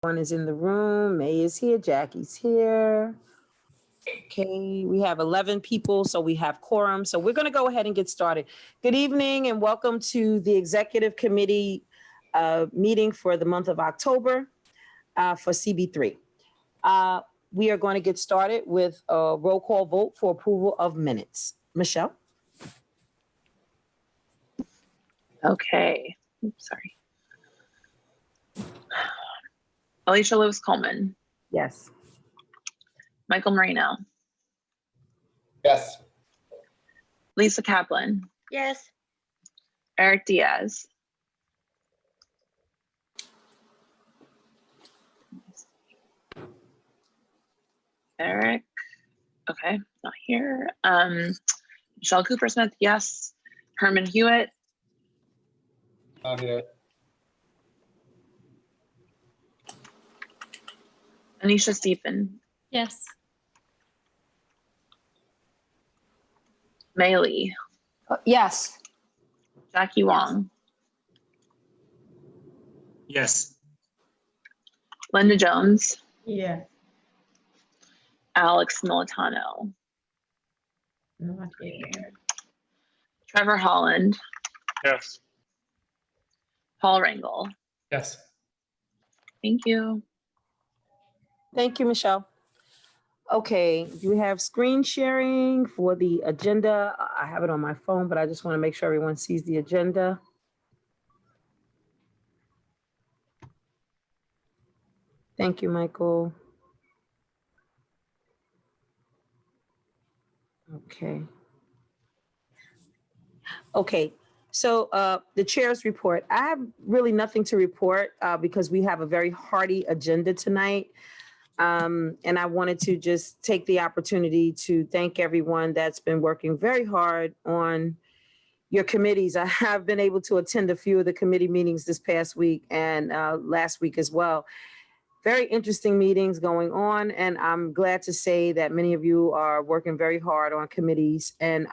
Everyone is in the room. May is here. Jackie's here. Okay, we have 11 people, so we have quorum. So we're going to go ahead and get started. Good evening and welcome to the Executive Committee meeting for the month of October for CB3. We are going to get started with a roll call vote for approval of minutes. Michelle? Okay, oops, sorry. Alicia Lewis Coleman, Yes. Michael Marino, Yes. Lisa Kaplan, Yes. Eric Diaz, Eric, okay, not here. Michelle Cooper Smith, yes. Herman Hewitt, Not here. Anisha Stephen, Yes. Mei Lee, Yes. Jackie Wong, Yes. Linda Jones, Yeah. Alex Militano, Not here. Trevor Holland, Yes. Paul Rangel. Yes. Thank you. Thank you, Michelle. Okay, you have screen sharing for the agenda. I have it on my phone, but I just want to make sure everyone sees the agenda. Thank you, Michael. Okay. Okay, so the chair's report. I have really nothing to report because we have a very hearty agenda tonight. And I wanted to just take the opportunity to thank everyone that's been working very hard on your committees. I have been able to attend a few of the committee meetings this past week and last week as well. Very interesting meetings going on, and I'm glad to say that many of you are working very hard on committees and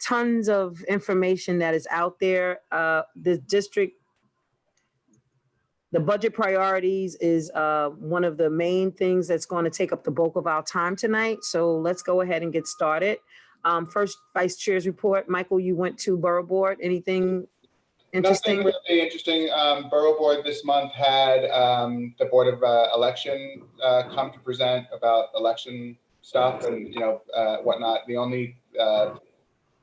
tons of information that is out there. The district, the budget priorities is one of the main things that's going to take up the bulk of our time tonight. So let's go ahead and get started. First, Vice Chair's report. Michael, you went to Borough Board. Anything interesting? Nothing really interesting. Borough Board this month had the Board of Election come to present about election stuff and whatnot. The only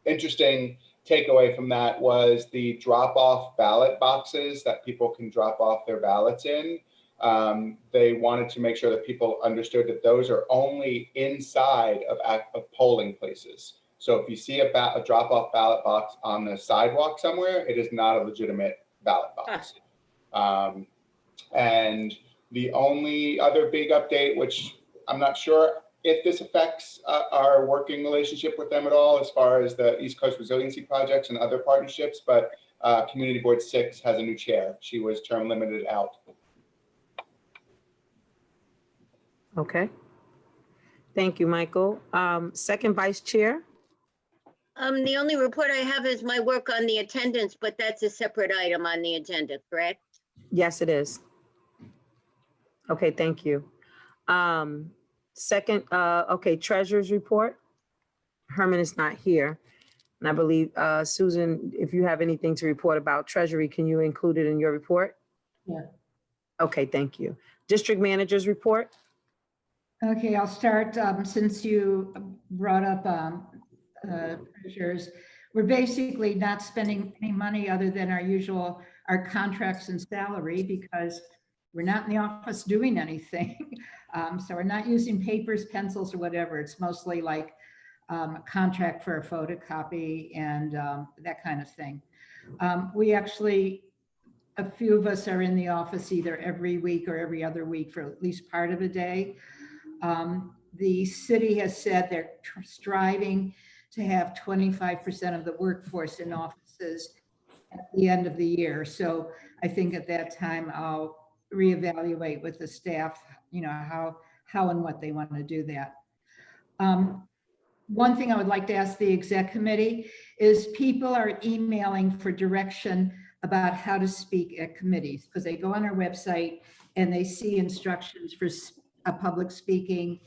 interesting takeaway from that was the drop-off ballot boxes that people can drop off their ballots in. They wanted to make sure that people understood that those are only inside of polling places. So if you see a drop-off ballot box on the sidewalk somewhere, it is not a legitimate ballot box. And the only other big update, which I'm not sure if this affects our working relationship with them at all as far as the East Coast Resiliency Projects and other partnerships, but Community Board 6 has a new chair. She was term limited out. Okay. Thank you, Michael. Second Vice Chair. The only report I have is my work on the attendance, but that's a separate item on the agenda, correct? Yes, it is. Okay, thank you. Second, okay, Treasurer's report. Herman is not here. And I believe, Susan, if you have anything to report about Treasury, can you include it in your report? Yeah. Okay, thank you. District Manager's report. Okay, I'll start since you brought up treasurers. We're basically not spending any money other than our contracts and salary because we're not in the office doing anything. So we're not using papers, pencils, or whatever. It's mostly like a contract for a photocopy and that kind of thing. We actually, a few of us are in the office either every week or every other week for at least part of a day. The city has said they're striving to have 25% of the workforce in offices at the end of the year. So I think at that time I'll reevaluate with the staff, how and what they want to do that. One thing I would like to ask the exec committee is people are emailing for direction about how to speak at committees because they go on our website and they see instructions for a public speaking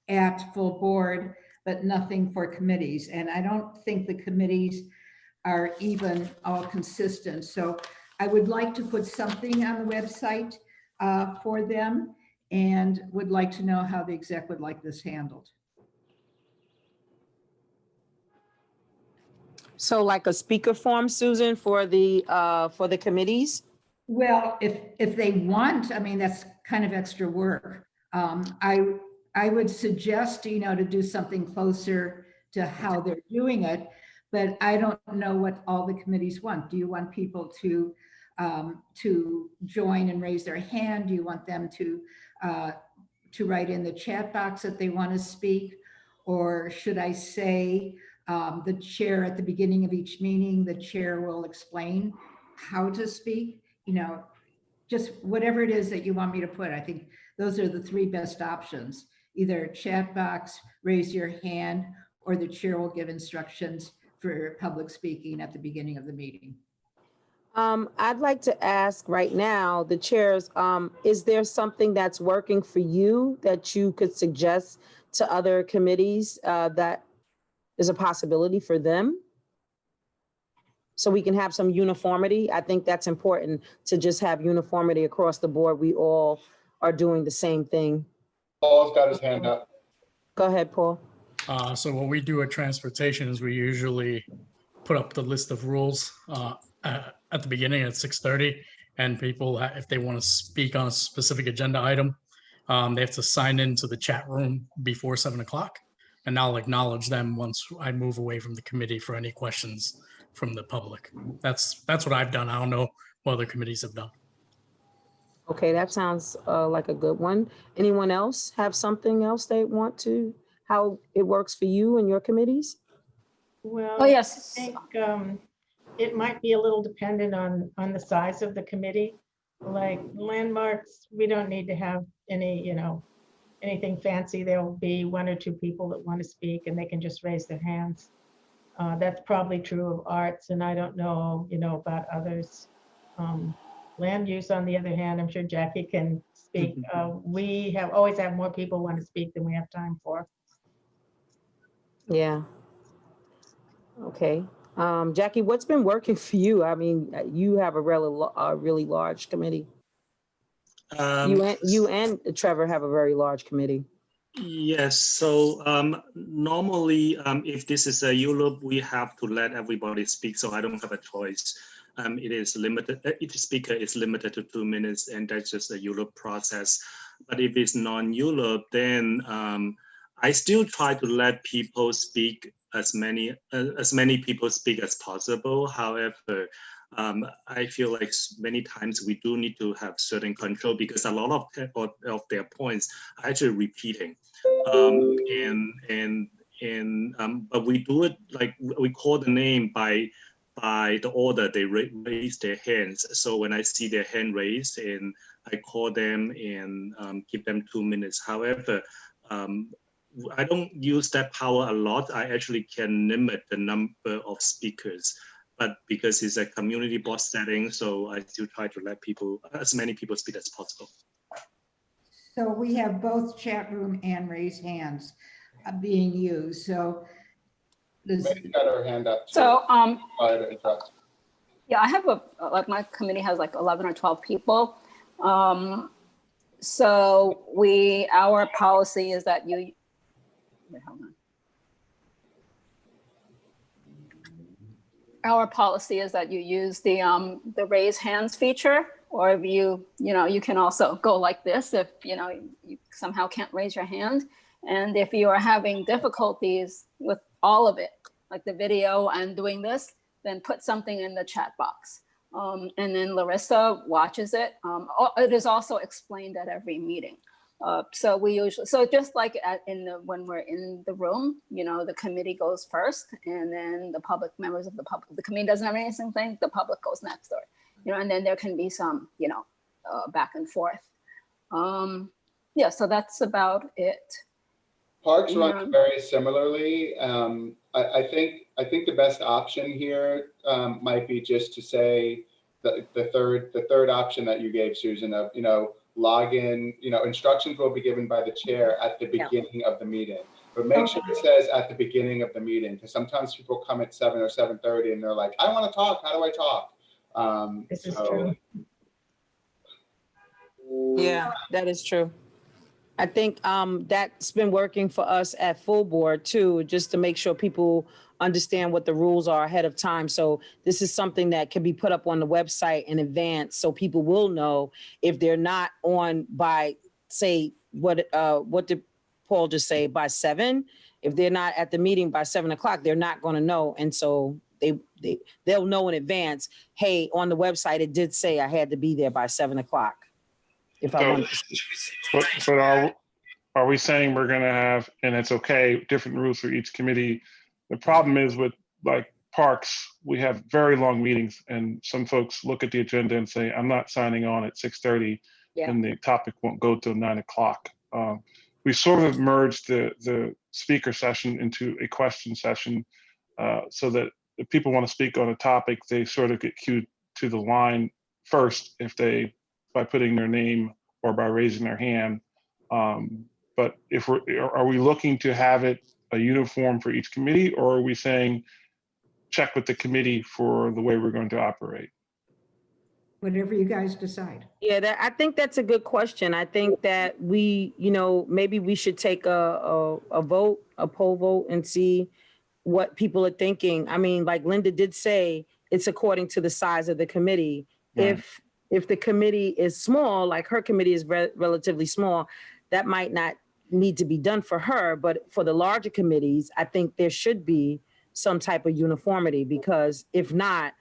at full board, but nothing for committees. And I don't think the committees are even all consistent. So I would like to put something on the website for them, and would like to know how the exec would like this handled. So like a speaker form, Susan, for the committees? Well, if they want, I mean, that's kind of extra work. I would suggest, to do something closer to how they're doing it, but I don't know what all the committees want. Do you want people to join and raise their hand? Do you want them to write in the chat box that they want to speak? Or should I say, the chair at the beginning of each meeting, the chair will explain how to speak? Just whatever it is that you want me to put. I think those are the three best options. Either chat box, raise your hand, or the chair will give instructions for public speaking at the beginning of the meeting. I'd like to ask right now, the chairs, is there something that's working for you that you could suggest to other committees that is a possibility for them? So we can have some uniformity. I think that's important, to just have uniformity across the board. We all are doing the same thing. Paul's got his hand up. Go ahead, Paul. So what we do at transportation is we usually put up the list of rules at the beginning at 6:30, and people, if they want to speak on a specific agenda item, they have to sign into the chat room before 7 o'clock, and I'll acknowledge them once I move away from the committee for any questions from the public. That's what I've done. I don't know what other committees have done. Okay, that sounds like a good one. Anyone else have something else they want to, how it works for you and your committees? Well, Oh, yes. I think it might be a little dependent on the size of the committee. Like landmarks, we don't need to have any, anything fancy. There'll be one or two people that want to speak and they can just raise their hands. That's probably true of arts, and I don't know, about others. Land use, on the other hand, I'm sure Jackie can speak. We always have more people want to speak than we have time for. Yeah. Okay. Jackie, what's been working for you? I mean, you have a really large committee. You and Trevor have a very large committee. Yes, so normally if this is a Europe, we have to let everybody speak, so I don't have a choice. It is limited, each speaker is limited to 2 minutes, and that's just a Europe process. But if it's non-Europe, then I still try to let people speak, as many people speak as possible. However, I feel like many times we do need to have certain control, because a lot of their points are actually repeating. But we do it like we call the name by the order they raise their hands. So when I see their hand raised, and I call them and give them 2 minutes. However, I don't use that power a lot. I actually can limit the number of speakers, but because it's a community board setting, so I still try to let as many people speak as possible. So we have both chat room and raise hands being used. So May's got her hand up. So, Sorry to interrupt. yeah, I have my committee has like 11 or 12 people. So our policy is that wait, hold on. Our policy is that you use the raise hands feature, or if you can also go like this if you somehow can't raise your hand. And if you are having difficulties with all of it, like the video and doing this, then put something in the chat box. And then Larissa watches it. It is also explained at every meeting. So just like when we're in the room, the committee goes first, and then the members of the committee doesn't have anything, the public goes next, or, and then there can be some, back and forth. Yeah, so that's about it. Parks runs very similarly. I think the best option here might be just to say the third option that you gave, Susan, of login, instructions will be given by the chair at the beginning of the meeting. But make sure it says at the beginning of the meeting, because sometimes people come at 7 or 7:30 and they're like, I want to talk. How do I talk? This is true. Yeah, that is true. I think that's been working for us at Full Board too, just to make sure people understand what the rules are ahead of time. So this is something that can be put up on the website in advance, so people will know if they're not on by, say, what did Paul just say, by 7? If they're not at the meeting by 7 o'clock, they're not going to know, and so they'll know in advance. Hey, on the website it did say I had to be there by 7 o'clock. If I want to. But are we saying we're going to have, and it's okay, different rules for each committee? The problem is with like parks, we have very long meetings, and some folks look at the agenda and say, I'm not signing on at 6:30, and the topic won't go till 9 o'clock. We sort of merged the speaker session into a question session, so that if people want to speak on a topic, they sort of get queued to the line first by putting their name or by raising their hand. But are we looking to have it a uniform for each committee, or are we saying check with the committee for the way we're going to operate? Whatever you guys decide. Yeah, I think that's a good question. I think that maybe we should take a vote, a poll vote, and see what people are thinking. I mean, like Linda did say, it's according to the size of the committee. Right. If the committee is small, like her committee is relatively small, that might not need to be done for her. But for the larger committees, I think there should be some type of uniformity, because if not,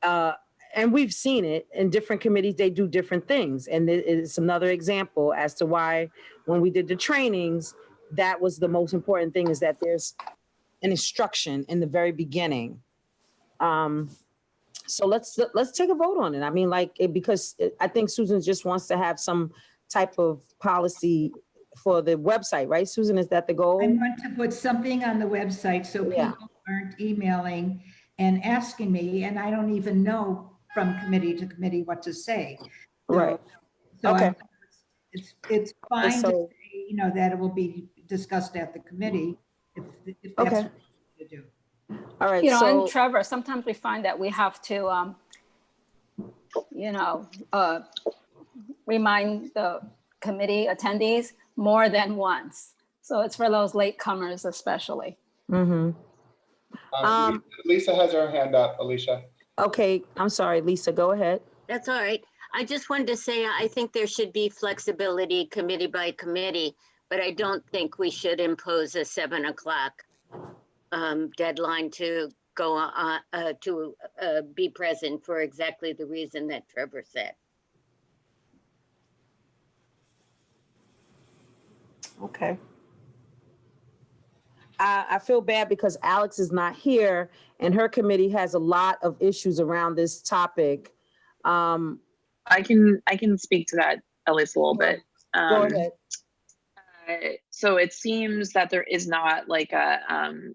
and we've seen it in different committees, they do different things. And it's another example as to why when we did the trainings, that was the most important thing, is that there's an instruction in the very beginning. So let's take a vote on it. I mean, because I think Susan just wants to have some type of policy for the website, right? Susan, is that the goal? I want to put something on the website so people aren't emailing and asking me, and I don't even know from committee to committee what to say. So, Right. So okay. It's fine to So- say, that it will be discussed at the committee if that's Okay. what you do. All right. And Trevor, sometimes we find that we have to, remind the committee attendees more than once. So it's for those latecomers especially. Mm-hmm. Lisa has her hand up, Alicia. Okay. I'm sorry, Lisa, go ahead. That's all right. I just wanted to say, I think there should be flexibility committee by committee, but I don't think we should impose a 7 o'clock deadline to go on, to be present for exactly the reason that Trevor said. Okay. I feel bad because Alex is not here, and her committee has a lot of issues around this topic. I can speak to that at least a little bit. Go ahead. So it seems that there is not like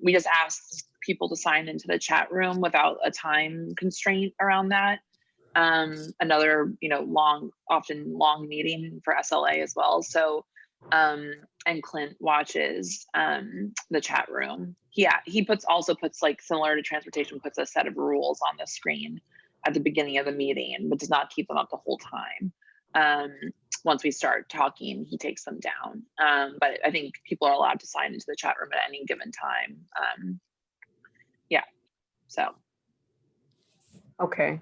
we just asked people to sign into the chat room without a time constraint around that. Another, often long meeting for SLA as well. So, and Clint watches the chat room. He also puts like, similar to transportation, puts a set of rules on the screen at the beginning of the meeting, but does not keep them up the whole time. Once we start talking, he takes them down. But I think people are allowed to sign into the chat room at any given time. So. Okay.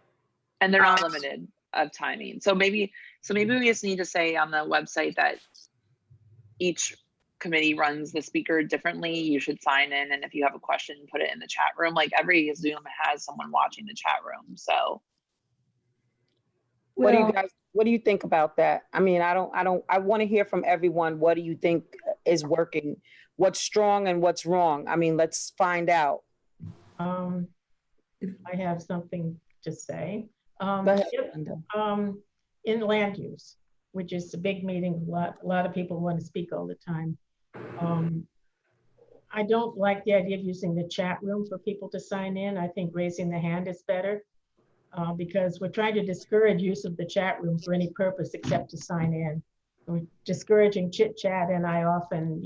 And they're not limited of timing. So maybe we just need to say on the website that each committee runs the speaker differently. You should sign in, and if you have a question, put it in the chat room. Like every Zoom has someone watching the chat room. So What do you think about that? I mean, I want to hear from everyone. What do you think is working? What's strong and what's wrong? I mean, let's find out. I have something to say. Go ahead, Linda. In land use, which is a big meeting, a lot of people want to speak all the time. I don't like the idea of using the chat room for people to sign in. I think raising the hand is better. because we're trying to discourage use of the chat room for any purpose except to sign in. We're discouraging chit chat, and I often,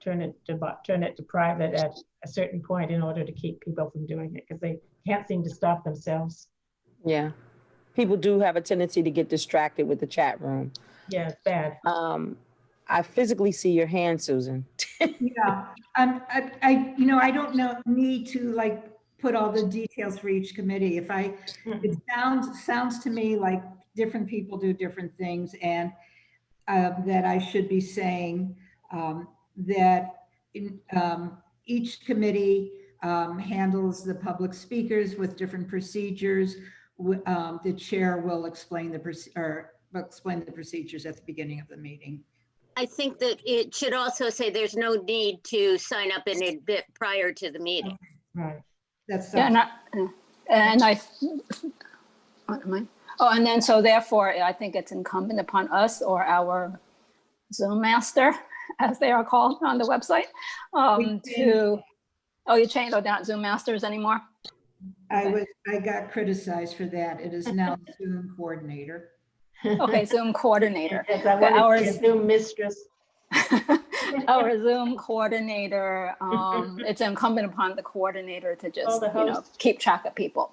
turn it to private at a certain point in order to keep people from doing it because they can't seem to stop themselves. Yeah. People do have a tendency to get distracted with the chat room. Yeah, it's bad. I physically see your hand, Susan. Yeah, I don't need to like put all the details for each committee. It sounds to me like different people do different things, and that I should be saying that each committee handles the public speakers with different procedures. The chair will explain the procedures at the beginning of the meeting. I think that it should also say there's no need to sign up in a bit prior to the meeting. Right. That's Yeah, and then so therefore, I think it's incumbent upon us or our Zoom master, as they are called on the website, you changed, they're not Zoom masters anymore? I got criticized for that. It is now Zoom coordinator. Okay, Zoom coordinator. Yes, I want to be Zoom mistress. Our Zoom coordinator, it's incumbent upon the coordinator to just, keep track of people.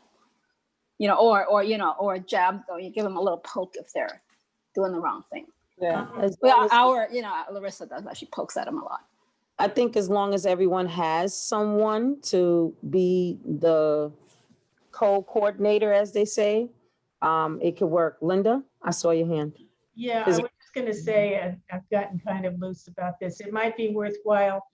Or you give them a little poke if they're doing the wrong thing. Yeah. Larissa does that. She pokes at them a lot. I think as long as everyone has someone to be the co-coordinator, as they say, it could work. Linda, I saw your hand. Yeah, I was just going to say, I've gotten kind of loose about this. It might be worthwhile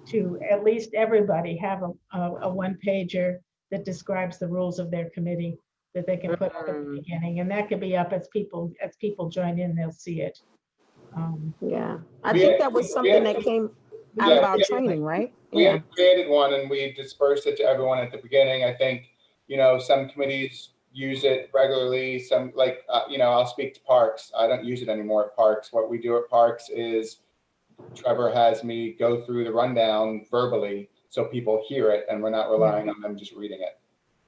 to at least everybody have a one-pager that describes the rules of their committee that they can put up at the beginning, and that could be up as people join in, they'll see it. I think that was something that came out of our training, right? We had created one and we dispersed it to everyone at the beginning. I think, some committees use it regularly. Some I'll speak to Parks. I don't use it anymore at Parks. What we do at Parks is Trevor has me go through the rundown verbally so people hear it and we're not relying on them just reading it.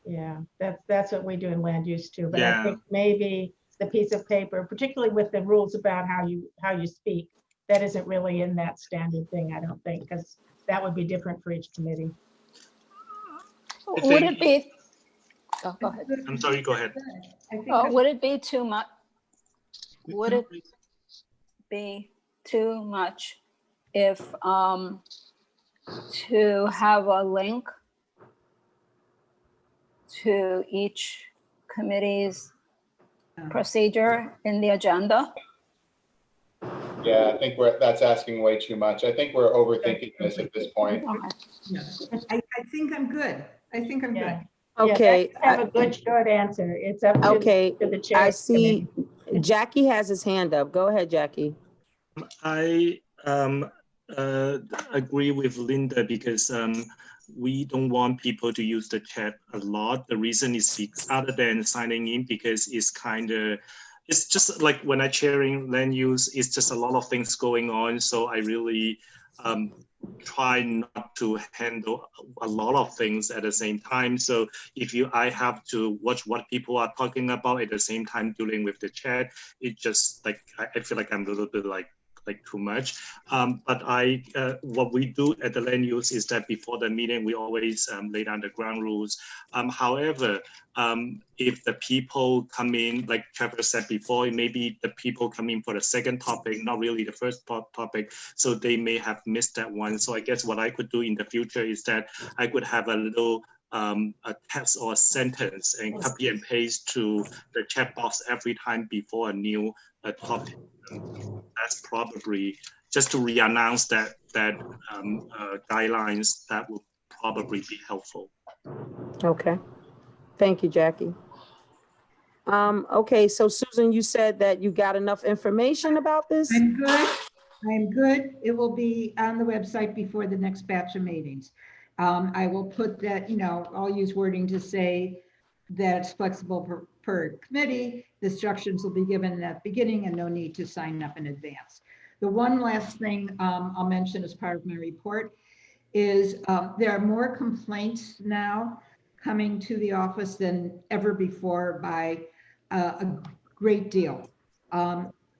Yeah, that's what we do in land use too. But I think maybe the piece of paper, particularly with the rules about how you speak, that isn't really in that standard thing, I don't think, because that would be different for each committee. Would it be? Oh, go ahead. I'm sorry, go ahead. Would it be too much? Would it be too much if to have a link to each committee's procedure in the agenda? Yeah, I think that's asking way too much. I think we're overthinking this at this point. I think I'm good. Good. Okay. I have a good short answer. It's up to the chair. I see Jackie has his hand up. Go ahead, Jackie. I agree with Linda because we don't want people to use the chat a lot. The reason is other than signing in, because it's just like when I'm chairing land use, it's just a lot of things going on. So I really try not to handle a lot of things at the same time. So I have to watch what people are talking about at the same time dealing with the chat, it just I feel like I'm a little bit like too much. But what we do at the land use is that before the meeting, we always lay down the ground rules. However, if the people come in, like Trevor said before, maybe the people come in for the second topic, not really the first topic, so they may have missed that one. So I guess what I could do in the future is that I could have a little a text or a sentence and copy and paste to the chat box every time before a new topic. That's probably just to re-announce that guidelines. That would probably be helpful. Okay, thank you, Jackie. Okay, so Susan, you said that you got enough information about this? I'm good. It will be on the website before the next batch of meetings. I will put that, I'll use wording to say that it's flexible per committee. The instructions will be given at the beginning and no need to sign up in advance. The one last thing I'll mention as part of my report is there are more complaints now coming to the office than ever before by a great deal.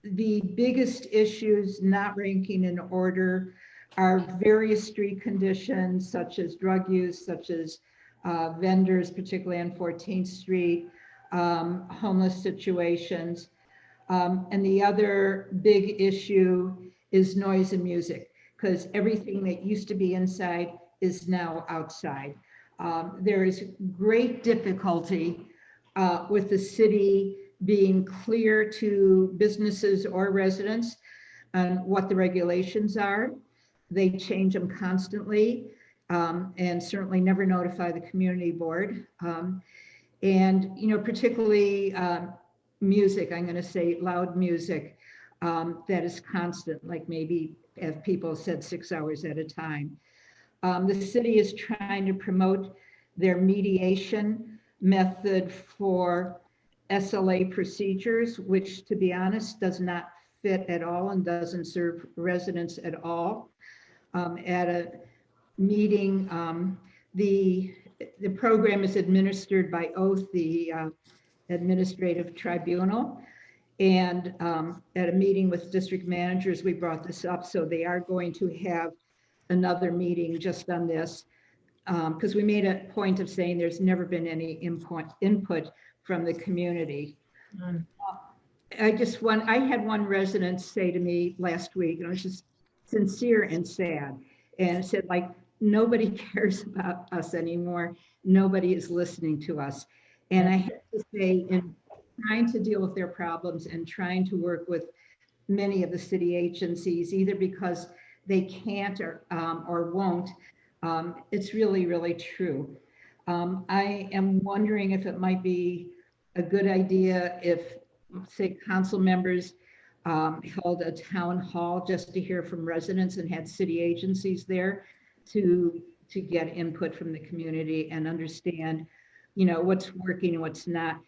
The biggest issues, not ranking in order, are various street conditions such as drug use, such as vendors, particularly on 14th Street, homeless situations. And the other big issue is noise and music, because everything that used to be inside is now outside. There is great difficulty with the city being clear to businesses or residents on what the regulations are. They change them constantly, and certainly never notify the community board. And, you know, particularly music, I'm going to say loud music that is constant, like maybe, as people said, 6 hours at a time. The city is trying to promote their mediation method for SLA procedures, which, to be honest, does not fit at all and doesn't serve residents at all. At a meeting, the program is administered by oath, the administrative tribunal. And at a meeting with district managers, we brought this up. So they are going to have another meeting just on this, because we made a point of saying there's never been any input from the community. I had one resident say to me last week, and I was just sincere and sad, and said, like, nobody cares about us anymore. Nobody is listening to us. And I have to say, in trying to deal with their problems and trying to work with many of the city agencies, either because they can't or won't, it's really, really true. I am wondering if it might be a good idea if, say, council members held a town hall just to hear from residents and had city agencies there to get input from the community and understand, you know, what's working and what's not.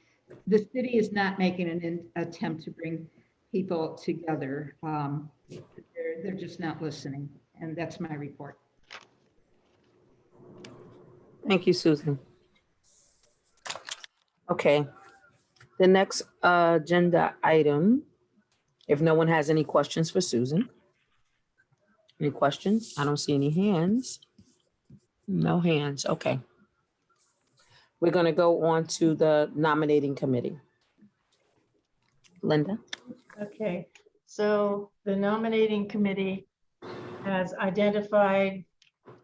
The city is not making an attempt to bring people together. They're just not listening. And that's my report. Thank you, Susan. Okay. The next agenda item, if no one has any questions for Susan. Any questions? I don't see any hands. No hands. Okay. We're going to go on to the nominating committee. Linda? Okay, so the nominating committee has identified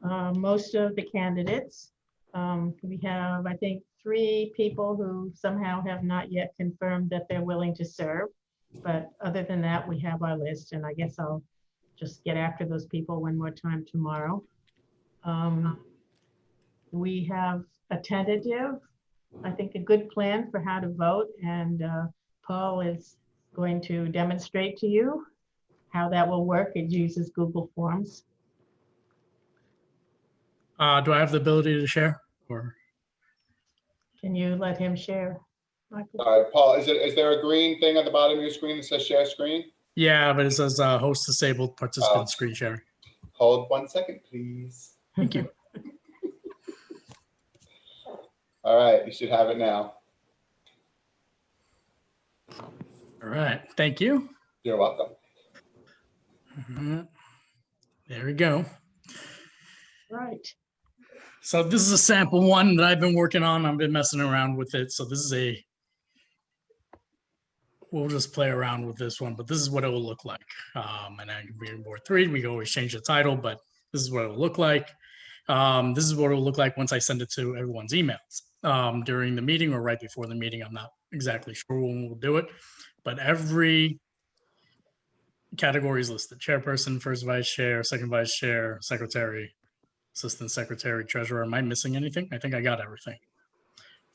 most of the candidates. We have, I think, 3 people who somehow have not yet confirmed that they're willing to serve. But other than that, we have our list, and I guess I'll just get after those people one more time tomorrow. We have a tentative, I think, a good plan for how to vote, and Paul is going to demonstrate to you how that will work. It uses Google Forms. Do I have the ability to share, or? Can you let him share, Michael? All right, Paul, is there a green thing on the bottom of your screen that says share screen? Yeah, but it says host disabled participant screen share. Hold 1 second, please. Thank you. All right, you should have it now. All right, thank you. You're welcome. There we go. Right. So this is a sample one that I've been working on. I've been messing around with it. So this is we'll just play around with this one, but this is what it will look like. And then we in board 3, we can always change the title, but this is what it will look like. This is what it will look like once I send it to everyone's emails during the meeting or right before the meeting. I'm not exactly sure when we'll do it, but every category is listed: chairperson, first vice chair, second vice chair, secretary, assistant secretary, treasurer. Am I missing anything? I think I got everything.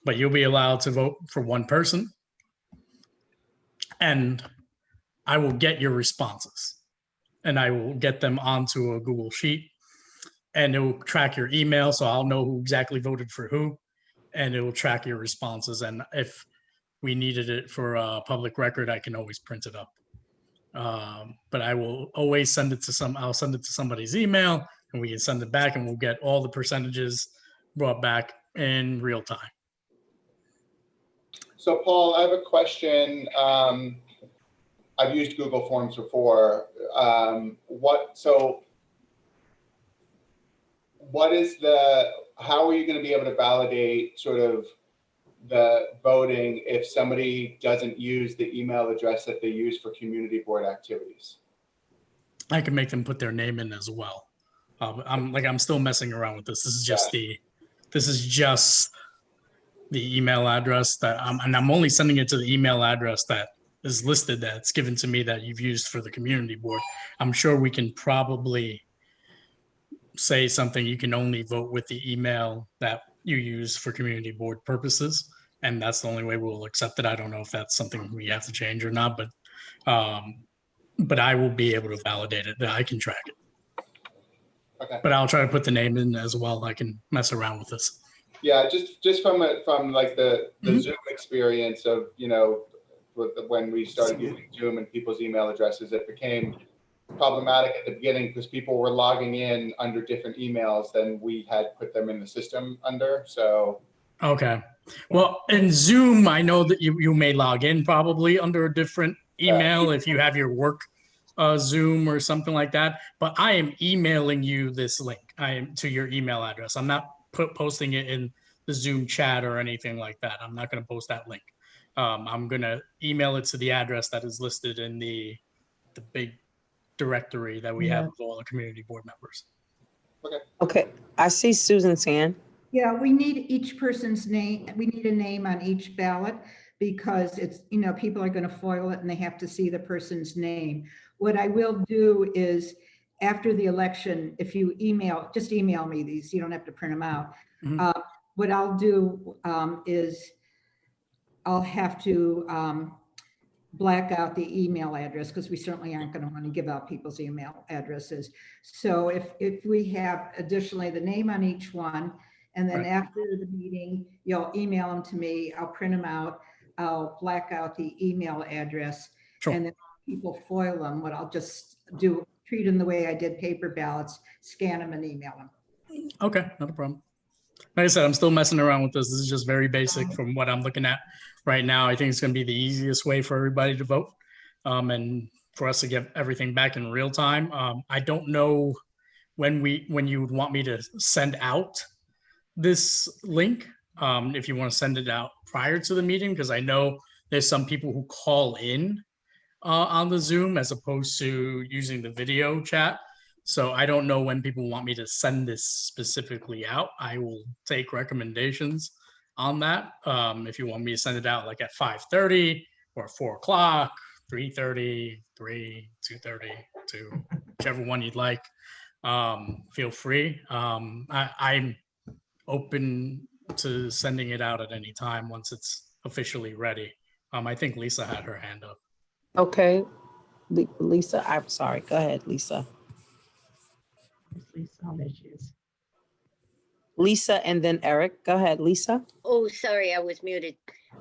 But you'll be allowed to vote for one person, and I will get your responses, and I will get them onto a Google Sheet, and it will track your email, so I'll know who exactly voted for who, and it will track your responses. And if we needed it for a public record, I can always print it up. But I will always send it to I'll send it to somebody's email, and we can send it back, and we'll get all the percentages brought back in real time. So Paul, I have a question. I've used Google Forms before. How are you going to be able to validate sort of the voting if somebody doesn't use the email address that they use for community board activities? I can make them put their name in as well. I'm still messing around with this. This is just the email address that I'm only sending it to the email address that is listed, that's given to me, that you've used for the community board. I'm sure we can probably say something, you can only vote with the email that you use for community board purposes, and that's the only way we'll accept it. I don't know if that's something we have to change or not, but I will be able to validate it, that I can track it. Okay. But I'll try to put the name in as well. I can mess around with this. Yeah, just from like the Zoom experience of, when we started using Zoom and people's email addresses, it became problematic at the beginning because people were logging in under different emails than we had put them in the system under. So okay, well, in Zoom, I know that you may log in probably under a different email if you have your work Zoom or something like that. But I am emailing you this link. I am to your email address. I'm not posting it in the Zoom chat or anything like that. I'm not going to post that link. I'm going to email it to the address that is listed in the big directory that we have of all the community board members. Okay, I see Susan's hand. Yeah, we need each person's name. We need a name on each ballot because it's, people are going to foil it and they have to see the person's name. What I will do is after the election, if you just email me these, you don't have to print them out. Mhm. What I'll do is I'll have to black out the email address because we certainly aren't going to want to give out people's email addresses. So if we have additionally the name on each one, and then Right. after the meeting, you'll email them to me, I'll print them out, I'll black out the email address, Sure. and then people foil them, what I'll just do, treat them the way I did paper ballots, scan them and email them. Okay, not a problem. Like I said, I'm still messing around with this. This is just very basic from what I'm looking at right now. I think it's going to be the easiest way for everybody to vote, and for us to get everything back in real time. I don't know when you would want me to send out this link, if you want to send it out prior to the meeting, because I know there's some people who call in on the Zoom as opposed to using the video chat. So I don't know when people want me to send this specifically out. I will take recommendations on that. If you want me to send it out like at 5:30 or 4 o'clock, 3:30, 2:30, to whichever one you'd like, feel free. I'm open to sending it out at any time once it's officially ready. I think Lisa had her hand up. Okay, Lisa, I'm sorry. Go ahead, Lisa. Lisa and then Eric. Go ahead, Lisa. Oh, sorry, I was muted.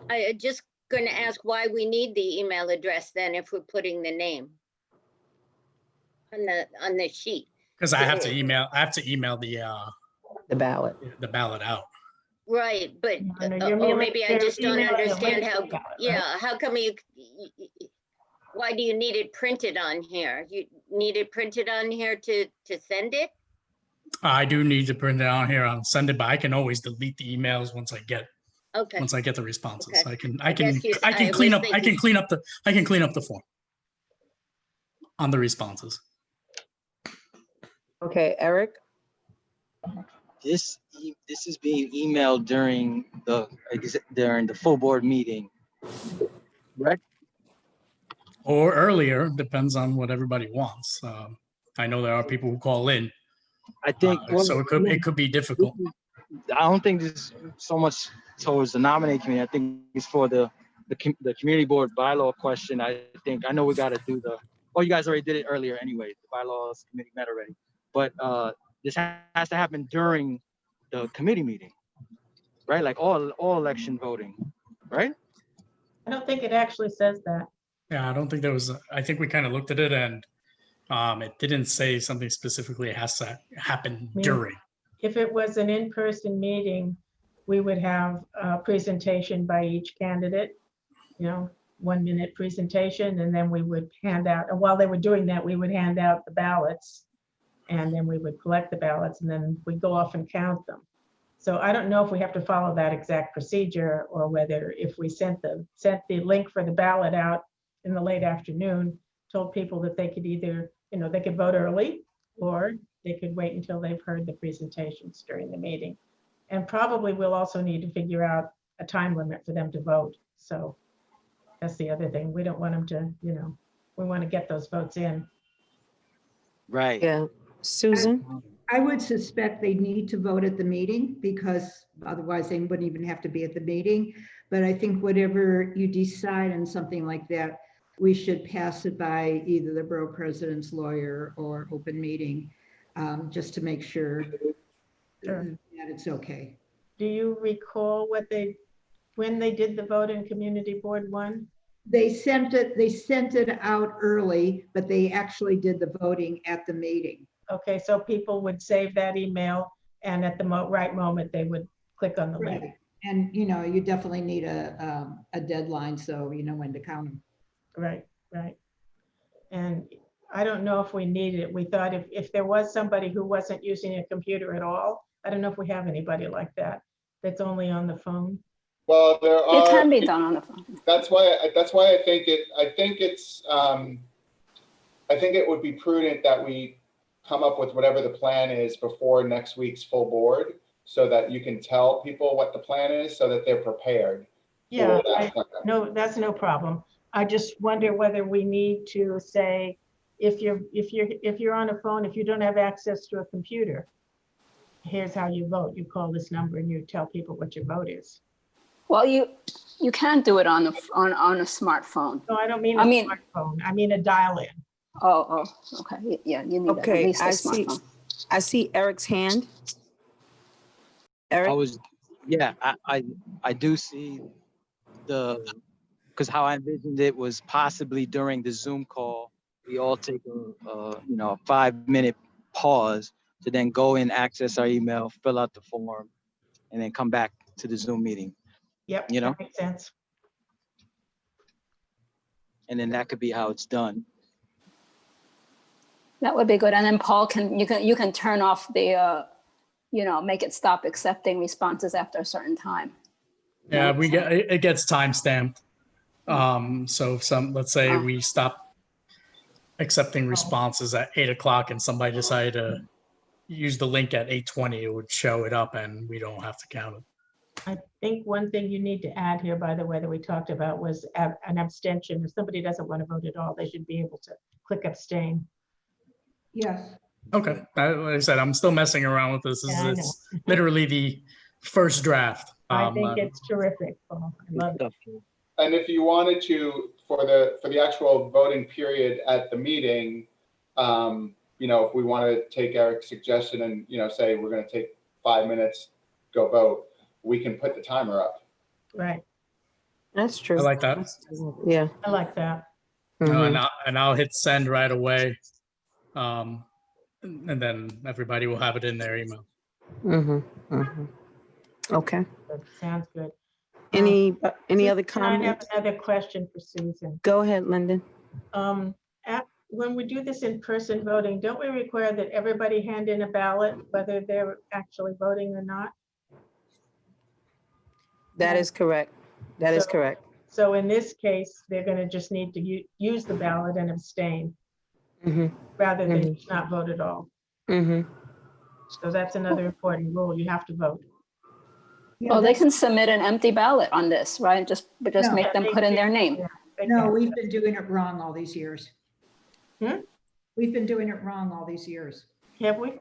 I just going to ask why we need the email address then if we're putting the name on the sheet. Because I have to email The ballot. the ballot out. Right, but or maybe I just don't understand how. Yeah, how come why do you need it printed on here? You need it printed on here to send it? I do need to print it on here and send it, but I can always delete the emails once I get the responses. Okay. I can clean up the form on the responses. Okay, Eric. This is being emailed during the full board meeting, correct? Or earlier, depends on what everybody wants. I know there are people who call in. I think so it could be difficult. I don't think this is so much towards the nominating committee. I think it's for the community board bylaw question. I know we got to do you guys already did it earlier anyway. The bylaws committee met already, but this has to happen during the committee meeting, right? Like all election voting, right? I don't think it actually says that. Yeah, I don't think there was. I think we kind of looked at it and it didn't say something specifically has to happen during. If it was an in-person meeting, we would have a presentation by each candidate, 1-minute presentation, and then we would hand out, and while they were doing that, we would hand out the ballots, and then we would collect the ballots, and then we'd go off and count them. So I don't know if we have to follow that exact procedure, or whether if we sent the link for the ballot out in the late afternoon, told people that they could either, they could vote early, or they could wait until they've heard the presentations during the meeting. And probably we'll also need to figure out a time limit for them to vote. So that's the other thing. We don't want them to, we want to get those votes in. Right. Yeah. Susan? I would suspect they need to vote at the meeting, because otherwise they wouldn't even have to be at the meeting. But I think whatever you decide on something like that, we should pass it by either the borough president's lawyer or open meeting, just to make sure Sure. that it's okay. Do you recall when they did the vote in Community Board 1? They sent it out early, but they actually did the voting at the meeting. Okay, so people would save that email, and at the right moment, they would click on the link. Right. And, you definitely need a deadline, so you know when to count them. Right. And I don't know if we needed it. We thought if there was somebody who wasn't using a computer at all, I don't know if we have anybody like that, that's only on the phone. Well, there It are. can be done on the phone. That's why I think it would be prudent that we come up with whatever the plan is before next week's full board, so that you can tell people what the plan is, so that they're prepared. Yeah, for that plan. no, that's no problem. I just wonder whether we need to say, if you're on a phone, if you don't have access to a computer, here's how you vote. You call this number and you tell people what your vote is. Well, you can't do it on a smartphone. No, I don't mean I a mean- smartphone. I mean a dial-in. Oh, okay. Yeah, you need at Okay, least a I see. smartphone. I see Eric's hand. Eric? I do see because how I envisioned it was possibly during the Zoom call, we all take a 5-minute pause to then go and access our email, fill out the form, and then come back to the Zoom meeting. Yep, You know? that makes sense. And then that could be how it's done. That would be good. And then Paul you can turn off the make it stop accepting responses after a certain time. Yeah, it gets timestamped. So let's say we stop accepting responses at 8 o'clock and somebody decided to use the link at 8:20, it would show it up and we don't have to count it. I think one thing you need to add here, by the way, that we talked about was an abstention. If somebody doesn't want to vote at all, they should be able to click abstain. Yes. Okay, like I said, I'm still messing around with this. Yeah, I It's literally the first draft. I think it's terrific, Paul. I love it. And if you wanted to, for the actual voting period at the meeting, if we want to take Eric's suggestion and, say we're going to take 5 minutes, go vote, we can put the timer up. Right. That's true. I like that. Yeah. I like that. Mhm. And I'll hit send right away. And then everybody will have it in their email. Okay. That sounds good. Any other Susan, I have comments? another question for Susan. Go ahead, Lyndon. When we do this in-person voting, don't we require that everybody hand in a ballot, whether they're actually voting or not? That is correct. That is So- correct. So in this case, they're going to just need to use the ballot and abstain rather than not vote at all. So that's another important rule. You have to vote. Yeah, Well, they that's- can submit an empty ballot on this, right? Just No. make them put in their name. Yeah, they No, can. we've been doing it wrong all these years. Hmm? We've been doing it wrong all these years. Have we?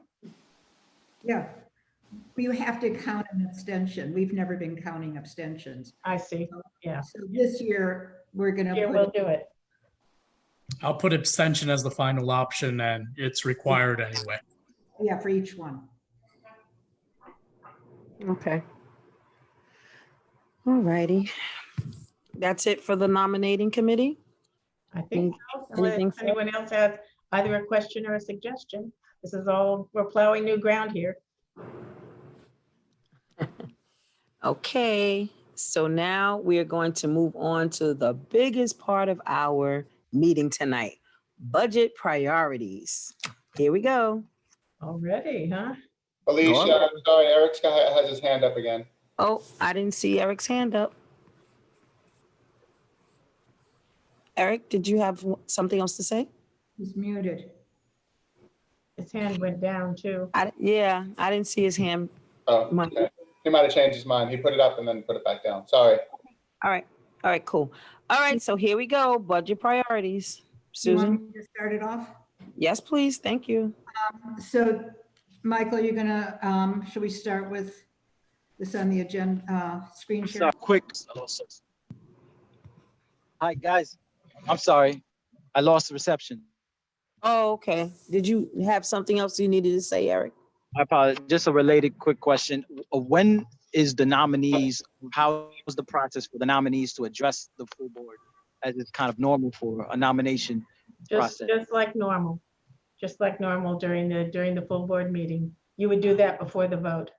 Yeah. We have to count an abstention. We've never been counting abstentions. I see. Yeah. So this year, we're gonna Yeah, we'll put, do it. I'll put abstention as the final option and it's required anyway. yeah, for each one. Okay. All righty. That's it for the nominating committee? I think so. Unless Anything further? anyone else has either a question or a suggestion. This is all, we're plowing new ground here. Okay, so now we are going to move on to the biggest part of our meeting tonight, budget priorities. Here we go. Already, huh? Alicia, I'm sorry, has his hand up again. Oh, I didn't see Eric's hand up. Eric, did you have something else to say? He's muted. His hand went down too. Yeah, I didn't see his hand. Oh, okay. He might have changed his mind. He put it up and then put it back down. Sorry. All right, cool. All right, so here we go, budget priorities. You want Susan? me to start it off? Yes, please, thank you. So, Michael, you're gonna, should we start with this on the agenda, screen share? So quick. Hi, guys. I'm sorry. I lost the reception. Oh, okay. Did you have something else you needed to say, Eric? I apologize. Just a related quick question. When is the nominees, how is the process for the nominees to address the full board as it's kind of normal for a nomination process? Just like normal. Just like normal during the full board meeting. You would do that before the vote.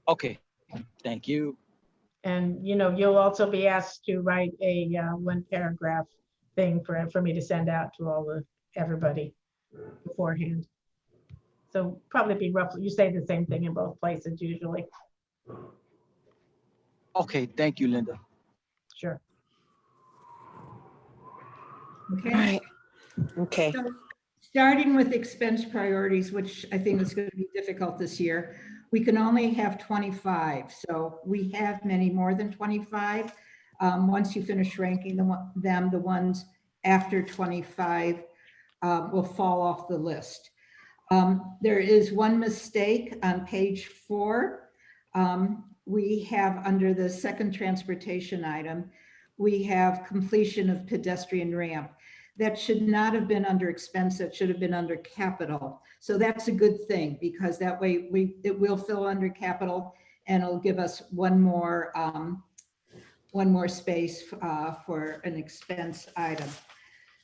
Okay, thank you. And, you know, you'll also be asked to write a one paragraph thing for me to send out to everybody beforehand. So probably be roughly, you say the same thing in both places usually. Okay, thank you, Linda. Sure. Okay. All right. Okay. So, starting with expense priorities, which I think is going to be difficult this year, we can only have 25. So we have many more than 25. Once you finish ranking them, the ones after 25 will fall off the list. There is one mistake on page 4. We have under the second transportation item, we have completion of pedestrian ramp. That should not have been under expense, that should have been under capital. So that's a good thing because that way it will fill under capital and it'll give us one more space for an expense item.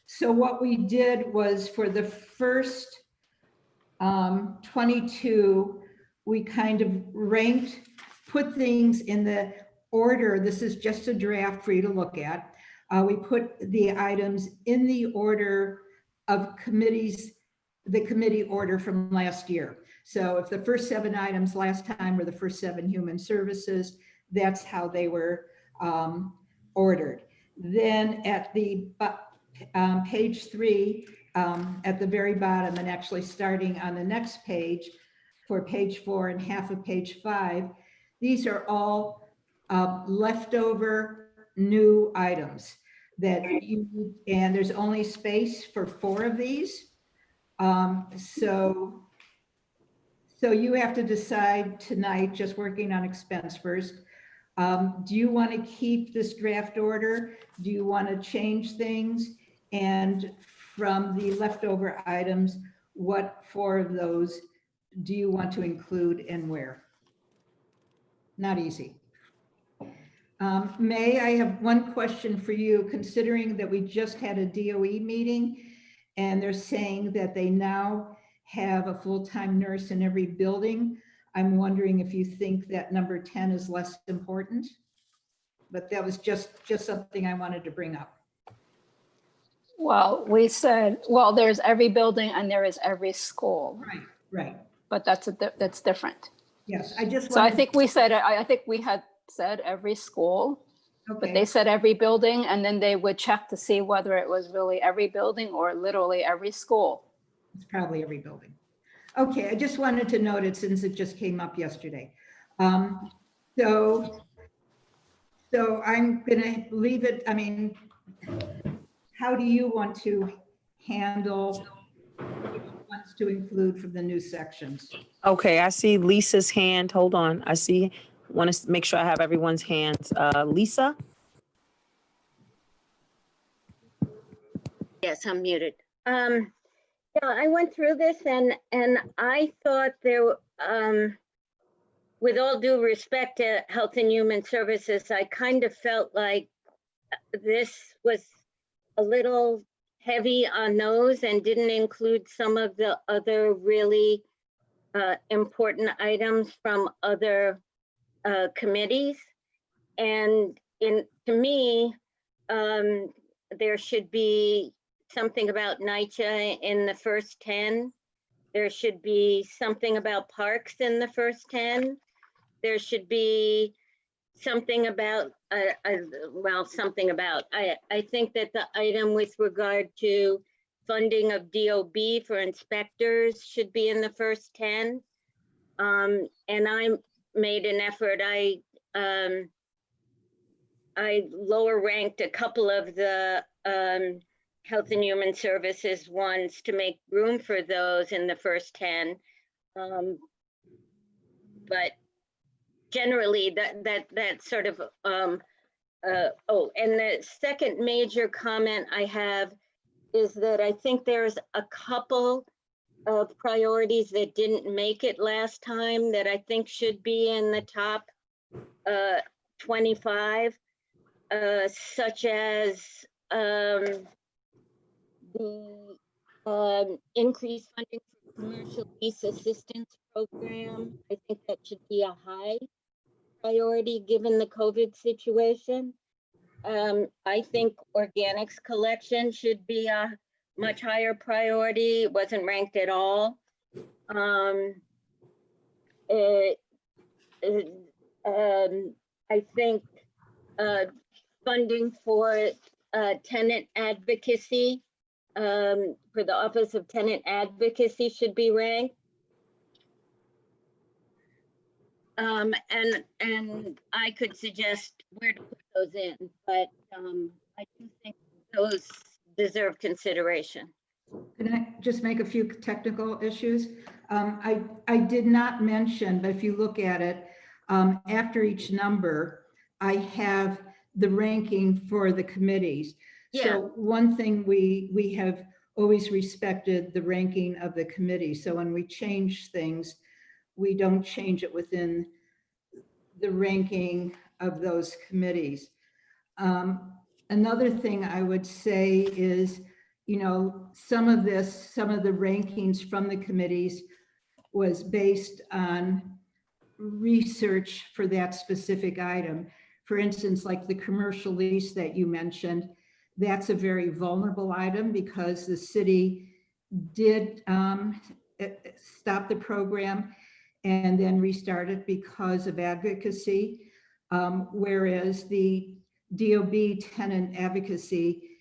So what we did was for the first 22, we kind of ranked, put things in the order. This is just a draft for you to look at. We put the items in the order of committees, the committee order from last year. So if the first 7 items last time were the first 7 human services, that's how they were ordered. Then at the page 3, at the very bottom, and actually starting on the next page for page 4 and half of page 5, these are all leftover new items that you, and there's only space for 4 of these. So you have to decide tonight, just working on expense first. Do you want to keep this draft order? Do you want to change things? And from the leftover items, what 4 of those do you want to include and where? Not easy. May, I have one question for you, considering that we just had a DOE meeting and they're saying that they now have a full-time nurse in every building. I'm wondering if you think that number 10 is less important, but that was just something I wanted to bring up. Well, we said, well, there's every building and there is every school, Right. but that's different. Yes, I just So I wanted, think we said, I think we had said every school, but okay, they said every building, and then they would check to see whether it was really every building or literally every school. it's probably every building. Okay, I just wanted to note it since it just came up yesterday. So I'm gonna leave it, I mean, how do you want to handle which ones to include from the new sections? Okay, I see Lisa's hand. Hold on. Want to make sure I have everyone's hands. Lisa? Yes, I'm muted. Yeah, I went through this and I thought there, with all due respect to Health and Human Services, I kind of felt like this was a little heavy on those and didn't include some of the other really important items from other committees. And to me, there should be something about NYCHA in the first 10. There should be something about parks in the first 10. There should be something about, I think that the item with regard to funding of DOB for inspectors should be in the first 10. And I made an effort, I lower ranked a couple of the Health and Human Services ones to make room for those in the first 10. But generally that sort of, and the second major comment I have is that I think there's a couple of priorities that didn't make it last time that I think should be in the top 25, such as the increased funding for commercial lease assistance program. I think that should be a high priority given the COVID situation. I think organics collection should be a much higher priority. It wasn't ranked at all. I think funding for tenant advocacy, for the Office of Tenant Advocacy should be ranked. And I could suggest where to put those in, but I do think those deserve consideration. Can I just make a few technical issues? I did not mention, but if you look at it, after each number, I have the ranking for the committees. Yeah. So one thing we have always respected the ranking of the committee. So when we change things, we don't change it within the ranking of those committees. Another thing I would say is, you know, some of the rankings from the committees was based on research for that specific item. For instance, like the commercial lease that you mentioned, that's a very vulnerable item because the city did stop the program and then restart it because of advocacy, whereas the DOB tenant advocacy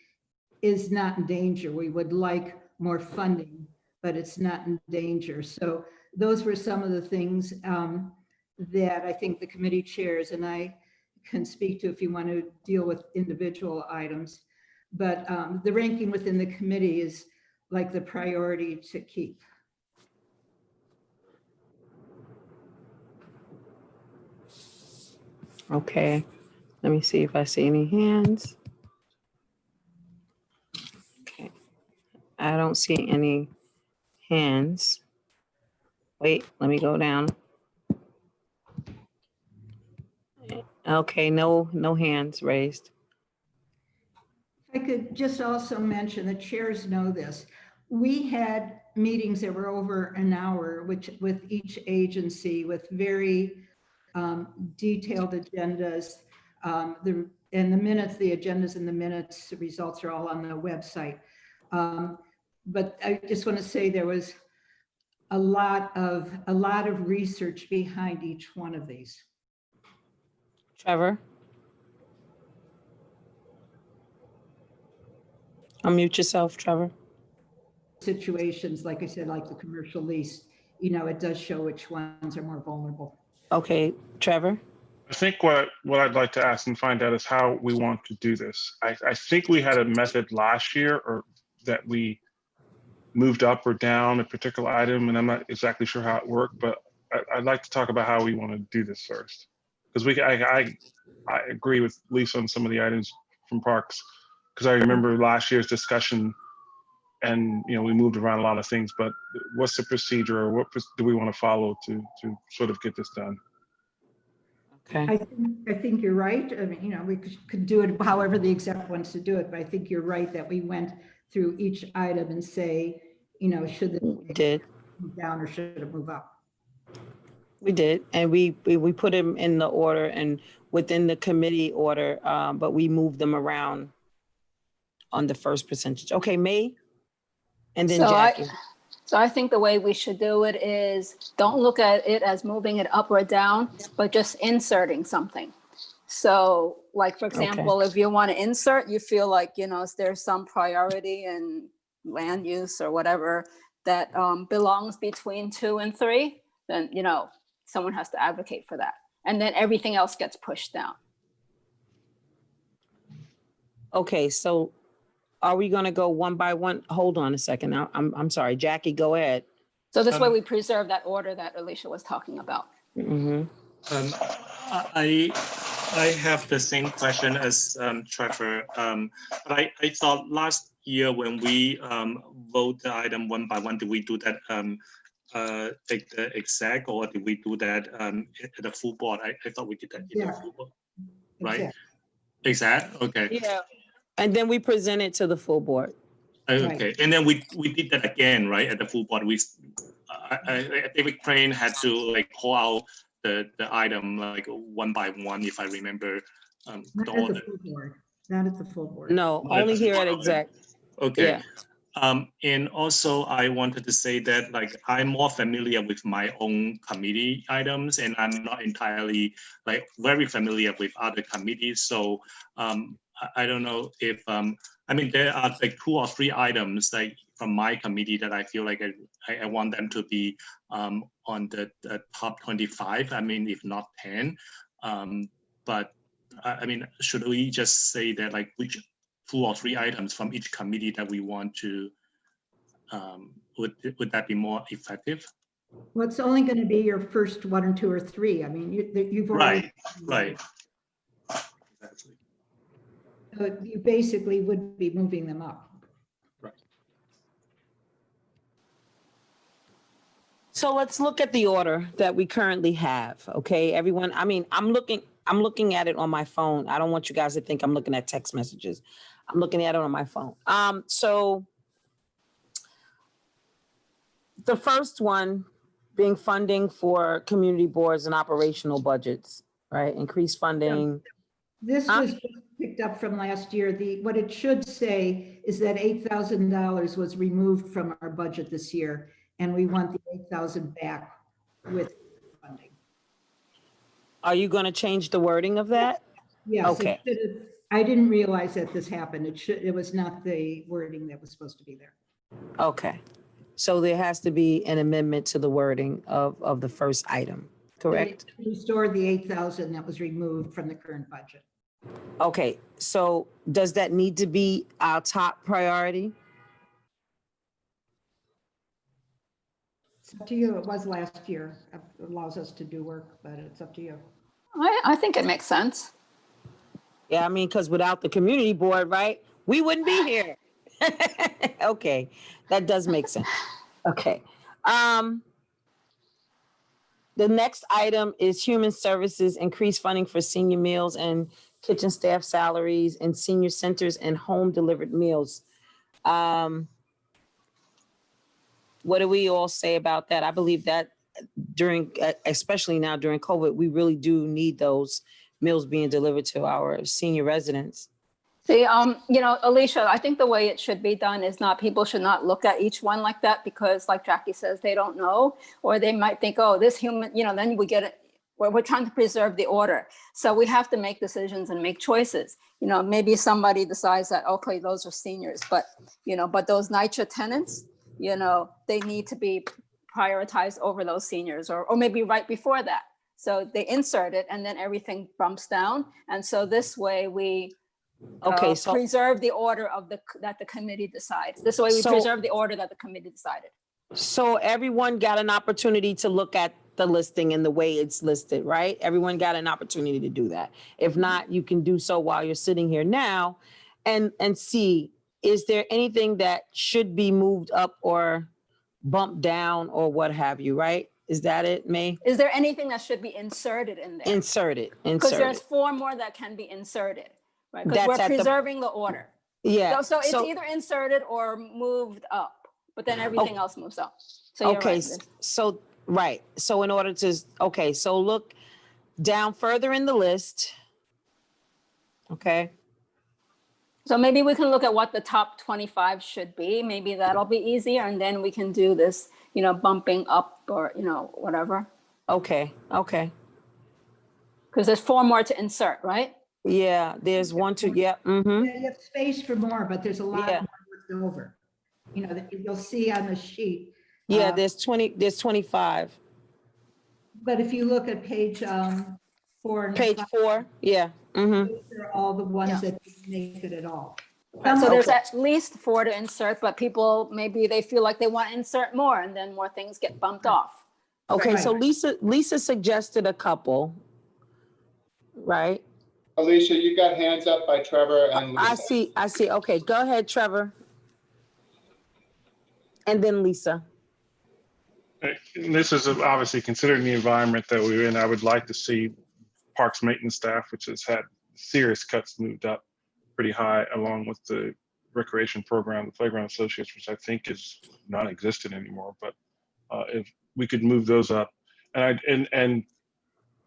is not in danger. We would like more funding, but it's not in danger. So those were some of the things that I think the committee chairs and I can speak to if you want to deal with individual items. But the ranking within the committee is like the priority to keep. Okay, let me see if I see any hands. Okay, I don't see any hands. Wait, let me go down. Okay, no hands raised. If I could just also mention, the chairs know this. We had meetings that were over an hour, which with each agency with very detailed agendas. The agendas in the minutes, the results are all on the website. But I just want to say there was a lot of research behind each one of these. Trevor? Unmute yourself, Trevor. Situations, like I said, like the commercial lease, you know, it does show which ones are more vulnerable. Okay, Trevor? I think what I'd like to ask and find out is how we want to do this. I think we had a method last year or that we moved up or down a particular item, and I'm not exactly sure how it worked, but I'd like to talk about how we want to do this first. Because I agree with Lisa on some of the items from Parks, because I remember last year's discussion and, you know, we moved around a lot of things, but what's the procedure or what do we want to follow to sort of get this done? Okay. I think you're right. I mean, you know, we could do it however the exec wants to do it, but I think you're right that we went through each item and say, you know, should it move down or should it move up? We did, and we put them in the order and within the committee order, but we moved them around on the first percentage. Okay, May, and then Jackie. So I think the way we should do it is don't look at it as moving it up or down, but just inserting something. So like, for example, if you want to insert, you feel like, there's some priority in land use or whatever that belongs between 2 and 3, then, someone has to advocate for that. And then everything else gets pushed down. Okay, so are we gonna go one by one? Hold on a second. I'm sorry, Jackie, go ahead. So this way we preserve that order that Alicia was talking about. Mm-hmm. I have the same question as Trevor. But I thought last year when we vote the item one by one, did we do that like the exec, or did we do that at the full board? I thought we did that in the full board, right? Exec, okay. Yeah, and then we present it to the full board. Okay, and then we did that again, right? At the full board, David Crane had to like call out the item like one by one, if I remember. Not at the full board. Not at the full board. No, only here at exec. Okay. Yeah. And also I wanted to say that like I'm more familiar with my own committee items, and I'm not entirely like very familiar with other committees. So I don't know if I mean there are like 2 or 3 items like from my committee that I feel like I want them to be on the top 25. I mean, if not 10. But I mean, should we just say that like which 2 or 3 items from each committee that we want to, would that be more effective? Well, it's only going to be your first 1 or 2 or 3. I mean, you've already. Right. Exactly. So you basically would be moving them up. Right. So let's look at the order that we currently have. Okay, everyone. I mean, I'm looking at it on my phone. I don't want you guys to think I'm looking at text messages. I'm looking at it on my phone. So the first one being funding for community boards and operational budgets, right? Increased funding. This was picked up from last year. What it should say is that $8,000 was removed from our budget this year, and we want the 8,000 back with funding. Are you going to change the wording of that? Yes. Okay. I didn't realize that this happened. It was not the wording that was supposed to be there. Okay. So there has to be an amendment to the wording of the first item, correct? Restore the 8,000 that was removed from the current budget. Okay. So does that need to be our top priority? It's up to you. It was last year. It allows us to do work, but it's up to you. I think it makes sense. Yeah, I mean, because without the community board, right, we wouldn't be here. Okay, that does make sense. Okay. The next item is human services, increased funding for senior meals and kitchen staff salaries and senior centers and home delivered meals. What do we all say about that? I believe that especially now during COVID, we really do need those meals being delivered to our senior residents. See, Alicia, I think the way it should be done is people should not look at each one like that, because like Jackie says, they don't know, or they might think, oh, this human, then we get it. We're trying to preserve the order. So we have to make decisions and make choices. Maybe somebody decides that, okay, those are seniors, but those NYCHA tenants, they need to be prioritized over those seniors, or maybe right before that. So they insert it and then everything bumps down. And so this way we preserve the order that the committee decides. This way we preserve the order that the committee decided. So everyone got an opportunity to look at the listing and the way it's listed, right? Everyone got an opportunity to do that. If not, you can do so while you're sitting here now and see, is there anything that should be moved up or bumped down or what have you, right? Is that it, May? Is there anything that should be inserted in there? Inserted. Because there's 4 more that can be inserted, right? Because we're preserving the order. Yeah. So it's either inserted or moved up, but then everything else moves up. So okay. So Right. So in order to, okay, so look down further in the list. Okay. So maybe we can look at what the top 25 should be. Maybe that'll be easier. And then we can do this, bumping up or, whatever. Okay. Okay. Because there's 4 more to insert, right? Yeah. There's 1, 2. Yeah. Mm-hmm. Yeah, you have space for more, but there's a lot Yeah. more left over. That you'll see on the sheet. Yeah. There's 25. But if you look at page 4 and Page 5, 4. Yeah. Mm-hmm. those are all the ones Yeah. that didn't make it at all. So there's Okay. at least 4 to insert, but people, maybe they feel like they want to insert more and then more things get bumped off. Okay. Right. So Lisa suggested a couple, right? Alicia, you got hands up by Trevor and I Lisa. see. Okay. Go ahead, Trevor. And then Lisa. This is obviously considering the environment that we're in. I would like to see parks maintenance staff, which has had serious cuts, moved up pretty high, along with the recreation program, the playground associates, which I think is non-existent anymore. But if we could move those up, and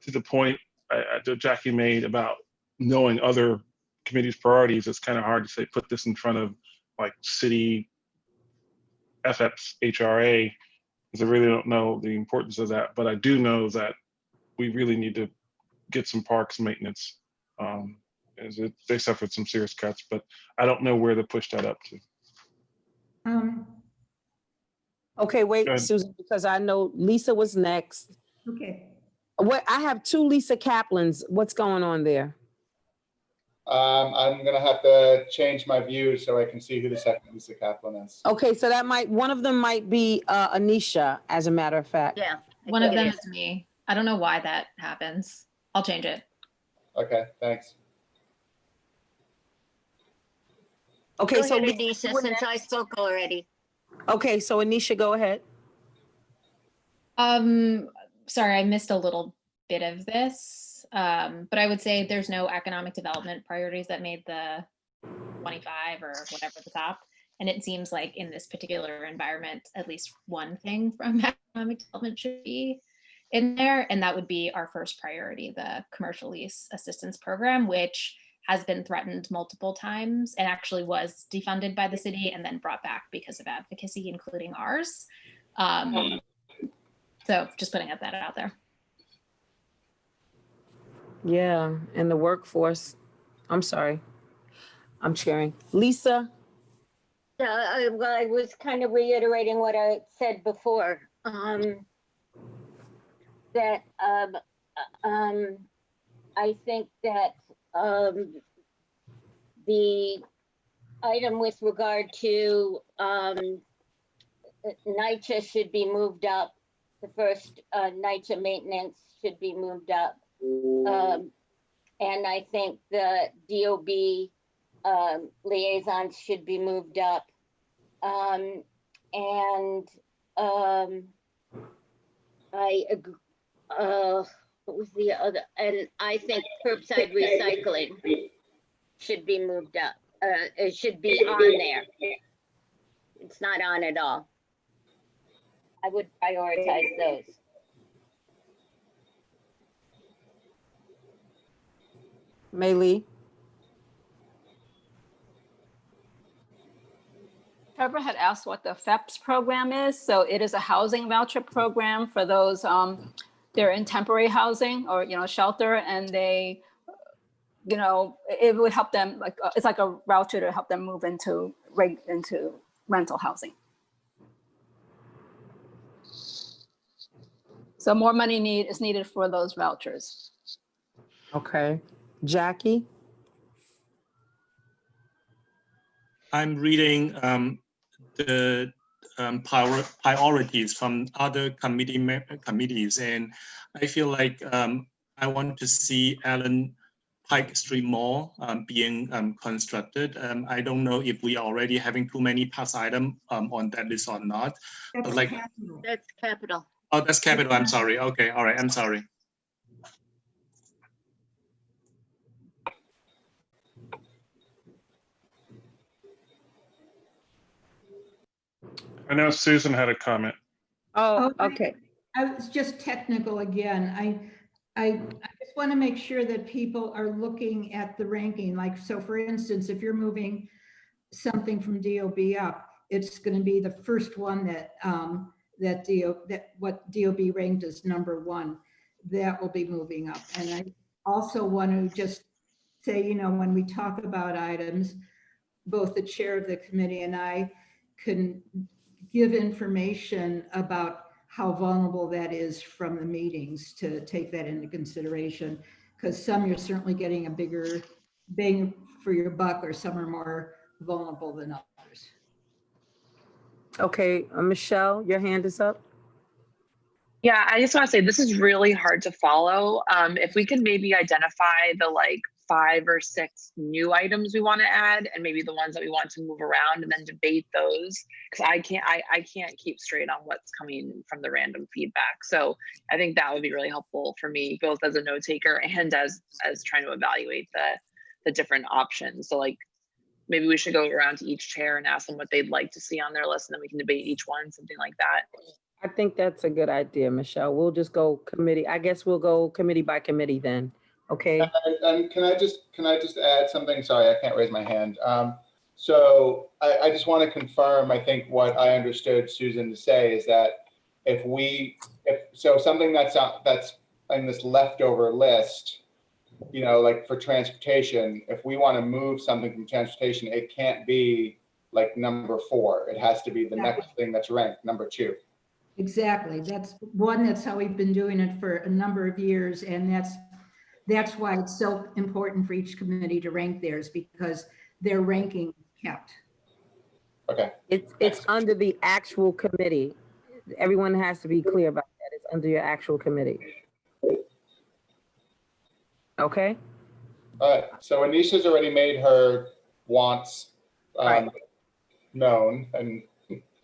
to the point that Jackie made about knowing other committees' priorities, it's kind of hard to say put this in front of like city Feps, HRA, because I really don't know the importance of that. But I do know that we really need to get some parks maintenance. As they suffered some serious cuts, but I don't know where to push that up to. Okay, wait, Go ahead. Susan, because I know Lisa was next. Okay. What, I have 2 Lisa Kaplans. What's going on there? I'm gonna have to change my view so I can see who the second Lisa Kaplan is. Okay, so one of them might be Anisha, as a matter of fact. Yeah. I One of think it them is. is me. I don't know why that happens. I'll change it. Okay, thanks. Okay, Go so ahead, Lisa, Anisha, you were since I next. spoke already. Okay, so Anisha, go ahead. Sorry, I missed a little bit of this. But I would say there's no economic development priorities that made the 25 or whatever the top. And it seems like in this particular environment, at least one thing from economic development should be in there. And that would be our first priority, the commercial lease assistance program, which has been threatened multiple times and actually was defunded by the city and then brought back because of advocacy, including ours. So just putting that out there. Yeah, and the workforce. I'm sorry. I'm sharing. Lisa? Well, I was kind of reiterating what I said before. That I think that the item with regard to NYCHA should be moved up. The first NYCHA maintenance should be moved up. And I think the DOB liaisons should be moved up. I agree. What was the other? And I think curbside recycling should be moved up. It should be on there. It's not on at all. I would prioritize those. Mei Lee? Trevor had asked what the Feps program is. So it is a housing voucher program for those, they're in temporary housing or, shelter, and they, it would help them, like, it's like a voucher to help them move into rental housing. So more money is needed for those vouchers. Okay. Jackie? I'm reading the priorities from other committees, and I feel like I want to see Allen Pike Street Mall being constructed. I don't know if we are already having too many past items on that list or not. That's But like, capital. That's capital. oh, that's capital. I'm sorry. Okay, all right. I'm sorry. I know Susan had a comment. Oh, Okay. okay. I was just technical again. I just want to make sure that people are looking at the ranking. Like, so for instance, if you're moving something from DOB up, it's going to be the first one that, what DOB ranked as #1, that will be moving up. And I also want to just say, you know, when we talk about items, both the chair of the committee and I can give information about how vulnerable that is from the meetings, to take that into consideration. Because some you're certainly getting a bigger bang for your buck, or some are more vulnerable than others. Okay, Michelle, your hand is up. Yeah, I just want to say this is really hard to follow. If we could maybe identify the like 5 or 6 new items we want to add, and maybe the ones that we want to move around, and then debate those, because I can't keep straight on what's coming from the random feedback. So I think that would be really helpful for me, both as a note taker and as trying to evaluate the different options. So like maybe we should go around to each chair and ask them what they'd like to see on their list, and then we can debate each one, something like that. I think that's a good idea, Michelle. We'll just go committee. I guess we'll go committee by committee then. Okay. And can I just add something? Sorry, I can't raise my hand. So I just want to confirm, I think what I understood Susan to say is that if something that's in this leftover list, you know, like for transportation, if we want to move something from transportation, it can't be like #4. It has to be the next thing that's ranked #2. Exactly. That's how we've been doing it for a number of years. And that's why it's so important for each committee to rank theirs, because their ranking is kept. Okay. It's under the actual committee. Everyone has to be clear about that. It's under your actual committee. Okay. All right. So Anisha's already made her wants known, and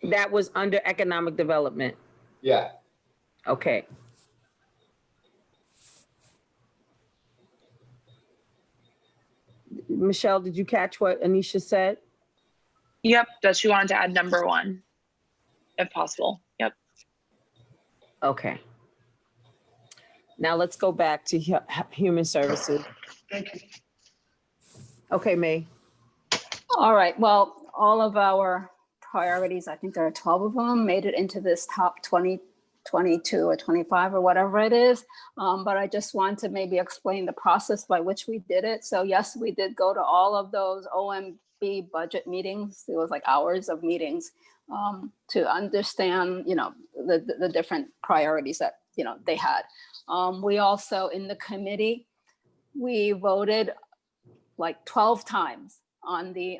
that was under economic development. Yeah. Okay. Michelle, did you catch what Anisha said? Yep. Does she want to add #1, if possible? Yep. Okay. Now let's go back to human services. Thank you. Okay, May. All right, well, all of our priorities, I think there are 12 of them, made it into this top 20, 22 or 25 or whatever it is. But I just want to maybe explain the process by which we did it. So yes, we did go to all of those OMB budget meetings. It was like hours of meetings to understand, you know, the different priorities that, you know, they had. We also, in the committee, we voted like 12 times on the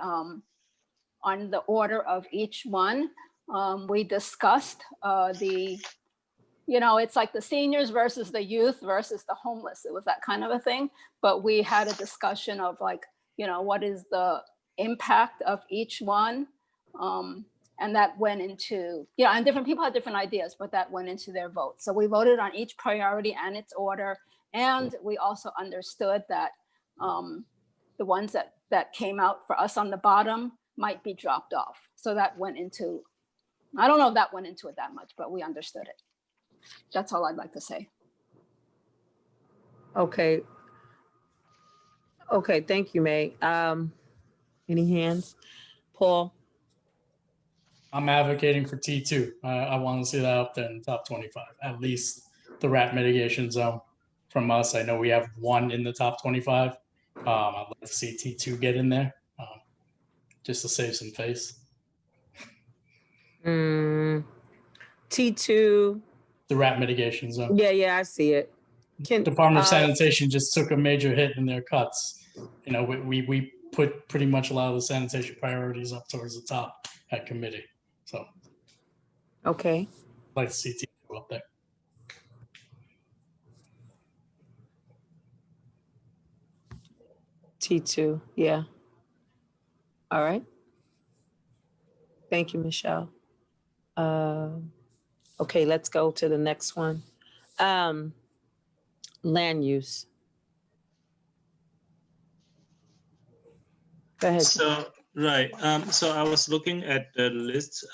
order of each one. We discussed you know, it's like the seniors versus the youth versus the homeless. It was that kind of a thing. But we had a discussion of like, you know, what is the impact of each one? And that went into, you know, and different people had different ideas, but that went into their vote. So we voted on each priority and its order. And we also understood that the ones that came out for us on the bottom might be dropped off. So that went into, I don't know if that went into it that much, but we understood it. That's all I'd like to say. Okay. Okay, thank you, May. Any hands? Paul? I'm advocating for T2. I want to see that up there in the top 25, at least the rat mitigation zone from us. I know we have 1 in the top 25. I'd like to see T2 get in there just to save some face. T2. The rat mitigation zone. Yeah, I see it. Department of Sanitation just took a major hit in their cuts. You know, we put pretty much a lot of the sanitation priorities up towards the top at committee. So, okay. I'd like to see T2 up there. T2, yeah. All right. Thank you, Michelle. Okay, let's go to the next one. Land use. Go ahead. So, right. So I was looking at the list.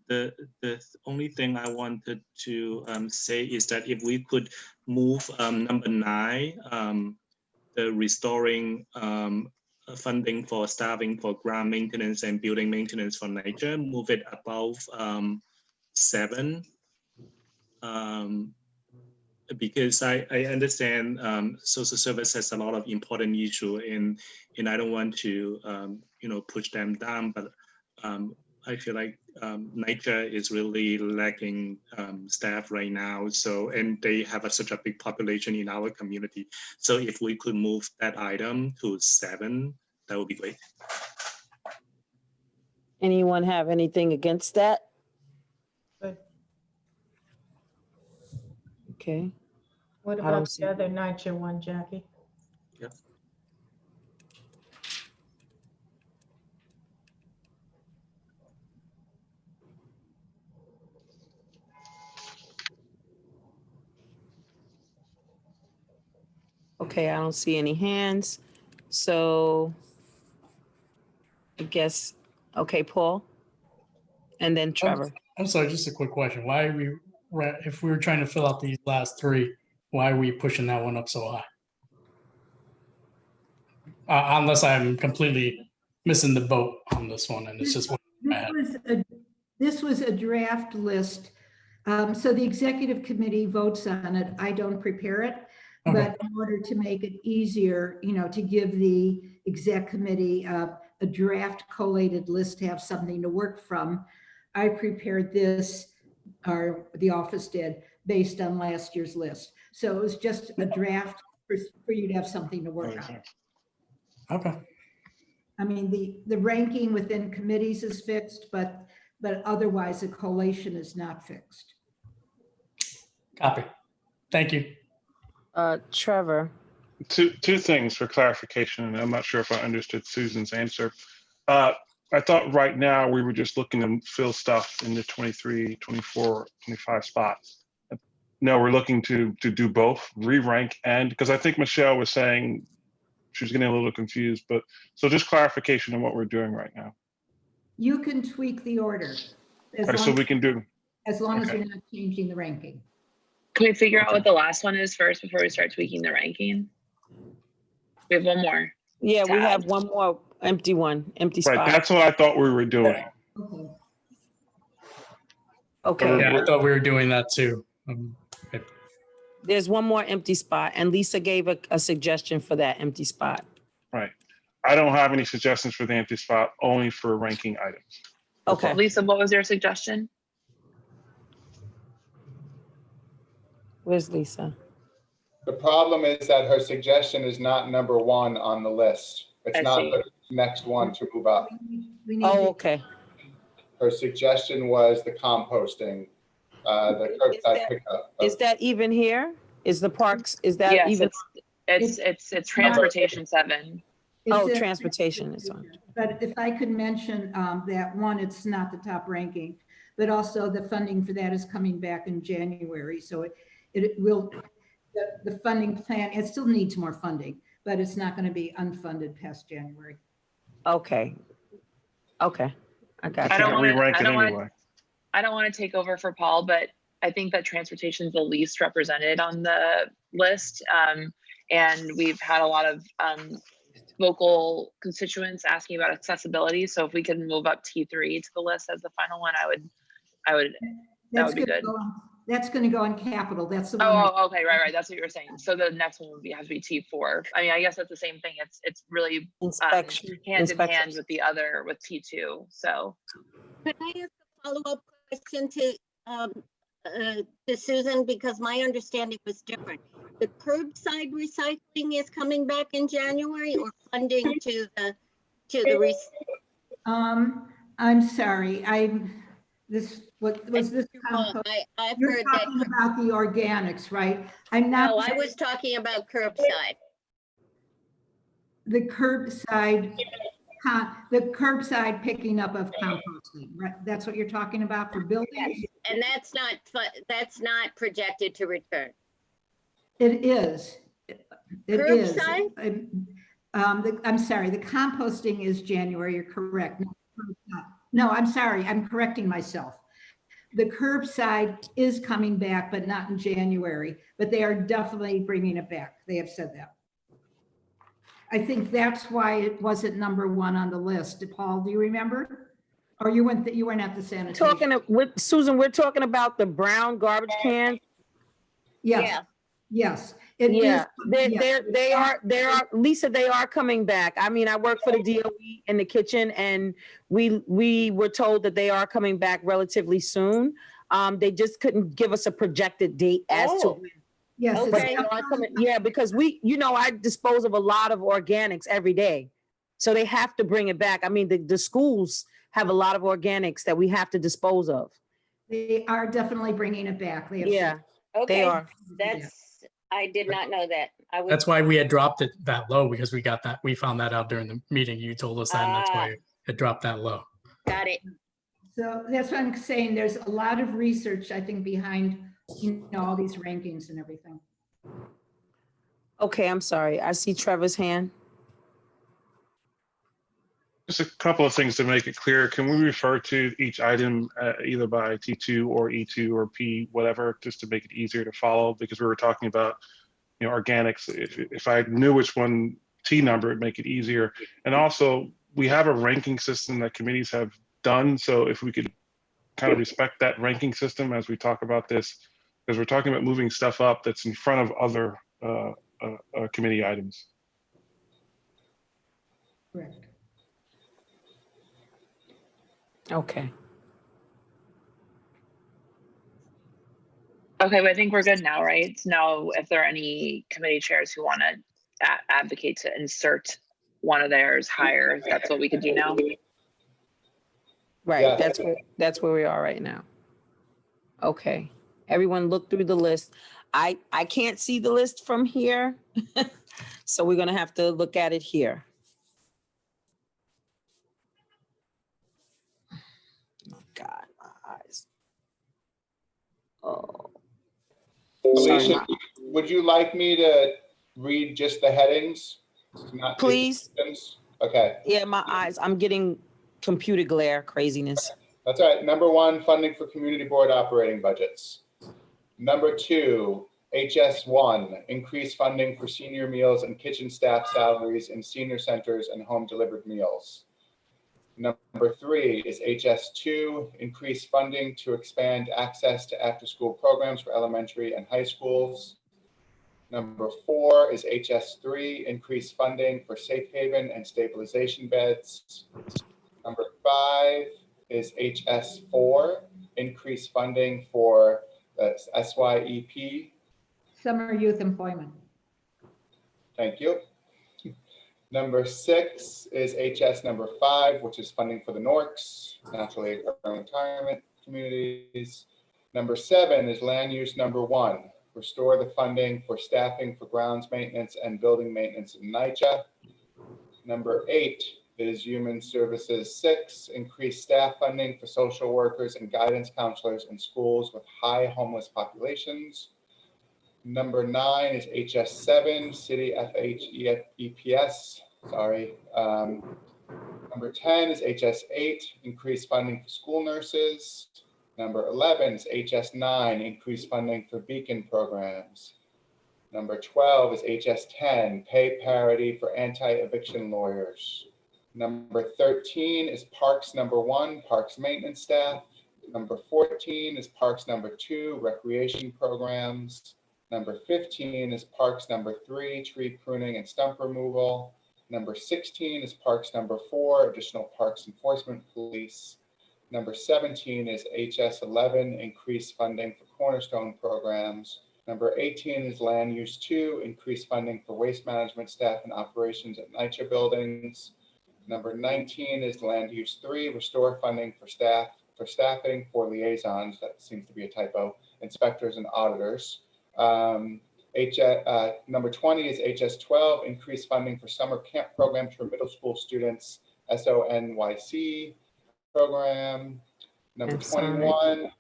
the only thing I wanted to say is that if we could move number 9, the restoring funding for staffing for ground maintenance and building maintenance for nature, move it above 7. Because I understand social service has a lot of important issue, and I don't want to push them down, but I feel like nature is really lacking staff right now. So, and they have such a big population in our community. So if we could move that item to 7, that would be great. Anyone have anything against that? Good. Okay. What I don't about see- the other nature one, Jackie? Yep. Okay, I don't see any hands. So I guess, okay, Paul. And then Trevor. I'm sorry, just a quick question. Why are we, if we were trying to fill out these last 3, why are we pushing that one up so high? Unless I'm completely missing the boat on this one, and it's just what I had. This was a draft list. So the executive committee votes on it. I don't prepare it. Okay. But in order to make it easier, to give the exec committee a draft collated list to have something to work from, I prepared this, or the office did, based on last year's list. So it was just a draft for you to have something to work on. Okay. I mean, the ranking within committees is fixed, but otherwise the collation is not fixed. Copy. Thank you. Trevor. Two things for clarification, and I'm not sure if I understood Susan's answer. I thought right now we were just looking to fill stuff in the 23, 24, 25 spots. No, we're looking to do both, re-rank, and because I think Michelle was saying she was getting a little confused, but so just clarification on what we're doing right now. You can tweak the order. So we can do. As long as okay. you're not changing the ranking. Can we figure out what the last one is first before we start tweaking the ranking? We have one more. Yeah, we tab. have one more empty spot. Right, that's what I thought we were doing. Okay. Okay, Yeah, I thought we were doing that too. there's one more empty spot, and Lisa gave a suggestion for that empty spot. Right. I don't have any suggestions for the empty spot, only for ranking items. Okay. Lisa, what was your suggestion? Where's Lisa? The problem is that her suggestion is not number 1 on the list. It's I not see. the next one to move up. We need Oh, to- okay. Her suggestion was the composting, the curbside pickup. Is that even here? Is the parks, is that Yes, even? it's transportation 7. it's Oh, a- transportation is on. But if I could mention that one, it's not the top ranking, but also the funding for that is coming back in January. So it will, the funding plan, it still needs more funding, but it's not going to be unfunded past January. Okay. Okay. I got I you. don't want re-rank to. it anyway. I don't want to take over for Paul, but I think that transportation is the least represented on the list, and we've had a lot of local constituents asking about accessibility. So if we can move up T3 to the list as the final one, I would. That would be good. That's going to go on capital. That's the one. Oh, okay, right. That's what you were saying. So the next one would have to be T4. I mean, I guess that's the same thing. It's really Inspection. hand in hand Inspections. with the other with T2. So Could I ask a follow-up question to Susan, because my understanding was different. The curbside recycling is coming back in January, or funding to the I'm sorry. What was this? I've You're heard that. talking about the organics, right? I'm not. No, I was talking about curbside. The curbside picking up of composting, right? That's what you're talking about for buildings? And that's not projected to return. It is. It is. Curbside? I'm sorry, the composting is January, you're correct. No, I'm sorry, I'm correcting myself. the curbside is coming back, but not in January, but they are definitely bringing it back. They have said that. I think that's why it wasn't number one on the list. Paul, do you remember? Or you weren't at the sanitation? With Susan, we're talking about the brown garbage cans. Yes, yes. It is. Yeah, Yes. they are, Lisa, they are coming back. I mean, I work for the DOE in the kitchen, and we were told that they are coming back relatively soon. They just couldn't give us a projected date as to when. Yes. But it's they are coming, yeah, because I dispose of a lot of organics every day. So they have to bring it back. I mean, the schools have a lot of organics that we have to dispose of. They are definitely bringing it back. They have Yeah, said. they Okay, are. I did not know that. That's why we had dropped it that low, because we found that out during the meeting. You told us that, and that's why it dropped that low. Got it. So that's what I'm saying. There's a lot of research, I think, behind, all these rankings and everything. Okay, I'm sorry. I see Trevor's hand. Just a couple of things to make it clear. Can we refer to each item either by T2 or E2 or P, whatever, just to make it easier to follow? Because we were talking about, organics. If I knew which one T number, it'd make it easier. And also, we have a ranking system that committees have done. So if we could kind of respect that ranking system as we talk about this, because we're talking about moving stuff up that's in front of other committee items. Correct. Okay. Okay, but I think we're good now, right? Now, if there are any committee chairs who want to advocate to insert one of theirs higher, that's what we could do now. Right, Yeah. that's where we are right now. Okay, everyone look through the list. I can't see the list from here, so we're gonna have to look at it here. Oh God, my eyes. Oh. Alicia, Sorry. would you like me to read just the headings? Not just the Please. items? Okay, Yeah, my eyes. I'm getting computer glare craziness. that's all right. Number 1, funding for community board operating budgets. Number 2, HS1, increase funding for senior meals and kitchen staff salaries in senior centers and home delivered meals. Number 3 is HS2, increase funding to expand access to after-school programs for elementary and high schools. Number 4 is HS3, increase funding for safe haven and stabilization beds. Number 5 is HS4, increase funding for SYEP. Summer youth employment. Thank you. Number 6 is HS number 5, which is funding for the NORCs, naturally occurring retirement communities. Number 7 is land use number 1, restore the funding for staffing for grounds maintenance and building maintenance in NYCHA. Number 8 is human services 6, increase staff funding for social workers and guidance counselors in schools with high homeless populations. Number 9 is HS7, City FHEPS. Sorry. Number 10 is HS8, increase funding for school nurses. Number 11 is HS9, increase funding for beacon programs. Number 12 is HS10, pay parity for anti-eviction lawyers. Number 13 is Parks number 1, Parks maintenance staff. Number 14 is Parks number 2, recreation programs. Number 15 is Parks number 3, tree pruning and stump removal. Number 16 is Parks number 4, additional parks enforcement police. Number 17 is HS11, increased funding for cornerstone programs. Number 18 is land use 2, increased funding for waste management staff and operations at NYCHA buildings. Number 19 is land use 3, restore funding for staffing for liaisons, that seems to be a typo, inspectors and auditors. Number 20 is HS12, increased funding for summer camp programs for middle school students, SONYC program. Number 21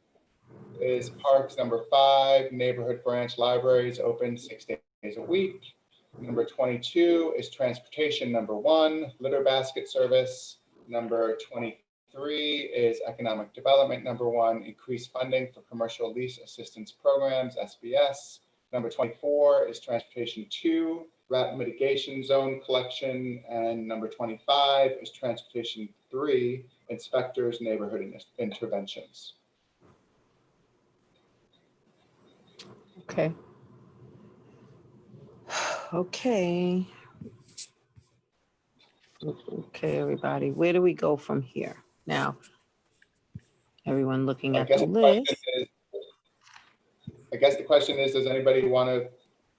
is Parks number 5, neighborhood branch libraries open 6 days a week. Number 22 is transportation number 1, litter basket service. Number 23 23 is economic development. Number 1, increase funding for commercial lease assistance programs, SBS. Number 24 is transportation 2, rat mitigation zone collection. And number 25 is transportation 3, inspectors, neighborhood interventions. Okay. Okay. Okay, everybody, where do we go from here? Now, everyone looking I at guess the the question list. is, does anybody want to,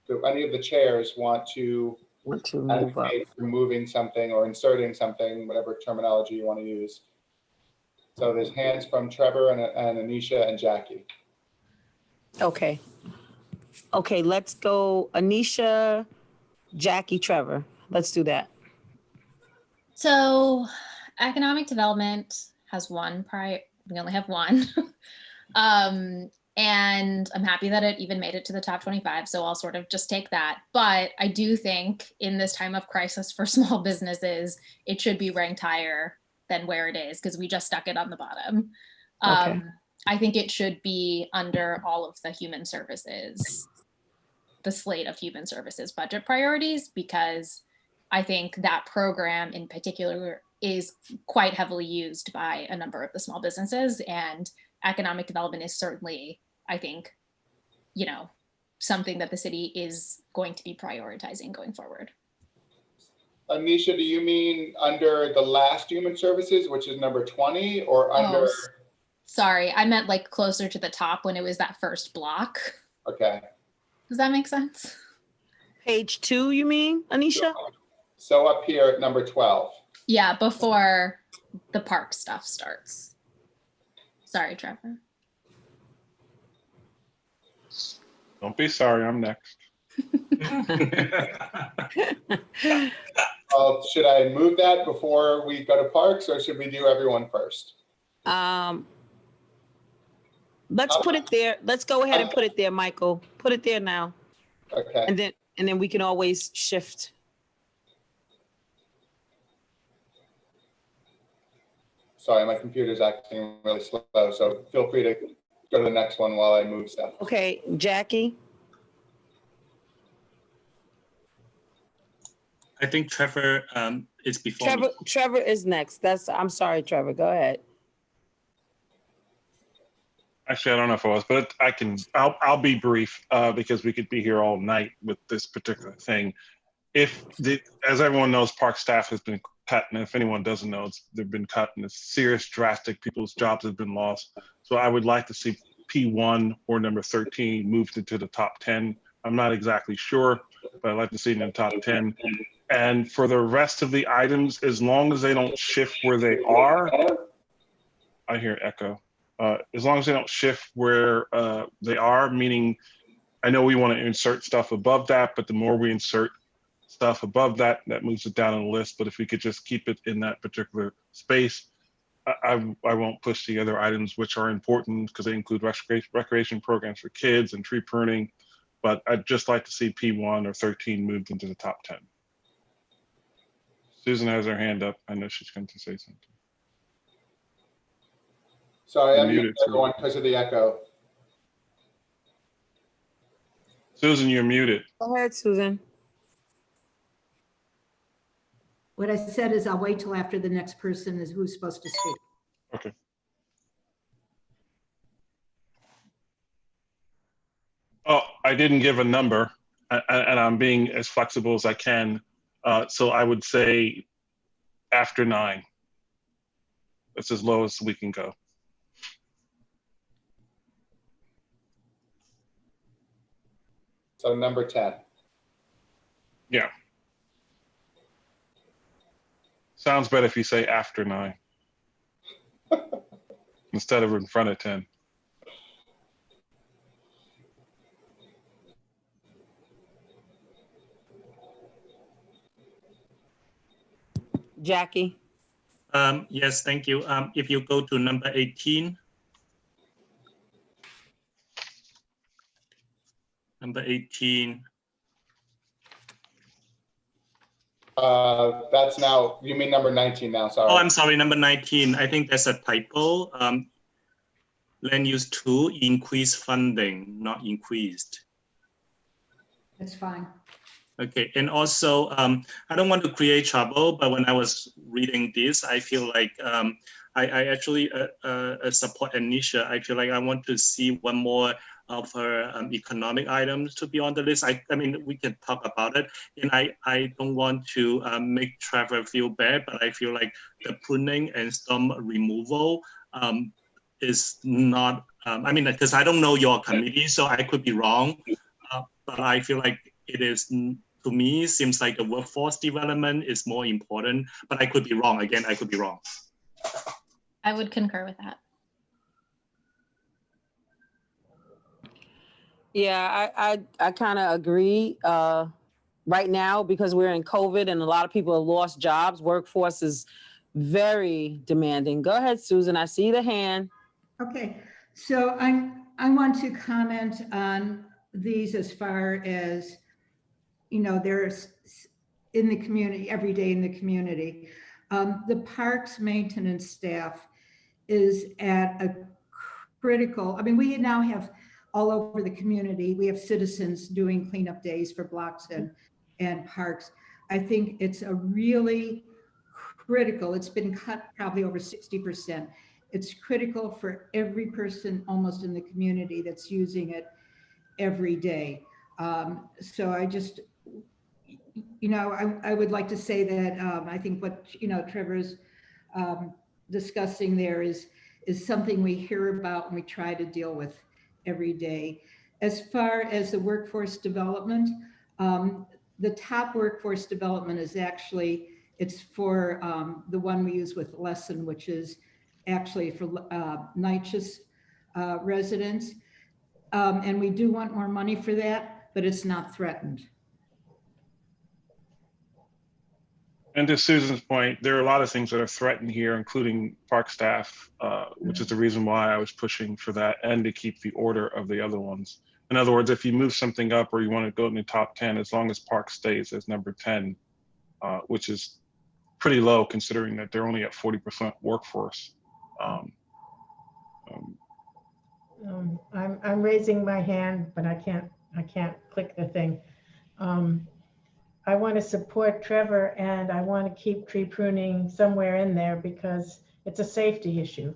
do any of the chairs want to Want to move up. advocate removing something or inserting something, whatever terminology you want to use? So there's hands from Trevor and Anisha and Jackie. Okay. Okay, let's go Anisha, Jackie, Trevor. Let's do that. So economic development has one we only have one. And I'm happy that it even made it to the top 25. So I'll sort of just take that. But I do think in this time of crisis for small businesses, it should be ranked higher than where it is because we just stuck it on the bottom. Okay. I think it should be under all of the human services, the slate of human services budget priorities, because I think that program in particular is quite heavily used by a number of the small businesses, and economic development is certainly, I think, you know, something that the city is going to be prioritizing going forward. Anisha, do you mean under the last human services, which is number 20, or under? Oh, sorry, I meant like closer to the top when it was that first block. Okay. Does that make sense? Page 2, you mean, Anisha? So up here at number 12. Yeah, before the park stuff starts. Sorry, Trevor. Don't be sorry, I'm next. Should I move that before we go to parks, or should we do everyone first? Let's put it there. Let's go ahead and put it there, Michael. Put it there now. Okay. And then we can always shift. Sorry, my computer's acting really slow, so feel free to go to the next one while I move stuff. Okay, Jackie. I think Trevor is before me. Trevor is next. I'm sorry, Trevor. Go ahead. Actually, I don't know if I was, but I'll be brief because we could be here all night with this particular thing. As everyone knows, park staff has been cut, and if anyone doesn't know, they've been cut, and it's serious, drastic. People's jobs have been lost. So I would like to see P1 or number 13 moved into the top 10. I'm not exactly sure, but I'd like to see it in the top 10. And for the rest of the items, as long as they don't shift where they are, I hear echo. As long as they don't shift where they are, meaning I know we want to insert stuff above that, but the more we insert stuff above that, that moves it down on the list. But if we could just keep it in that particular space, I won't push the other items, which are important because they include recreation programs for kids and tree pruning. But I'd just like to see P1 or 13 moved into the top 10. Susan has her hand up. I know she's going to say something. Sorry, I'm muted everyone because of the echo. Susan, you're muted. Go ahead, Susan. What I said is I'll wait till after the next person is who's supposed to speak. Okay. Oh, I didn't give a number, and I'm being as flexible as I can. So I would say after 9. That's as low as we can go. So number 10. Yeah. Sounds better if you say after 9 instead of in front of 10. Jackie. Yes, thank you. If you go to number 18. Number 18. That's now, you mean number 19 now, sorry. Oh, I'm sorry, number 19. I think that's a typo. Land use 2, increase funding, not increased. That's fine. Okay, and also, I don't want to create trouble, but when I was reading this, I feel like I actually support Anisha. I feel like I want to see one more of her economic items to be on the list. I mean, we can talk about it. And I don't want to make Trevor feel bad, but I feel like the pruning and stump removal is not, I mean, because I don't know your committee, so I could be wrong, but I feel like it is, to me, seems like the workforce development is more important, but I could be wrong. Again, I could be wrong. I would concur with that. Yeah, I kind of agree. Right now, because we're in COVID and a lot of people have lost jobs, workforce is very demanding. Go ahead, Susan. I see the hand. Okay, so I want to comment on these as far as, you know, there's in the community, every day in the community. The parks maintenance staff is at a critical, I mean, we now have all over the community, we have citizens doing cleanup days for blocks and parks. I think it's a really critical, it's been cut probably over 60%. It's critical for every person almost in the community that's using it every day. So I just, you know, I would like to say that I think what, you know, Trevor's discussing there is something we hear about and we try to deal with every day. As far as the workforce development, the top workforce development is actually, it's for the one we use with Lesson, which is actually for NYCHUS residents. And we do want more money for that, but it's not threatened. And to Susan's point, there are a lot of things that are threatened here, including park staff, which is the reason why I was pushing for that and to keep the order of the other ones. In other words, if you move something up or you want to go in the top 10, as long as park stays as number 10, which is pretty low considering that they're only at 40% workforce. I'm raising my hand, but I can't click the thing. I want to support Trevor and I want to keep tree pruning somewhere in there because it's a safety issue.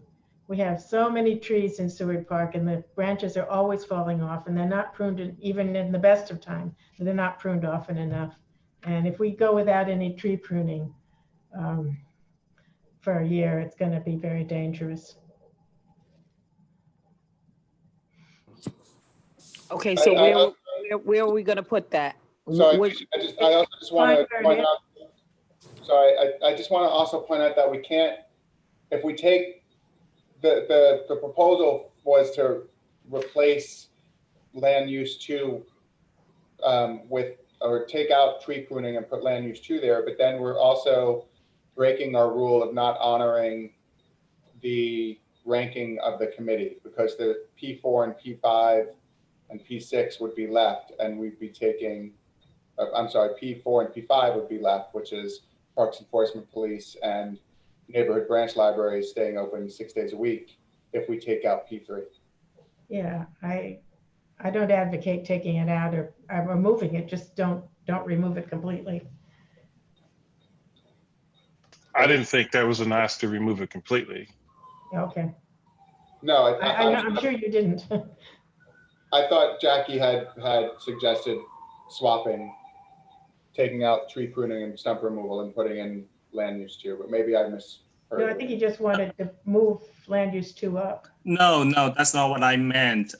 We have so many trees in Seward Park and the branches are always falling off and they're not pruned even in the best of time. They're not pruned often enough. And if we go without any tree pruning for a year, it's going to be very dangerous. Okay, so where are we going to put that? Sorry, I also just want to point out, sorry, I just want to also point out that we can't, if we take, the proposal was to replace land use 2 with, or take out tree pruning and put land use 2 there, but then we're also breaking our rule of not honoring the ranking of the committee because the P4 and P5 and P6 would be left and we'd be taking, I'm sorry, P4 and P5 would be left, which is Parks Enforcement Police and neighborhood branch libraries staying open 6 days a week if we take out P3. Yeah, I don't advocate taking it out or removing it, just don't remove it completely. I didn't think that was an ask to remove it completely. Okay. No, I'm sure you didn't. I thought Jackie had suggested swapping, taking out tree pruning and stump removal and putting in land use 2, but maybe I misheard. No, I think he just wanted to move land use 2 up. No, that's not what I meant.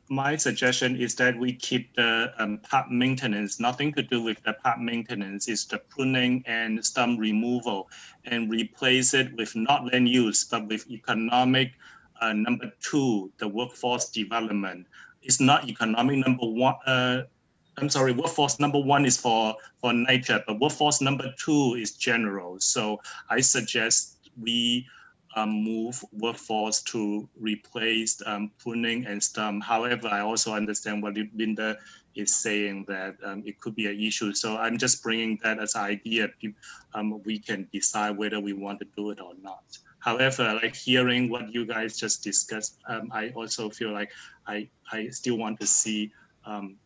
My suggestion is that we keep the park maintenance, nothing to do with the park maintenance, is the pruning and stump removal, and replace it with not land use, but with economic number 2, the workforce development. It's not economic number 1. I'm sorry, workforce number 1 is for nature, but workforce number 2 is general. So I suggest we move workforce to replace pruning and stump. However, I also understand what Linda is saying, that it could be an issue. So I'm just bringing that as an idea. We can decide whether we want to do it or not. However, like hearing what you guys just discussed, I also feel like I still want to see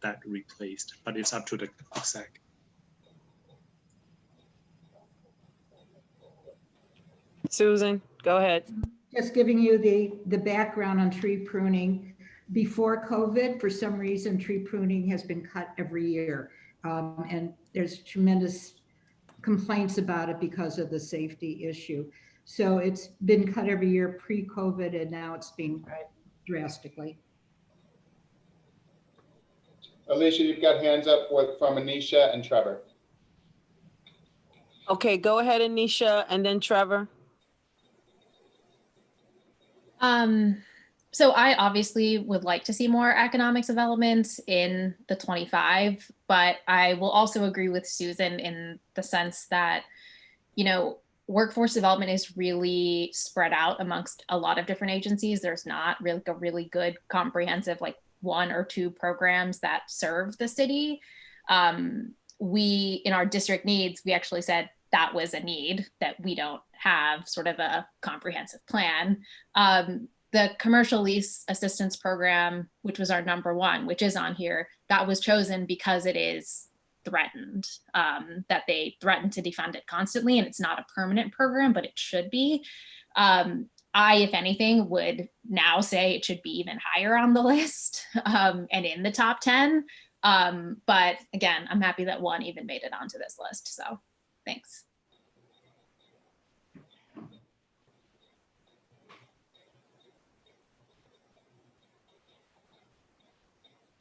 that replaced, but it's up to the exec. Susan, go ahead. Just giving you the background on tree pruning. Before COVID, for some reason, tree pruning has been cut every year. And there's tremendous complaints about it because of the safety issue. So it's been cut every year pre-COVID, and now it's being drastically. Alicia, you've got hands up from Anisha and Trevor. Okay, go ahead, Anisha, and then Trevor. So I obviously would like to see more economic development in the 25, but I will also agree with Susan in the sense that, you know, workforce development is really spread out amongst a lot of different agencies. There's not really a really good comprehensive, like 1 or 2 programs that serve the city. We, in our district needs, we actually said that was a need that we don't have sort of a comprehensive plan. The commercial lease assistance program, which was our #1, which is on here, that was chosen because it is threatened, that they threaten to defund it constantly, and it's not a permanent program, but it should be. I, if anything, would now say it should be even higher on the list and in the top 10. But again, I'm happy that 1 even made it onto this list. So thanks.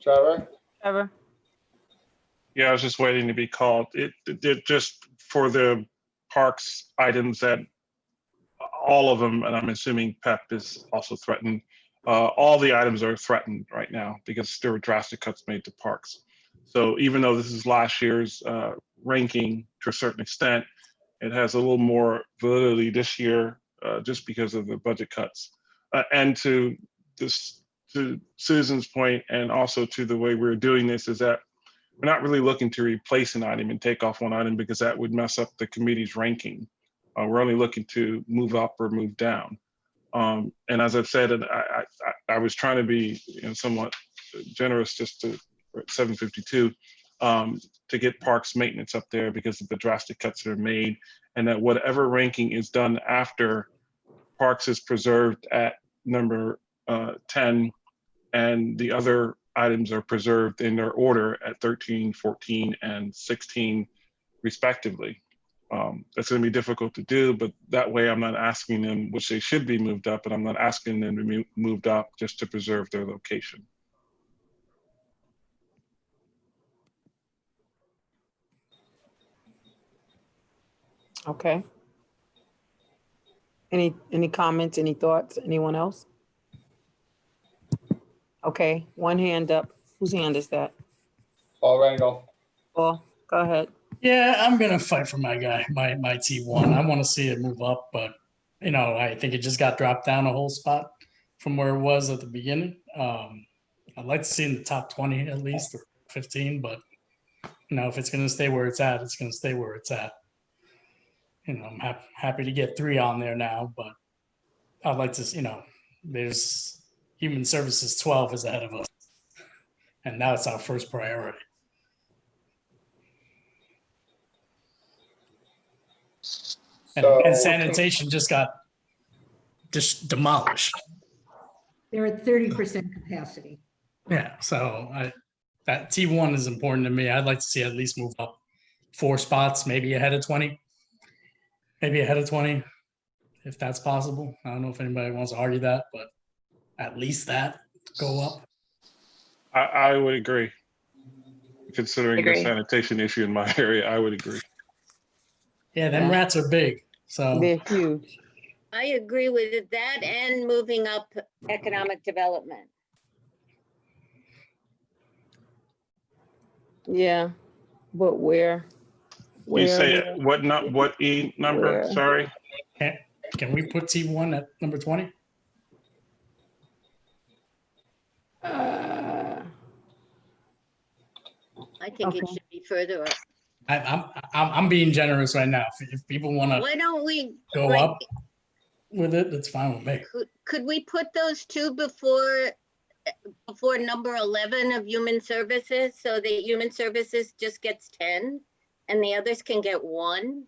Trevor. Yeah, I was just waiting to be called. It just for the parks items that all of them, and I'm assuming PEP is also threatened. All the items are threatened right now because there were drastic cuts made to parks. So even though this is last year's ranking to a certain extent, it has a little more validity this year just because of the budget cuts. And to Susan's point, and also to the way we're doing this, is that we're not really looking to replace an item and take off one item because that would mess up the committee's ranking. We're only looking to move up or move down. And as I've said, and I was trying to be somewhat generous just to 752 to get parks maintenance up there because of the drastic cuts that are made, and that whatever ranking is done after parks is preserved at number 10, and the other items are preserved in their order at 13, 14, and 16 respectively. That's going to be difficult to do, but that way I'm not asking them which they should be moved up, and I'm not asking them to be moved up just to preserve their location. Okay. Any comments, any thoughts? Anyone else? Okay, 1 hand up. Whose hand is that? Paul Rangel. Paul, go ahead. Yeah, I'm gonna fight for my guy, my T1. I want to see it move up, but I think it just got dropped down a whole spot from where it was at the beginning. I'd like to see in the top 20 at least, or 15, but if it's gonna stay where it's at, it's gonna stay where it's at. I'm happy to get 3 on there now, but I'd like to, there's Human Services 12 is ahead of us, and now it's our first priority. And sanitation just got demolished. They're at 30% capacity. Yeah, so that T1 is important to me. I'd like to see at least move up 4 spots, maybe ahead of 20. Maybe ahead of 20, if that's possible. I don't know if anybody wants to argue that, but at least that go up. I would agree. Considering the sanitation issue in my area, I would agree. Yeah, them rats are big. So they're huge. I agree with that, and moving up economic development. Yeah, but where? You say what E number? Where? Sorry. can we put T1 at number 20? I think it Okay. should be further up. I'm being generous right now. If people want to Why don't we, go like, up with it, that's fine with me. could we put those two before number 11 of human services, so that human services just gets 10 and the others can get 1?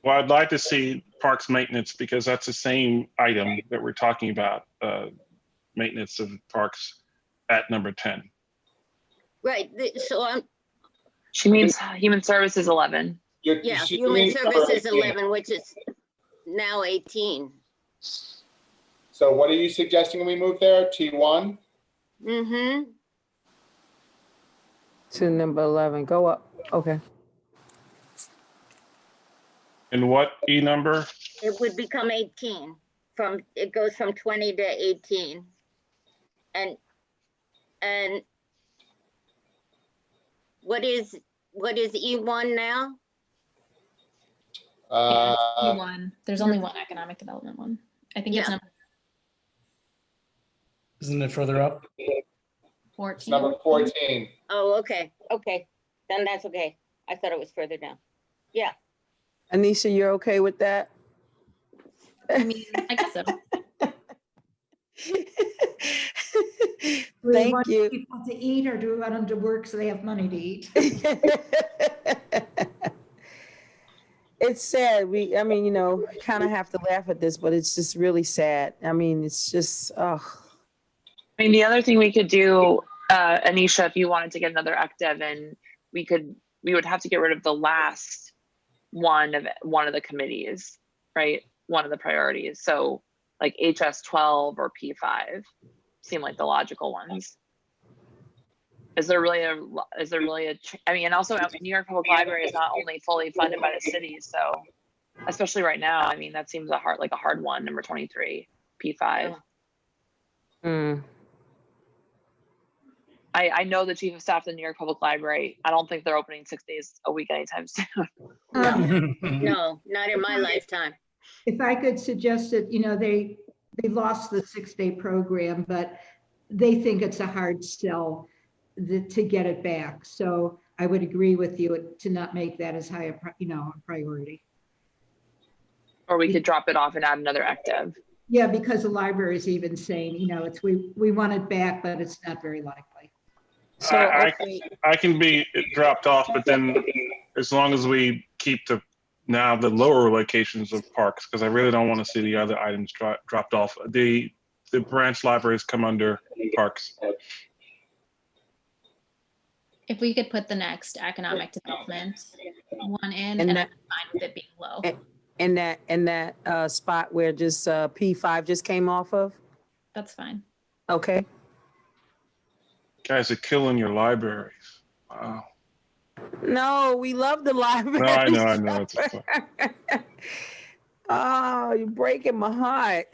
Well, I'd like to see parks maintenance because that's the same item that we're talking about, maintenance of parks at number 10. Right, so I'm, She means human services 11. yeah, human services 11, which is now 18. So what are you suggesting we move there? T1? Mm-hmm. To number 11, go up. Okay. And what E number? It would become 18 it goes from 20 to 18. And what is E1 now? One. There's only one economic development one. I think it's Yeah. number Isn't it further up? 14. It's number 14. Oh, okay, then that's okay. I thought it was further down. Yeah, Anisha, you're okay with that? I mean, I guess so. Do we Thank want you. people to eat, or do we want them to work so they have money to eat? It's sad. I mean, you know, kind of have to laugh at this, but it's just really sad. I mean, it's just, oh. I mean, the other thing we could do, Anisha, if you wanted to get another ECDev in, we would have to get rid of the last one of the committees, right? One of the priorities. So like HS 12 or P5 seem like the logical ones. Is there really a, I mean, and also New York Public Library is not only fully funded by the city. So especially right now, I mean, that seems a hard one, number 23, P5. Mm. I know the chief of staff of the New York Public Library. I don't think they're opening 6 days a week anytime soon. no, not in my lifetime. If I could suggest that, you know, they lost the 6-day program, but they think it's a hard sell to get it back. So I would agree with you to not make that as high a priority. Or we could drop it off and add another ECDev. Yeah, because the library is even saying, you know, we want it back, but it's not very likely. So okay. I can be dropped off, but then as long as we keep the lower locations of parks, because I really don't want to see the other items dropped off. The branch libraries come under parks. If we could put the next economic development one in, And and that- I'm fine with it being low. In that spot where just P5 just came off of? That's fine. Okay. Guys are killing your libraries. Wow. No, we love the library. No, I know. It's just, oh, you're breaking my heart.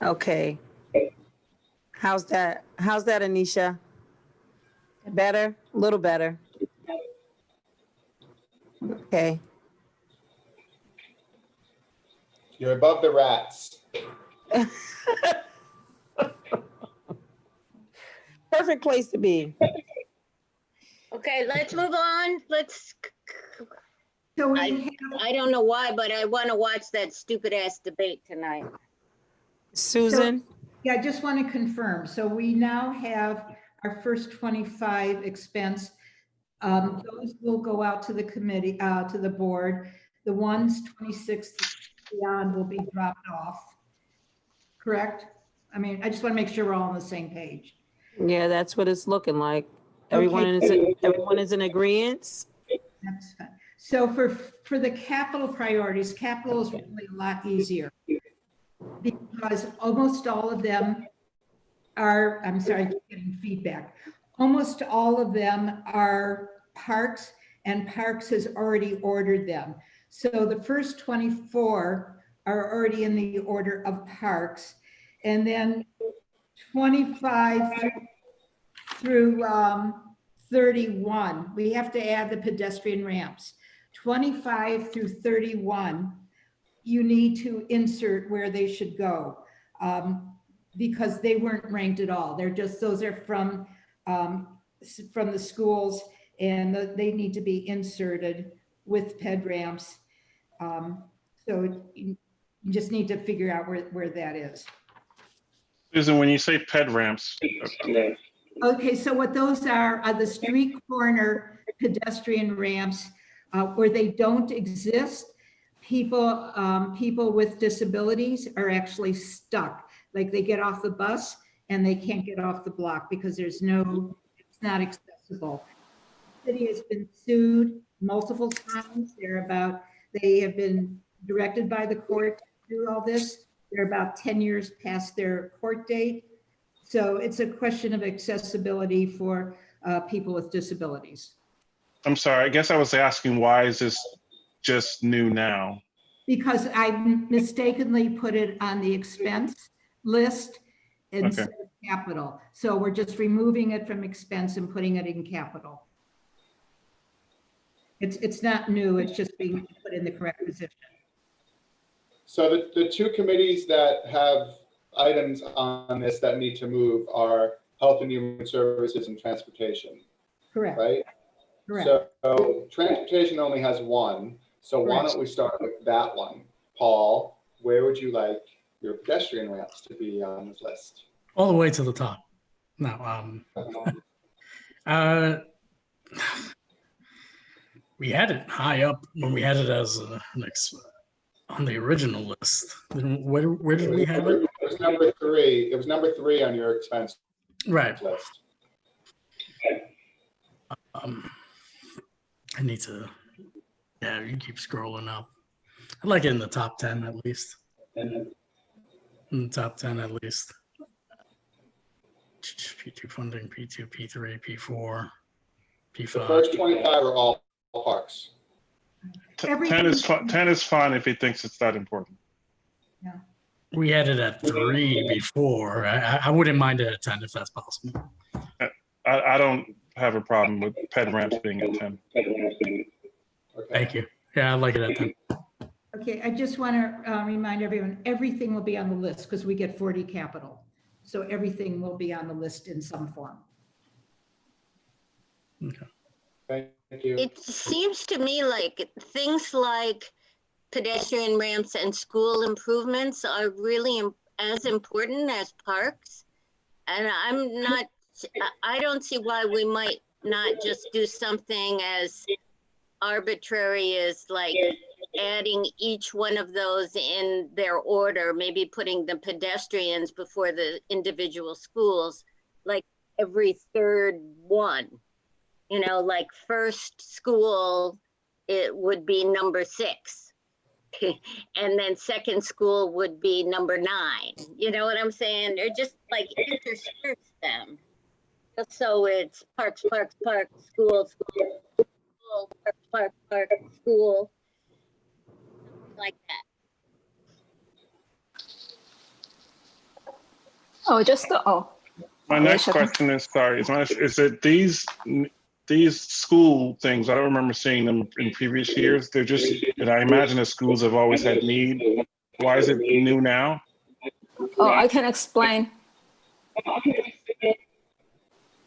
Okay. How's that, Anisha? Better? A little better. Okay. You're above the rats. Perfect place to be. Okay, let's move on. So I don't know why, but I want to watch that stupid ass debate tonight. Susan? Yeah, I just want to confirm. So we now have our first 25 expense. Those will go out to the committee, to the board. The ones 26 beyond will be dropped off. Correct? I mean, I just want to make sure we're all on the same page. Yeah, that's what it's looking like. Everyone is in agreement? That's fine. So for the capital priorities, capital is really a lot easier because almost all of them are, I'm sorry, I keep getting feedback. Almost all of them are parks, and parks has already ordered them. So the first 24 are already in the order of parks, and then 25 through 31, we have to add the pedestrian ramps. 25 through 31, you need to insert where they should go, because they weren't ranked at all. They're just, those are from the schools, and they need to be inserted with ped ramps. So you just need to figure out where that is. Susan, when you say ped ramps, Okay, so what those are the street corner pedestrian ramps where they don't exist. People with disabilities are actually stuck. Like they get off the bus and they can't get off the block because it's not accessible. The city has been sued multiple times. They have been directed by the court to do all this. They're about 10 years past their court date. So it's a question of accessibility for people with disabilities. I'm sorry, I guess I was asking, why is this just new now? Because I mistakenly put it on the expense list instead of capital. So we're just removing it from expense and putting it in capital. It's not new, it's just being put in the correct position. So the two committees that have items on this that need to move are Health and Human Services and Transportation. Correct. Right? Correct. So Transportation only has one. So why don't we start with that one? Paul, where would you like your pedestrian ramps to be on this list? All the way to the top. No, we had it high up when we had it as on the original list. Then where did we have it? It was number 3. It was number 3 on your expense list. I need to, yeah, you keep scrolling up. I'd like it in the top 10 at least. In the top 10 at least. P2 funding, P2, P3, P4, P5. The first 25 are all parks. 10 is fine if he thinks it's that important. Yeah. We had it at 3 before. I wouldn't mind it at 10 if that's possible. I don't have a problem with ped ramps being at 10. Okay. Thank you. Yeah, I like it at 10. Okay, I just want to remind everyone, everything will be on the list because we get 40 capital. So everything will be on the list in some form. Okay. Thank you. It seems to me like things like pedestrian ramps and school improvements are really as important as parks. And I don't see why we might not just do something as arbitrary as like adding each one of those in their order, maybe putting the pedestrians before the individual schools, like every third one. You know, like first school, it would be number 6. And then second school would be number 9. You know what I'm saying? They're just like intersperse them. Just so it's parks, parks, parks, school, school, school, park, park, park, school. Like that. Oh, just the, My next question is, sorry, is it these school things, I don't remember seeing them in previous years. They're just, and I imagine the schools have always had need. Why is it new now? oh, I can explain.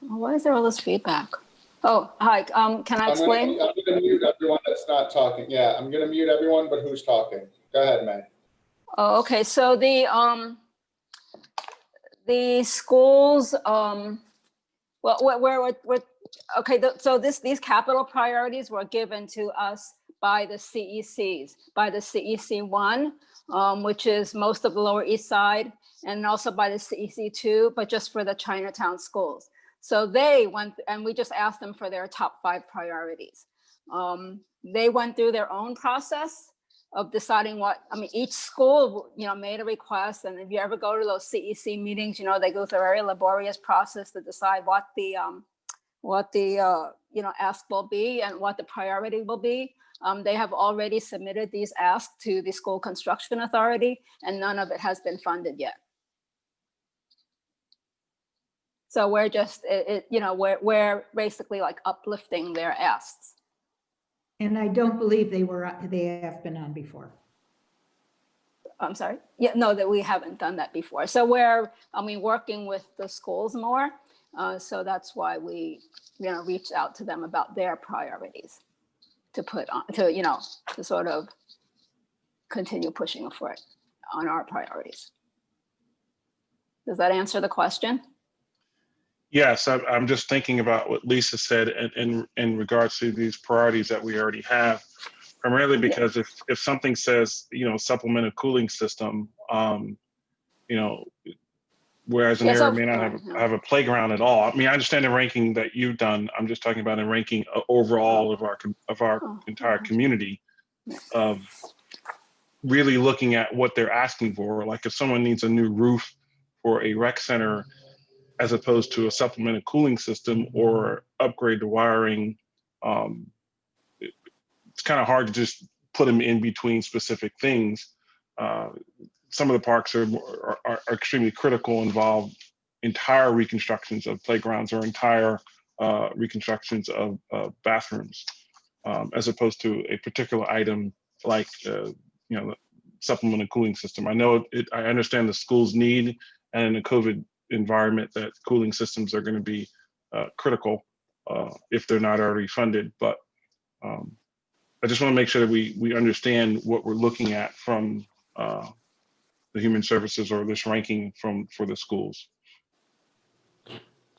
Why is there all this feedback? Oh, hi, can I explain? I'm going to mute everyone that's not talking. Yeah, I'm going to mute everyone but who's talking. Go ahead, May. Oh, okay, so the schools, well, okay, so these capital priorities were given to us by the CECs, by the CEC 1, which is most of the Lower East Side, and also by the CEC 2, but just for the Chinatown schools. So they went, and we just asked them for their top 5 priorities. They went through their own process of deciding what, I mean, each school, you know, made a request. And if you ever go to those CEC meetings, you know, they go through a very laborious process to decide what the you know, ask will be and what the priority will be. They have already submitted these asks to the School Construction Authority, and none of it has been funded yet. So we're just, we're basically like uplifting their asks. And I don't believe they have been on before. I'm sorry. Yeah, no, that we haven't done that before. So we're, working with the schools more. So that's why we, reached out to them about their priorities to put on, to sort of continue pushing for it on our priorities. Does that answer the question? Yes, I'm just thinking about what Lisa said in regards to these priorities that we already have, primarily because if something says, supplemented cooling system, whereas an area may not have a playground at all. I mean, I understand the ranking that you've done. I'm just talking about in ranking overall of our entire community, of really looking at what they're asking for. Like if someone needs a new roof for a rec center, as opposed to a supplemented cooling system or upgrade the wiring, it's kind of hard to just put them in between specific things. Some of the parks are extremely critical, involve entire reconstructions of playgrounds or entire reconstructions of bathrooms, as opposed to a particular item like supplemental cooling system. I understand the schools need, and in the COVID environment, that cooling systems are going to be critical if they're not already funded. But I just want to make sure that we understand what we're looking at from the human services or this ranking for the schools.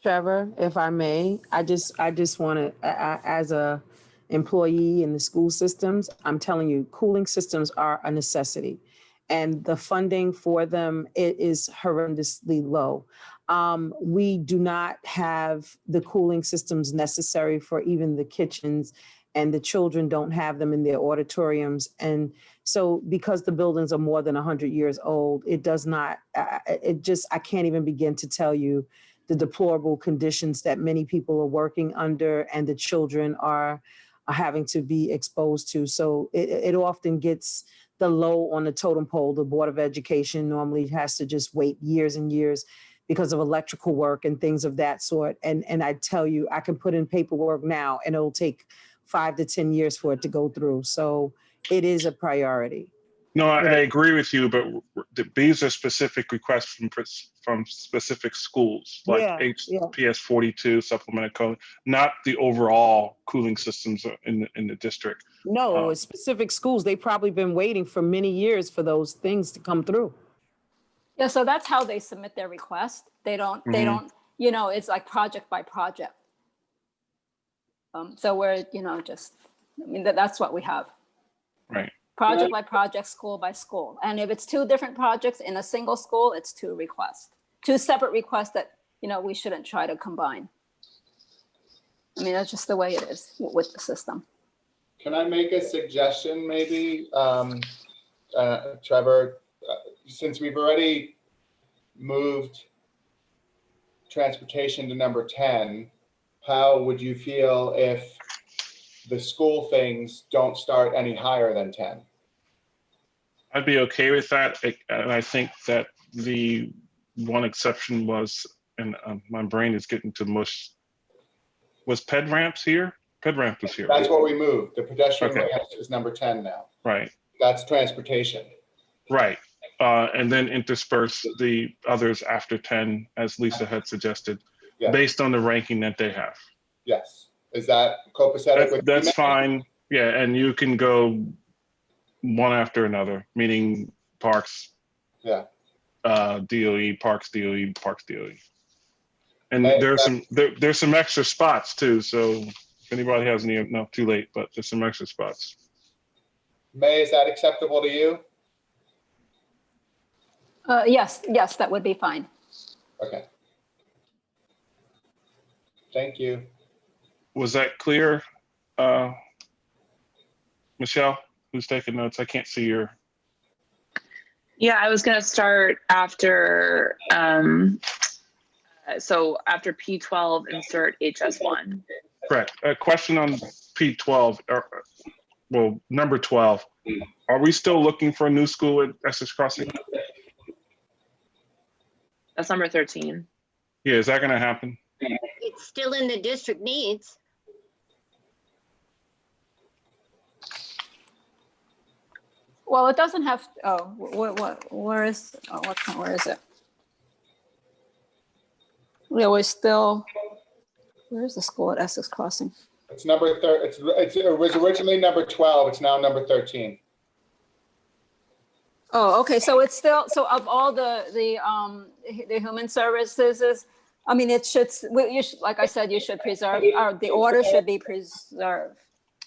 Trevor, if I may, I just want to, as a employee in the school systems, I'm telling you, cooling systems are a necessity, and the funding for them, it is horrendously low. We do not have the cooling systems necessary for even the kitchens, and the children don't have them in their auditoriums. And so because the buildings are more than 100 years old, it does not, I can't even begin to tell you the deplorable conditions that many people are working under and the children are having to be exposed to. So it often gets the low on the totem pole. The Board of Education normally has to just wait years and years because of electrical work and things of that sort. And I tell you, I can put in paperwork now and it'll take 5 to 10 years for it to go through. So it is a priority. No, I agree with you, but these are specific requests from specific schools, like HPS 42 supplemental code, not the overall cooling systems in the district. No, it's specific schools. They've probably been waiting for many years for those things to come through. Yeah, so that's how they submit their request. They don't, it's like project by project. So we're, that's what we have. Right. Project by project, school by school. And if it's 2 different projects in a single school, it's 2 requests, 2 separate requests that, we shouldn't try to combine. I mean, that's just the way it is with the system. Can I make a suggestion maybe, Trevor, since we've already moved transportation to number 10, how would you feel if the school things don't start any higher than 10? I'd be okay with that. And I think that the one exception was, and my brain is getting to mush, was ped ramps here? Ped ramp was here. That's what we moved. The pedestrian ramp is number 10 now. Right. That's transportation. Right. And then intersperse the others after 10, as Lisa had suggested, based on the ranking that they have. Yes. Is that copacetic? That's fine. Yeah, and you can go one after another, meaning parks, DOE, parks, DOE, parks, DOE. And there's some extra spots too. So if anybody has any, no, too late, but there's some extra spots. May, is that acceptable to you? Yes, that would be fine. Okay. Thank you. Was that clear, Michelle, who's taking notes? I can't see your. Yeah, I was going to start after, so after P12, insert HS1. Correct. A question on P12, well, number 12. Are we still looking for a new school at Essex Crossing? That's number 13. Yeah, is that gonna happen? It's still in the district needs. Well, it doesn't have, where is it? Yeah, we're still, where is the school at Essex Crossing? It's number it was originally number 12. It's now number 13. Oh, okay, so it's still, so of all the human services, I mean, it should, you should, like I said, you should preserve, or the order should be preserved.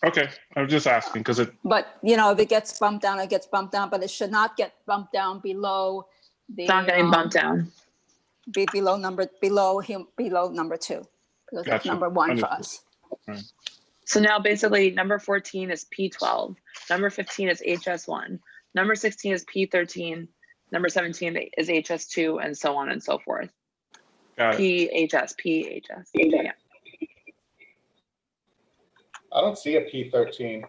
Okay, I was just asking because it, But, you know, if it gets bumped down, it gets bumped down, but it should not get bumped down below the. It's not getting bumped down. Be below number two, because that's Gotcha. number one for Understood. us. So now basically number 14 is P12, number 15 is HS1, number 16 is P13, number 17 is HS2, and so on and so forth. got it. PHS. Yeah. I don't see a P13. Did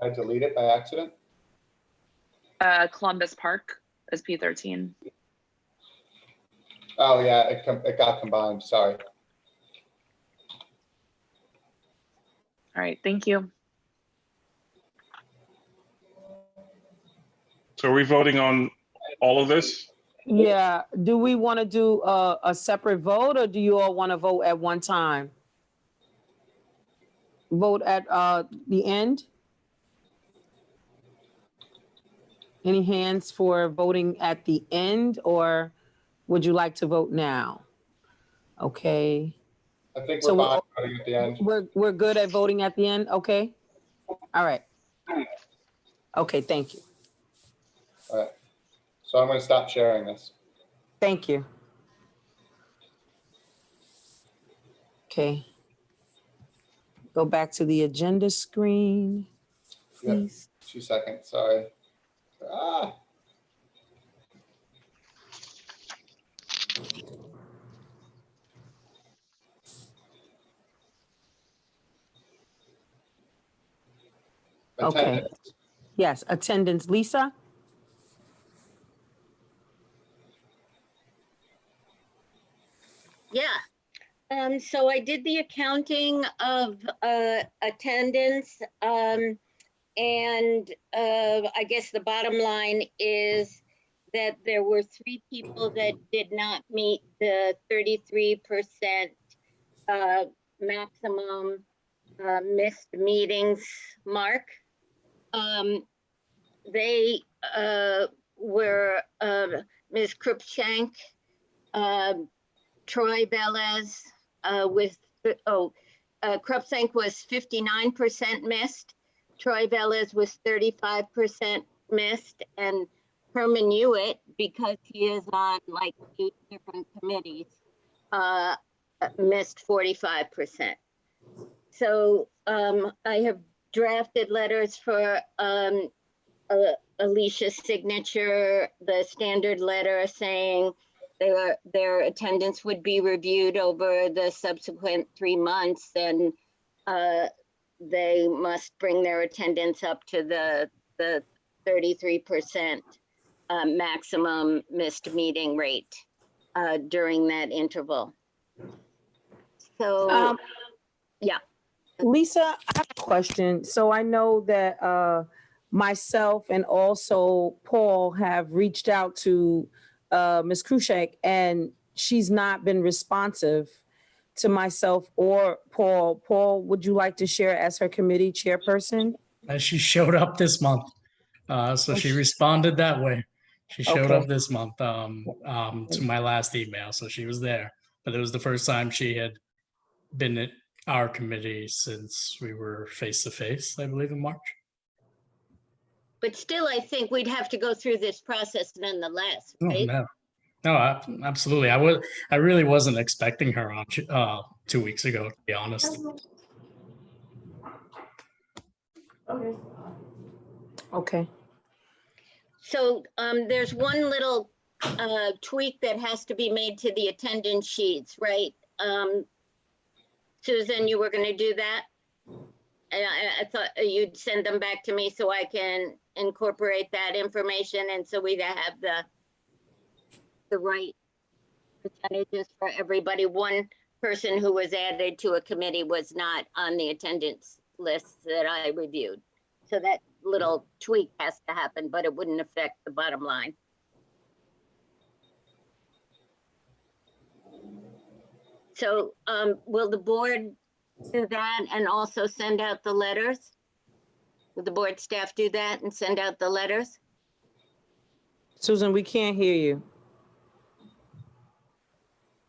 I delete it by accident? Columbus Park is P13. Oh yeah, it got combined. Sorry. All right, thank you. So are we voting on all of this? Yeah, do we want to do a separate vote, or do you all want to vote at one time? Vote at the end? Any hands for voting at the end, or would you like to vote now? Okay, I think we're So fine voting at the end. we're good at voting at the end, okay? All right. Okay, thank you. All right. So I'm going to stop sharing this. Thank you. Okay. Go back to the agenda screen, Yep. please. 2 seconds. Sorry. Ah. Okay. Attendance. Yes, attendance, Lisa? Yeah. So I did the accounting of attendance. And I guess the bottom line is that there were 3 people that did not meet the 33% maximum missed meetings mark. They were Ms. Krupshank, Troy Velez with, Krupshank was 59% missed. Troy Velez was 35% missed, and Herman Hewitt, because he is on like 8 different committees, missed 45%. So I have drafted letters for Alicia's signature, the standard letter saying their attendance would be reviewed over the subsequent 3 months, and they must bring their attendance up to the 33% maximum missed meeting rate during that interval. So, yeah. Lisa, I have a question. So I know that myself and also Paul have reached out to Ms. Krupshank, and she's not been responsive to myself or Paul. Paul, would you like to share as her committee chairperson? She showed up this month. So she responded that way. She showed Okay. up this month to my last email. So she was there. But it was the first time she had been at our committee since we were face to face, I believe, in March. But still, I think we'd have to go through this process nonetheless, right? No, absolutely. I really wasn't expecting her on 2 weeks ago, to be honest. Okay. So there's one little tweak that has to be made to the attendance sheets, right? Susan, you were going to do that? And I thought you'd send them back to me so I can incorporate that information, and so we'd have the right percentages for everybody. One person who was added to a committee was not on the attendance list that I reviewed. So that little tweak has to happen, but it wouldn't affect the bottom line. So will the board do that and also send out the letters? Will the board staff do that and send out the letters? Susan, we can't hear you.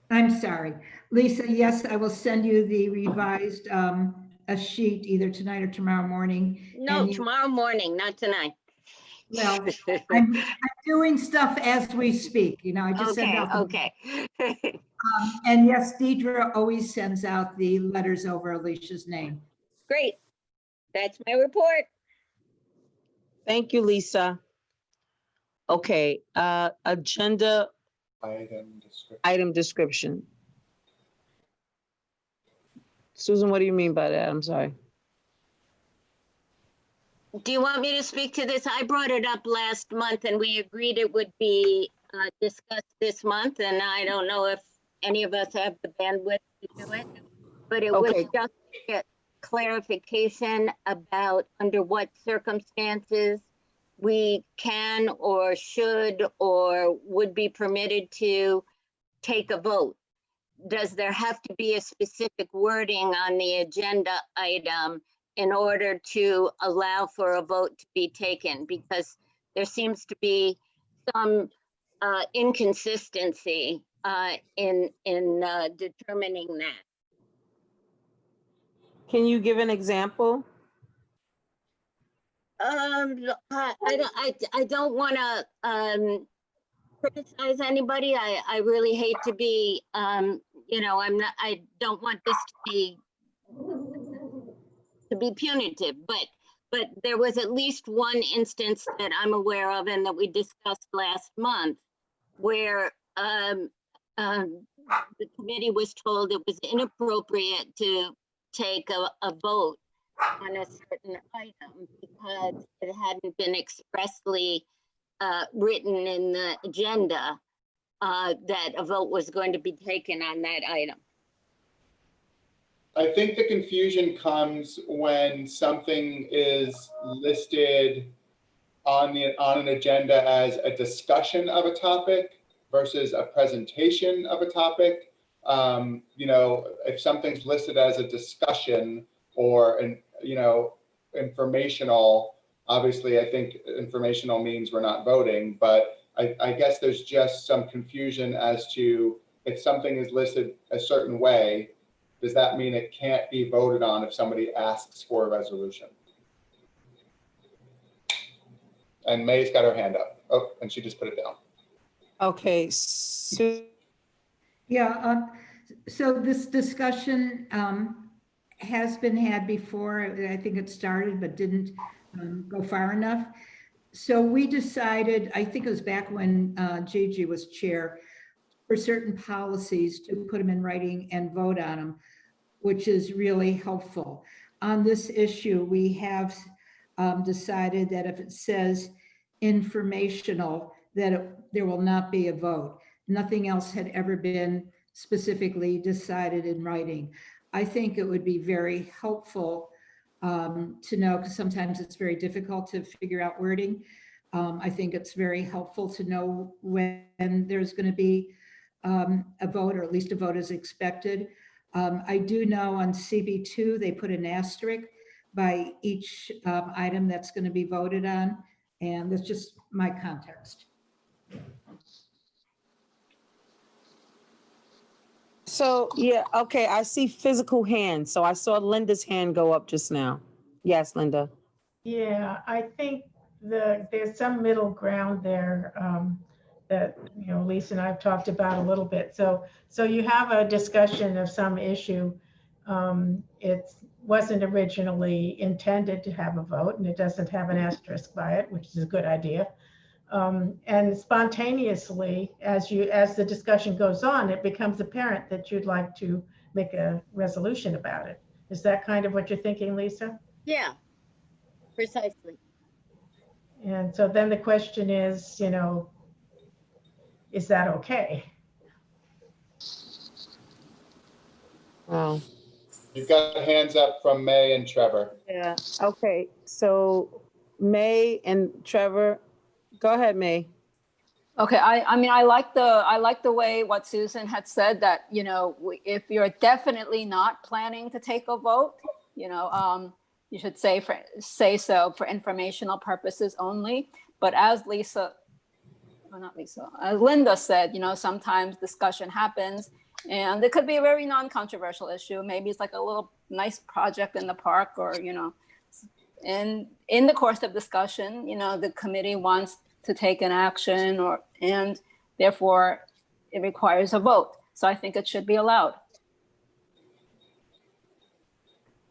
I'm sorry. Lisa, yes, I will send you the revised a sheet either tonight or tomorrow morning. No, And you- tomorrow morning, not tonight. Well, I'm doing stuff as we speak, you know, I just send Okay, out. the- okay. And yes, Deidre always sends out the letters over Alicia's name. Great. That's my report. Thank you, Lisa. Okay, agenda item description. Susan, what do you mean by that? I'm sorry. Do you want me to speak to this? I brought it up last month and we agreed it would be discussed this month. And I don't know if any of us have the bandwidth to do it, but it was Okay. just to get clarification about under what circumstances we can or should or would be permitted to take a vote. Does there have to be a specific wording on the agenda item in order to allow for a vote to be taken? Because there seems to be some inconsistency in determining that. Can you give an example? I don't want to criticize anybody. I really hate to be, you know, I don't want this to be punitive, but there was at least one instance that I'm aware of and that we discussed last month where the committee was told it was inappropriate to take a vote on a certain item because it hadn't been expressly written in the agenda that a vote was going to be taken on that item. I think the confusion comes when something is listed on an agenda as a discussion of a topic versus a presentation of a topic. You know, if something's listed as a discussion or informational, obviously I think informational means we're not voting, but I guess there's just some confusion as to if something is listed a certain way, does that mean it can't be voted on if somebody asks for a resolution? And May's got her hand up. Oh, and she just put it down. Okay, Yeah, so this discussion has been had before. I think it started but didn't go far enough. So we decided, I think it was back when Gigi was chair, for certain policies to put them in writing and vote on them, which is really helpful. On this issue, we have decided that if it says informational, that there will not be a vote. Nothing else had ever been specifically decided in writing. I think it would be very helpful to know, because sometimes it's very difficult to figure out wording. I think it's very helpful to know when there's going to be a vote, or at least a vote is expected. I do know on CB2, they put an asterisk by each item that's going to be voted on. And that's just my context. so yeah, okay, I see physical hands. So I saw Linda's hand go up just now. Yes, Linda. Yeah, I think there's some middle ground there that, you know, Lisa and I've talked about a little bit. So you have a discussion of some issue. It wasn't originally intended to have a vote, and it doesn't have an asterisk by it, which is a good idea. And spontaneously, as the discussion goes on, it becomes apparent that you'd like to make a resolution about it. Is that kind of what you're thinking, Lisa? Yeah, precisely. And so then the question is, you know, is that okay? Wow. You've got hands up from May and Trevor. Yeah. Okay. So May and Trevor, go ahead, May. Okay, I mean, I like the way what Susan had said that, you know, if you're definitely not planning to take a vote, you know, you should say so for informational purposes only. But as as Linda said, you know, sometimes discussion happens and it could be a very non-controversial issue. Maybe it's like a little nice project in the park, or, you know, and in the course of discussion, you know, the committee wants to take an action, and therefore it requires a vote. So I think it should be allowed.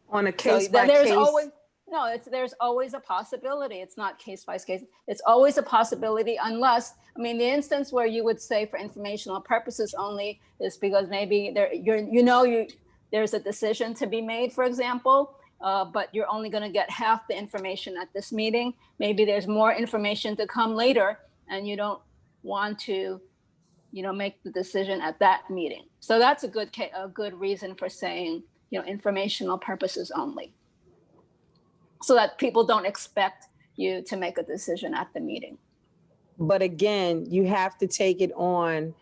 On a So case by there's case. always, no, there's always a possibility. It's not case by case. It's always a possibility, unless, I mean, the instance where you would say for informational purposes only is because maybe there's a decision to be made, for example, but you're only going to get half the information at this meeting. Maybe there's more information to come later, and you don't want to, you know, make the decision at that meeting. So that's a good reason for saying, you know, informational purposes only, so that people don't expect you to make a decision at the meeting. But again, you have to take it on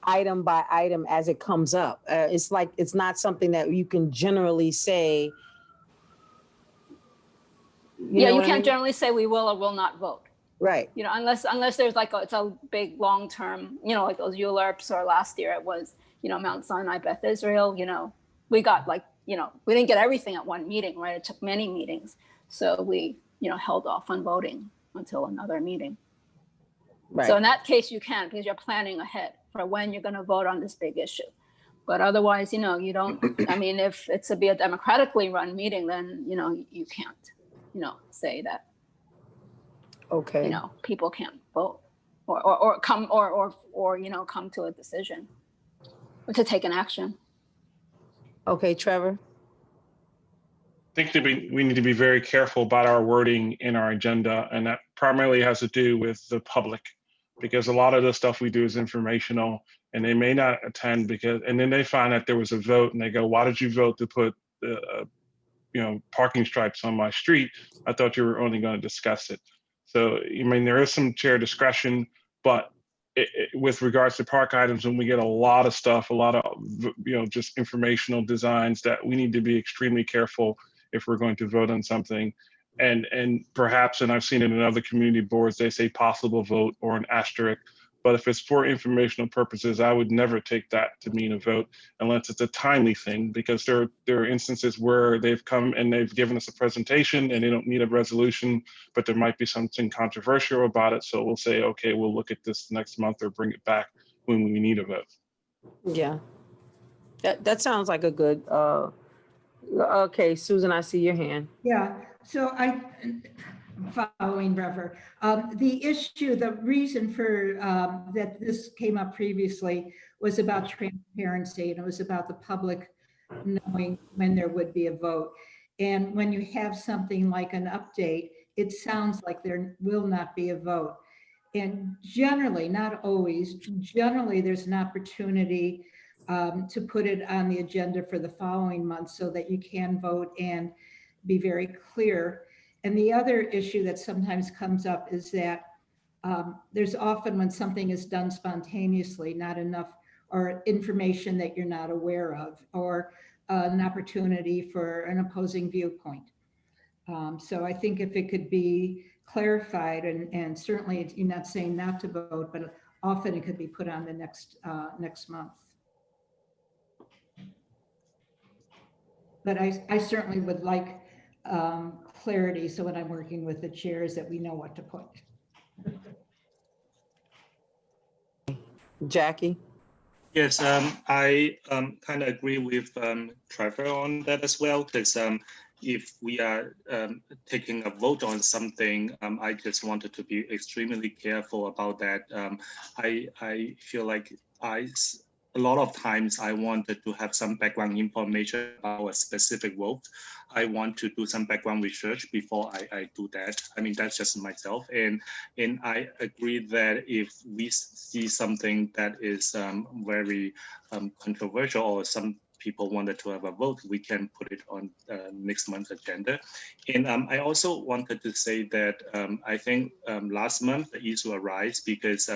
item by item as it comes up. It's like, it's not something that you can generally say. You can't generally say we will or will not vote. Right. You know, unless there's like it's a big long-term, you know, like those ULERPs, or last year it was, you know, Mount Sinai, Beth Israel, you know, we got like, you know, we didn't get everything at one meeting, right? It took many meetings. So we, you know, held off on voting until another meeting. Right. So in that case, you can, because you're planning ahead for when you're going to vote on this big issue. But otherwise, you know, you don't, I mean, if it's to be a democratically run meeting, then, you know, you can't, you know, say that, Okay. you know, people can't vote or come or, you know, come to a decision or to take an action. Okay, Trevor. I think that we need to be very careful about our wording in our agenda, and that primarily has to do with the public, because a lot of the stuff we do is informational, and they may not attend and then they find that there was a vote and they go, why did you vote to put you know, parking stripes on my street? I thought you were only going to discuss it. So, I mean, there is some chair discretion, but with regards to park items, when we get a lot of stuff, a lot of, you know, just informational designs, that we need to be extremely careful if we're going to vote on something. And perhaps, and I've seen it in other community boards, they say possible vote or an asterisk. But if it's for informational purposes, I would never take that to mean a vote unless it's a timely thing, because there are instances where they've come and they've given us a presentation and they don't need a resolution, but there might be something controversial about it. So we'll say, okay, we'll look at this next month or bring it back when we need a vote. Yeah. That sounds like a good, okay, Susan, I see your hand. Yeah, so following Trevor, the reason for that this came up previously was about transparency, and it was about the public knowing when there would be a vote. And when you have something like an update, it sounds like there will not be a vote. And generally, not always, generally there's an opportunity to put it on the agenda for the following month so that you can vote and be very clear. And the other issue that sometimes comes up is that there's often, when something is done spontaneously, not enough or information that you're not aware of, or an opportunity for an opposing viewpoint. So I think if it could be clarified, and certainly you're not saying not to vote, but often it could be put on the next month. But I certainly would like clarity, so when I'm working with the chairs, that we know what to put. Jackie? Yes, I kind of agree with Trevor on that as well, because if we are taking a vote on something, I just wanted to be extremely careful about that. I feel like a lot of times I wanted to have some background information about a specific vote. I want to do some background research before I do that. I mean, that's just myself. And I agree that if we see something that is very controversial, or some people wanted to have a vote, we can put it on next month's agenda. And I also wanted to say that I think last month the issue arose because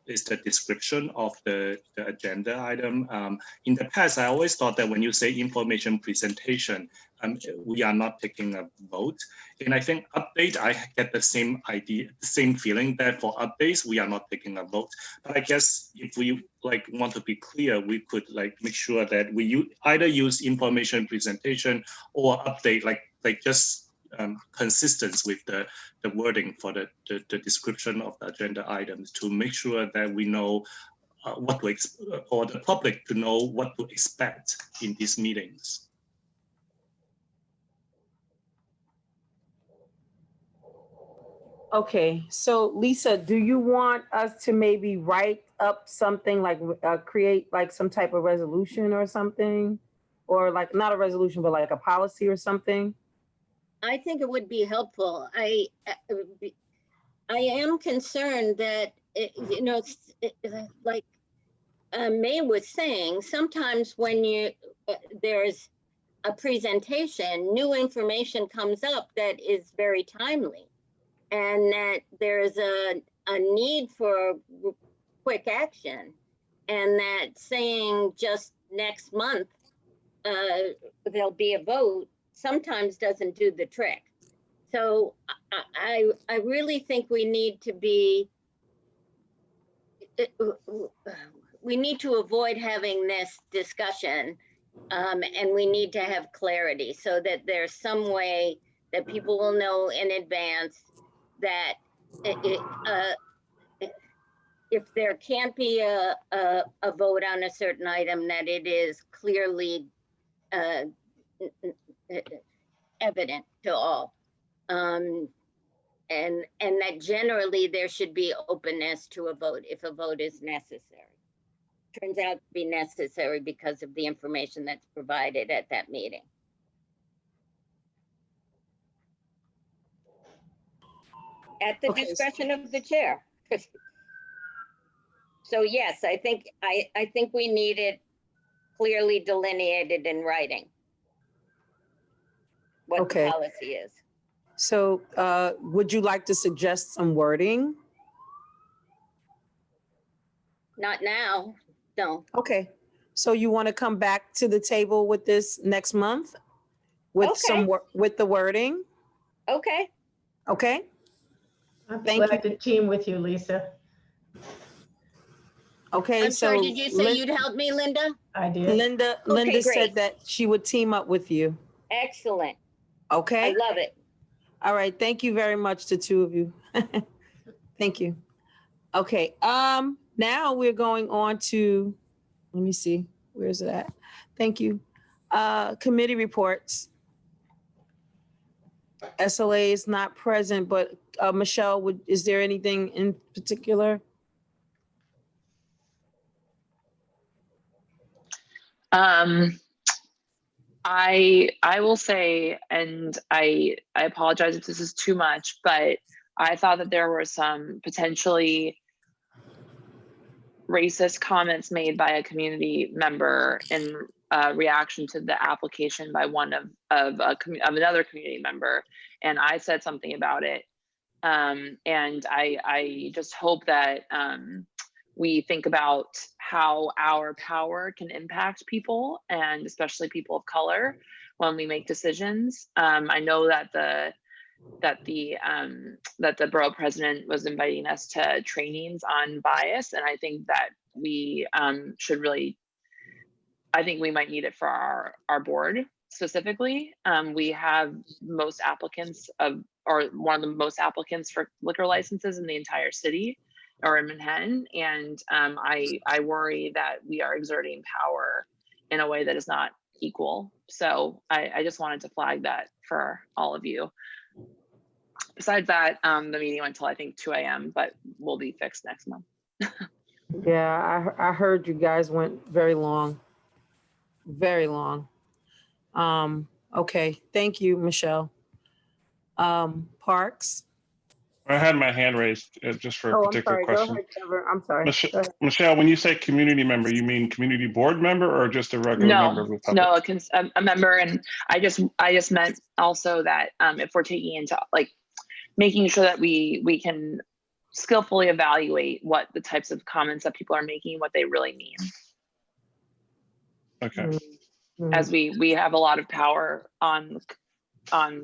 it's the description of the agenda item. In the past, I always thought that when you say information presentation, we are not taking a vote. And I think update, I get the same idea, the same feeling that for updates, we are not taking a vote. But I guess if we want to be clear, we could make sure that we either use information presentation or update, just consistent with the wording for the description of the agenda items to make sure that we know what to or the public to know what to expect in these meetings. Okay, so Lisa, do you want us to maybe write up something create some type of resolution or something? Or not a resolution, but a policy or something? I think it would be helpful. I am concerned that, like May was saying, sometimes when there's a presentation, new information comes up that is very timely, and that there's a need for quick action, and that saying just next month there'll be a vote sometimes doesn't do the trick. So I really think we need to avoid having this discussion, and we need to have clarity so that there's some way that people will know in advance that if there can't be a vote on a certain item, that it is clearly evident to all. And that generally there should be openness to a vote if a vote is necessary. Turns out to be necessary because of the information that's provided at that meeting. At the discretion of the chair. So yes, I think we need it clearly delineated in writing what the policy is. So would you like to suggest some wording? Not now, no. Okay, so you want to come back to the table with this next month with with the wording? Okay. Okay. I'm Thank glad to team with you, Lisa. Okay, I'm sorry, did you say you'd help me, Linda? I did. Linda great. said that she would team up with you. Excellent. Okay. I love it. All right. Thank you very much, the two of you. Thank you. Okay. Now we're going on to, let me see, where is it at? Thank you. Committee reports. SLA is not present, but Michelle, is there anything in particular? I will say, and I apologize if this is too much, but I thought that there were some potentially racist comments made by a community member in reaction to the application by one of another community member, and I said something about it, and I just hope that we think about how our power can impact people, and especially people of color, when we make decisions. I know that the borough president was inviting us to trainings on bias, and I think that we should really, I think we might need it for our board specifically. We have most applicants or one of the most applicants for liquor licenses in the entire city, or in Manhattan, and I worry that we are exerting power in a way that is not equal. So I just wanted to flag that for all of you. Besides that, the meeting went till I think 2 a.m., but will be fixed next month. Yeah, I heard you guys went very long. Very long. Okay, thank you, Michelle. Parks. I had my hand raised just for a Oh, I'm particular sorry. Go question. ahead, Trevor. I'm sorry. Go ahead. Michelle, when you say community member, you mean community board member or just a regular member of the public? No, a member. And I just meant also that if we're taking into like making sure that we can skillfully evaluate what the types of comments that people are making, what they really mean. Okay. Mm-hmm. As we have a lot of power on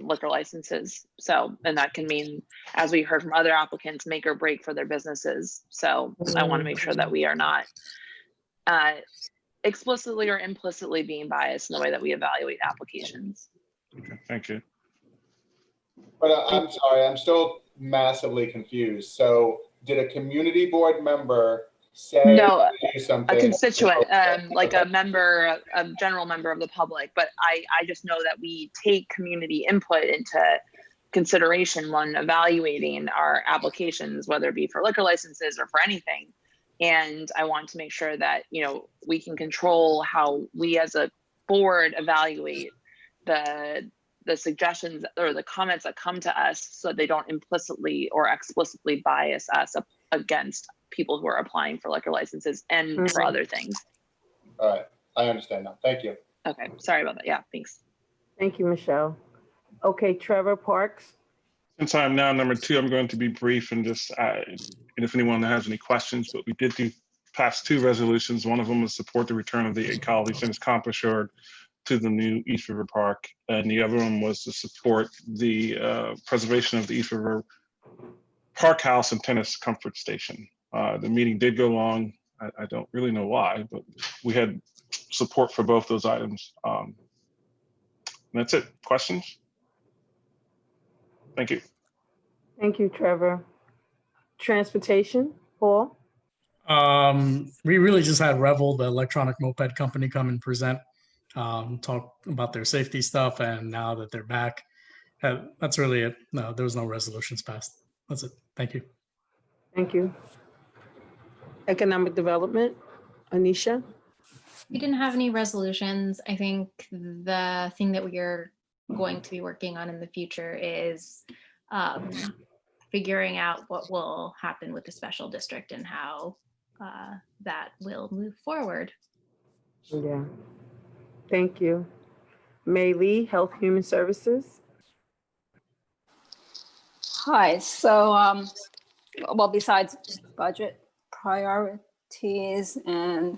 liquor licenses. So, and that can mean, as we heard from other applicants, make or break for their businesses. So I want to make sure that we are not explicitly or implicitly being biased in the way that we evaluate applications. Okay, thank you. But I'm sorry, I'm still massively confused. So did a community board member say No, do something? a constituent, like a member, a general member of the public. But I just know that we take community input into consideration when evaluating our applications, whether it be for liquor licenses or for anything. And I want to make sure that, you know, we can control how we as a board evaluate the suggestions or the comments that come to us, so they don't implicitly or explicitly bias us against people who are applying for liquor licenses and for other things. All right, I understand now. Thank you. Okay, sorry about that. Yeah, thanks. Thank you, Michelle. Okay, Trevor Parks. Since I'm now number 2, I'm going to be brief and just, and if anyone has any questions, but we did pass 2 resolutions. One of them was support the return of the Ecology Center Comp Assured to the new East River Park. And the other one was to support the preservation of the East River Park House and Tennis Comfort Station. The meeting did go long. I don't really know why, but we had support for both those items. That's it. Questions? Thank you. Thank you, Trevor. Transportation, Paul. We really just had Revel, the electronic moped company, come and present, talk about their safety stuff, and now that they're back, that's really it. No, there was no resolutions passed. That's it. Thank you. Thank you. Economic Development, Anisha. We didn't have any resolutions. I think the thing that we are going to be working on in the future is figuring out what will happen with the special district and how that will move forward. Yeah. Thank you. May Lee, Health Human Services. Hi, so, well, besides budget priorities and,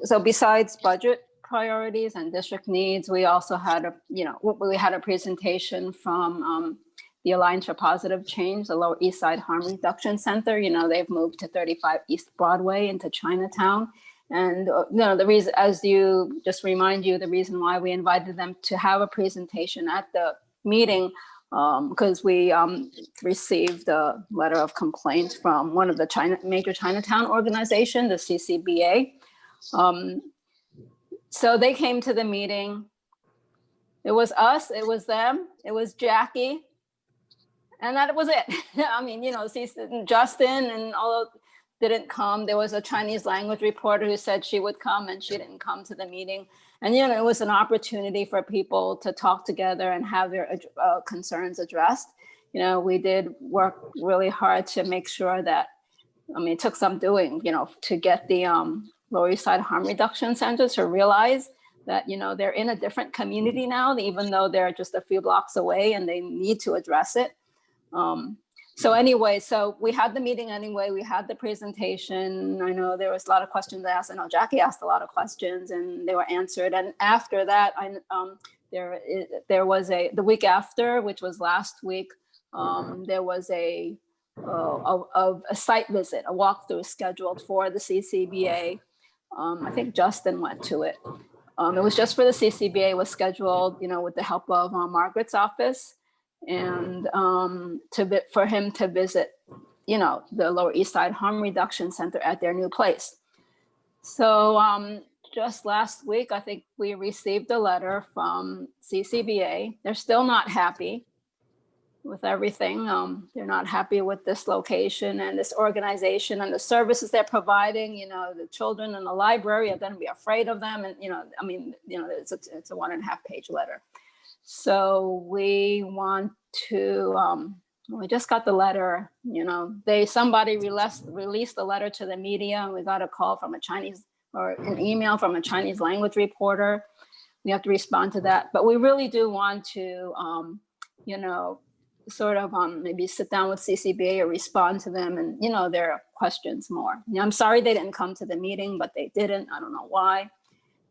so besides budget priorities and district needs, we also had we had a presentation from the Alliance for Positive Change, the Lower East Side Harm Reduction Center. You know, they've moved to 35 East Broadway into Chinatown. And the reason, as you just remind you, the reason why we invited them to have a presentation at the meeting, because we received a letter of complaint from one of the major Chinatown organization, the CCBA. So they came to the meeting. It was us, it was them, it was Jackie, and that was it. I mean, Justin and all didn't come. There was a Chinese language reporter who said she would come, and she didn't come to the meeting. And, it was an opportunity for people to talk together and have their concerns addressed. We did work really hard to make sure that, it took some doing, to get the Lower East Side Harm Reduction Center to realize that, they're in a different community now, even though they're just a few blocks away, and they need to address it. So anyway, so we had the meeting anyway, we had the presentation. I know there was a lot of questions asked. I know Jackie asked a lot of questions and they were answered. And after that, there was the week after, which was last week, there was a site visit, a walkthrough scheduled for the CCBA. I think Justin went to it. It was just for the CCBA, was scheduled, with the help of Margaret's office, and for him to visit, the Lower East Side Harm Reduction Center at their new place. So just last week, I think we received a letter from CCBA. They're still not happy with everything. They're not happy with this location and this organization and the services they're providing. The children in the library are going to be afraid of them. And, it's a 1.5-page letter. So we want to, we just got the letter, you know, somebody released the letter to the media, and we got a call from a Chinese, or an email from a Chinese language reporter. We have to respond to that, but we really do want to, you know, sort of maybe sit down with CCBA or respond to them and, you know, their questions more. You know, I'm sorry they didn't come to the meeting, but they didn't. I don't know why.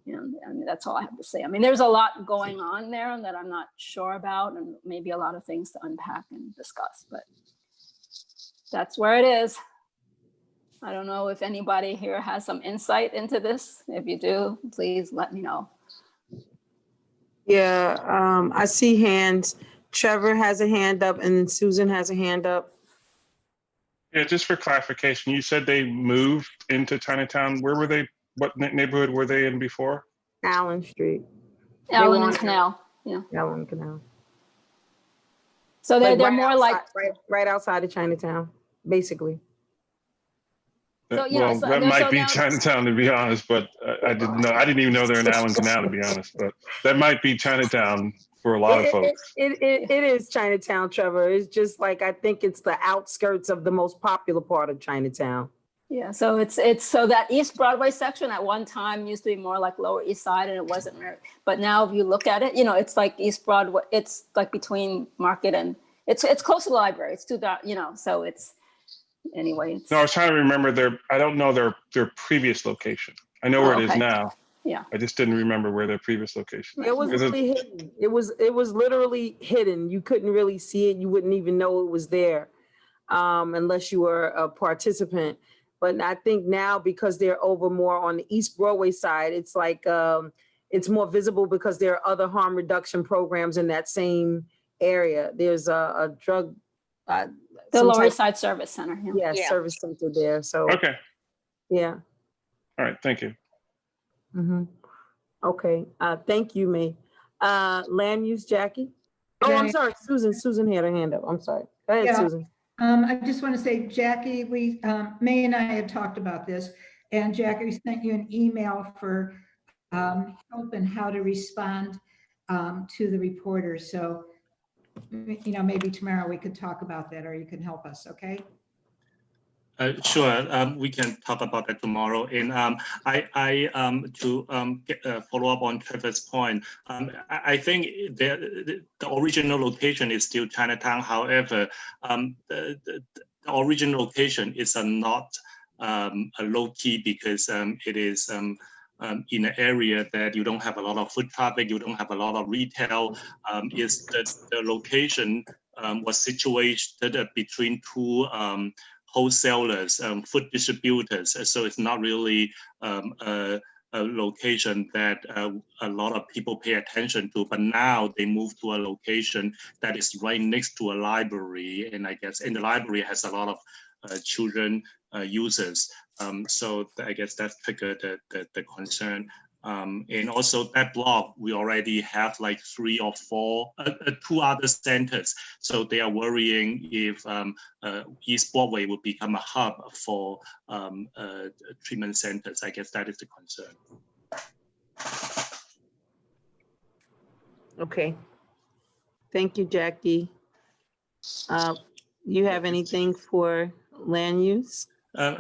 You know, I mean, that's all I have to say. I mean, there's a lot going on there that I'm not sure about, and maybe a lot of things to unpack and discuss, but that's where it is. I don't know if anybody here has some insight into this. If you do, please let me know. Yeah, I see hands. Trevor has a hand up and Susan has a hand up. Yeah, just for clarification, you said they moved into Chinatown. Where were they? What neighborhood were they in before? Allen Street. Allen and Canal, yeah. Allen Canal. So they're right more outside, like right outside of Chinatown, basically. So, yeah, Well, so that they're- might so be now- Chinatown, to be honest, but I didn't know. I didn't even know they're in Allen Canal, to be honest. But that might be Chinatown for a lot of folks. It is Chinatown, Trevor. It's just like, I think it's the outskirts of the most popular part of Chinatown. Yeah, so it's so that East Broadway section at one time used to be more like Lower East Side, and it wasn't very, but now if you look at it, you know, it's like East Broadway, it's like between Market and it's close to the library. It's too dark, you know, so it's anyway. No, I was trying to remember I don't know their previous location. I know where it is okay. now. Yeah. I just didn't remember where their previous location is. It was really hidden. It was literally hidden. You couldn't really see it. You wouldn't even know it was there unless you were a participant. But I think now, because they're over more on the East Broadway side, it's like it's more visible because there are other harm reduction programs in that same area. There's a drug. The some Lower type- East Side Service Center. Yeah, Yeah. service center there. So Okay. yeah. All right. Thank you. Mm-hmm. Okay. Thank you, May. Land use, Jackie. Oh, I'm sorry, Susan. Susan had her hand up. I'm sorry. Go ahead, Yeah. Susan. I just want to say, Jackie, May and I had talked about this, and Jackie sent you an email for help and how to respond to the reporters. So, you know, maybe tomorrow we could talk about that, or you can help us, okay? Sure, we can talk about that tomorrow. And to follow up on Trevor's point, I think the original location is still Chinatown. However, the original location is not a low key because it is in an area that you don't have a lot of foot traffic, you don't have a lot of retail. Is that the location was situated between two wholesalers, food distributors. So it's not really a location that a lot of people pay attention to, but now they move to a location that is right next to a library. And I guess, and the library has a lot of children users. So I guess that's triggered the concern. And also that block, we already have like 3 or 4, 2 other centers. So they are worrying if East Broadway will become a hub for treatment centers. I guess that is the concern. Okay. Thank you, Jackie. You have anything for land use?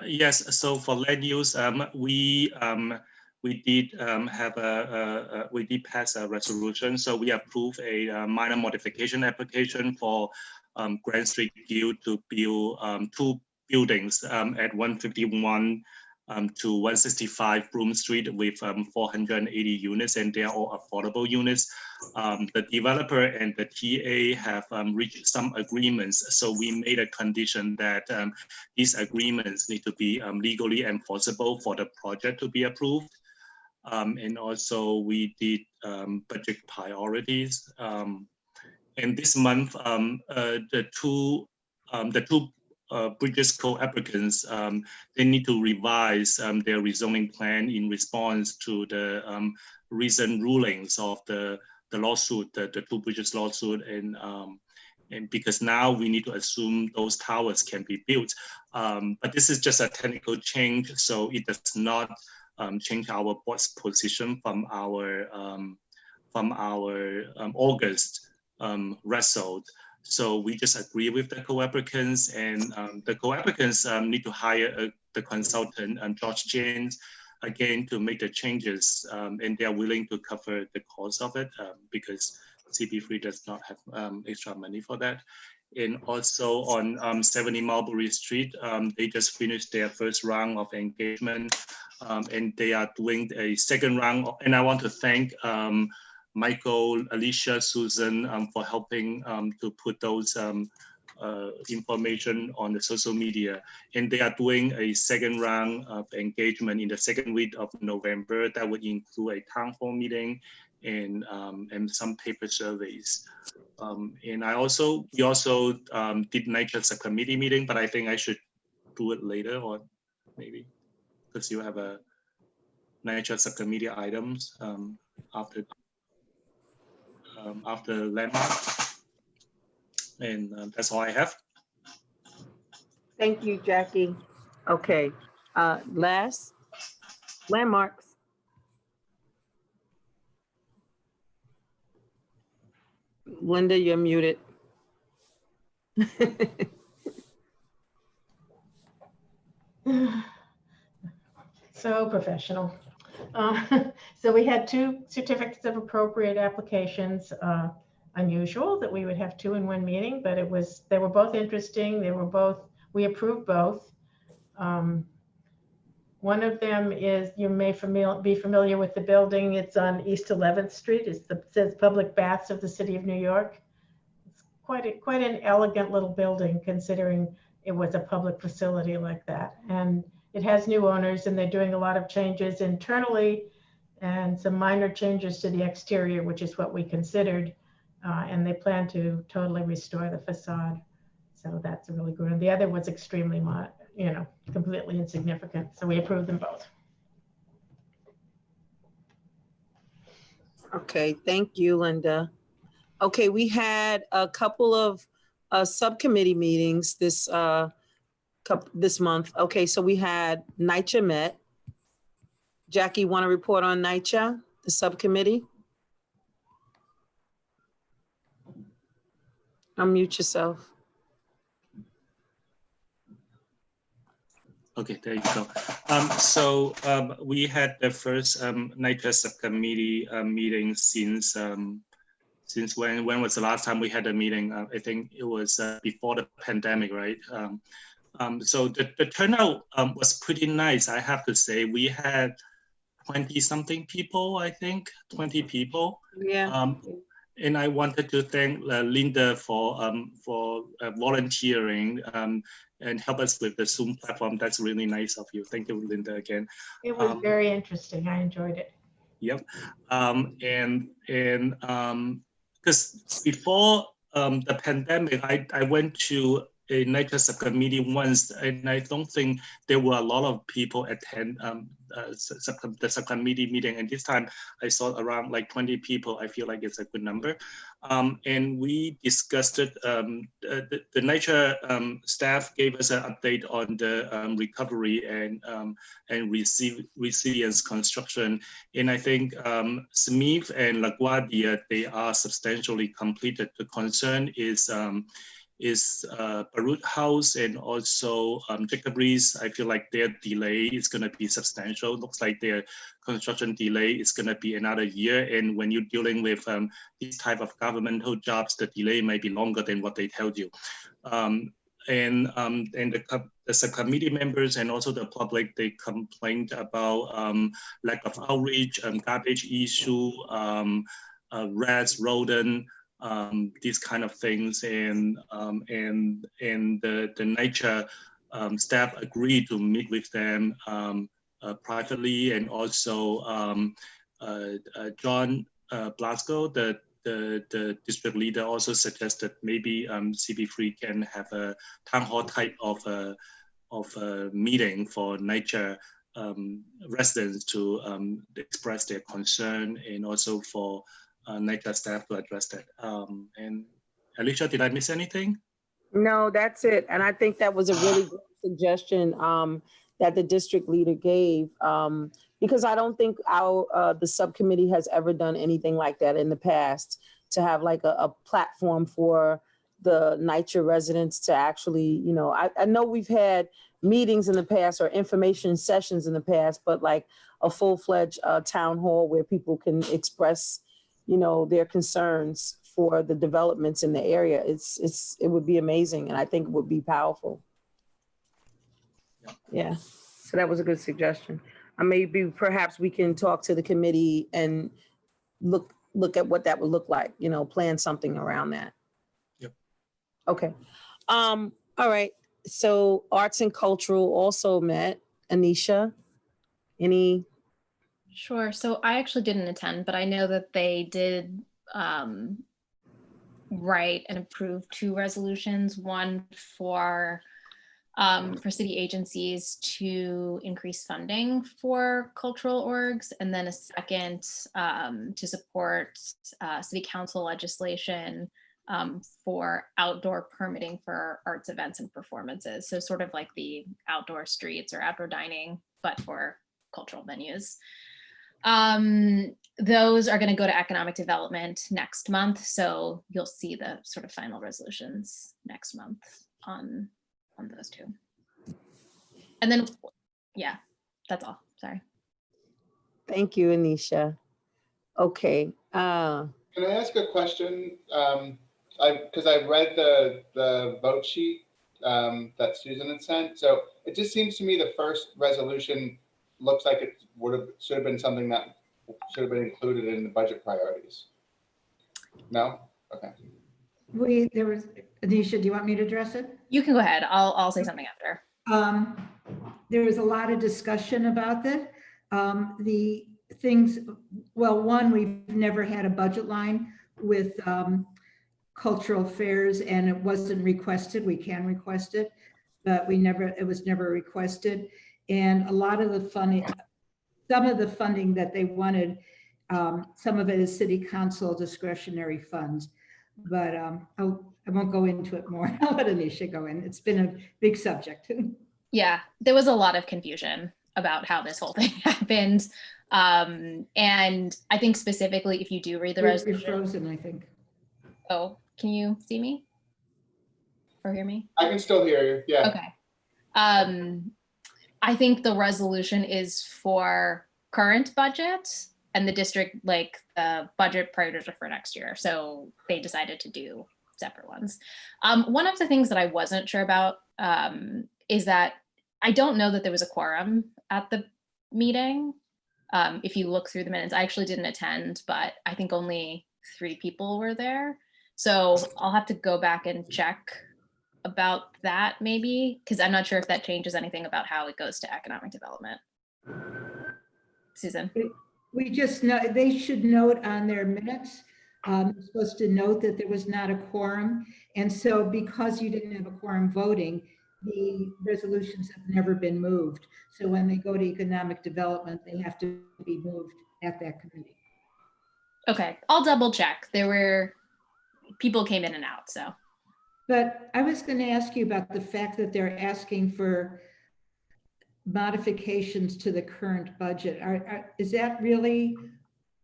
Yes. So for land use, we did we did pass a resolution. So we approved a minor modification application for Grand Street Guild to build 2 buildings at 151 to 165 Broome Street with 480 units, and they are all affordable units. The developer and the TA have reached some agreements. So we made a condition that these agreements need to be legally enforceable for the project to be approved. And also we did budget priorities. And this month, the two Bridges co-applicants, they need to revise their rezoning plan in response to the recent rulings of the lawsuit, the 2 Bridges lawsuit, and because now we need to assume those towers can be built. But this is just a technical change, so it does not change our board's position from from our August result. So we just agree with the co-applicants, and the co-applicants need to hire the consultant, George James, again, to make the changes, and they are willing to cover the cost of it because CP3 does not have extra money for that. And also on 70 Mulberry Street, they just finished their first round of engagement, and they are doing a second round. And I want to thank Michael, Alicia, Susan for helping to put those information on the social media. And they are doing a second round of engagement in the second week of November that would include a town hall meeting and some paper surveys. And we also did nature subcommittee meeting, but I think I should do it later, or maybe because you have a nature subcommittee items after landmark. And that's all I have. Thank you, Jackie. Okay, last, landmarks. Linda, you're muted. So professional. So we had 2 certificates of appropriate applications. Unusual that we would have 2 in one meeting, but they were both interesting. We approved both. One of them is, you may be familiar with the building. It's on East 11th Street. It says Public Baths of the City of New York. It's quite an elegant little building, considering it was a public facility like that. And it has new owners, and they're doing a lot of changes internally and some minor changes to the exterior, which is what we considered. And they plan to totally restore the facade. So that's really good. And the other was extremely, completely insignificant. So we approved them both. Okay, thank you, Linda. Okay, we had a couple of subcommittee meetings this month. Okay, so we had NYCHA met. Jackie, want to report on NYCHA, the subcommittee? Unmute yourself. Okay, there you go. So we had the first NYCHA subcommittee meeting since when was the last time we had a meeting? I think it was before the pandemic, right? So the turnout was pretty nice, I have to say. We had 20-something people, I think, 20 people. Yeah. And I wanted to thank Linda for volunteering and help us with the Zoom platform. That's really nice of you. Thank you, Linda, again. It was very interesting. I enjoyed it. Yep. And because before the pandemic, I went to a NYCHA subcommittee once, and I don't think there were a lot of people attend the subcommittee meeting. And this time I saw around like 20 people. I feel like it's a good number. And we discussed it. The NYCHA staff gave us an update on the recovery and resilience construction. And I think Smith and LaGuardia, they are substantially completed. The concern is Barut House and also Jacob Rees. I feel like their delay is going to be substantial. Looks like their construction delay is going to be another year. And when you're dealing with these type of governmental jobs, the delay may be longer than what they tell you. And the subcommittee members and also the public, they complained about lack of outreach, garbage issue, rats, rodent, these kind of things, and the NYCHA staff agreed to meet with them privately, and also John Blasco, the district leader, also suggested maybe CP3 can have a town hall type of a meeting for NYCHA residents to express their concern, and also for NYCHA staff to address that. And Alicia, did I miss anything? No, that's it. And I think that was a really good suggestion. that the district leader gave, because I don't think the subcommittee has ever done anything like that in the past, to have like a platform for the NYCHA residents to actually, I know we've had meetings in the past or information sessions in the past, but like a full-fledged town hall where people can express, their concerns for the developments in the area. It would be amazing, and I think it would be powerful. Yeah, so that was a good suggestion. Maybe perhaps we can talk to the committee and look at what that would look like, plan something around that. Yep. Okay. All right. So arts and cultural also met. Anisha, any? Sure. So I actually didn't attend, but I know that they did write and approve 2 resolutions, one for city agencies to increase funding for cultural orgs, and then a second to support city council legislation for outdoor permitting for arts events and performances. So sort of like the outdoor streets or outdoor dining, but for cultural venues. Those are going to go to economic development next month. So you'll see the sort of final resolutions next month on those 2. And then, yeah, that's all. Sorry. Thank you, Anisha. Okay. Can I ask a question? Because I read the vote sheet that Susan had sent. So it just seems to me the first resolution looks like it should have been something that should have been included in the budget priorities. No? Okay. Anisha, do you want me to address it? You can go ahead. I'll say something after. There was a lot of discussion about that. The things, well, one, we've never had a budget line with cultural fairs, and it wasn't requested. We can request it, but it was never requested. And a lot of the funding, some of the funding that they wanted, some of it is city council discretionary funds, but I won't go into it more. I'll let Anisha go in. It's been a big subject. Yeah, there was a lot of confusion about how this whole thing happened. And I think specifically, if you do read the resolution. You're frozen, I think. Oh, can you see me or hear me? I can still hear you. Yeah. Okay. I think the resolution is for current budget, and the district, like the budget priorities are for next year. So they decided to do separate ones. One of the things that I wasn't sure about is that I don't know that there was a quorum at the meeting. If you look through the minutes, I actually didn't attend, but I think only 3 people were there. So I'll have to go back and check about that maybe, because I'm not sure if that changes anything about how it goes to economic development. Susan? We just know, they should note on their minutes, supposed to note that there was not a quorum. And so because you didn't have a quorum voting, the resolutions have never been moved. So when they go to economic development, they have to be moved at that committee. Okay, I'll double check. There were, people came in and out, so. But I was going to ask you about the fact that they're asking for modifications to the current budget. Is that really,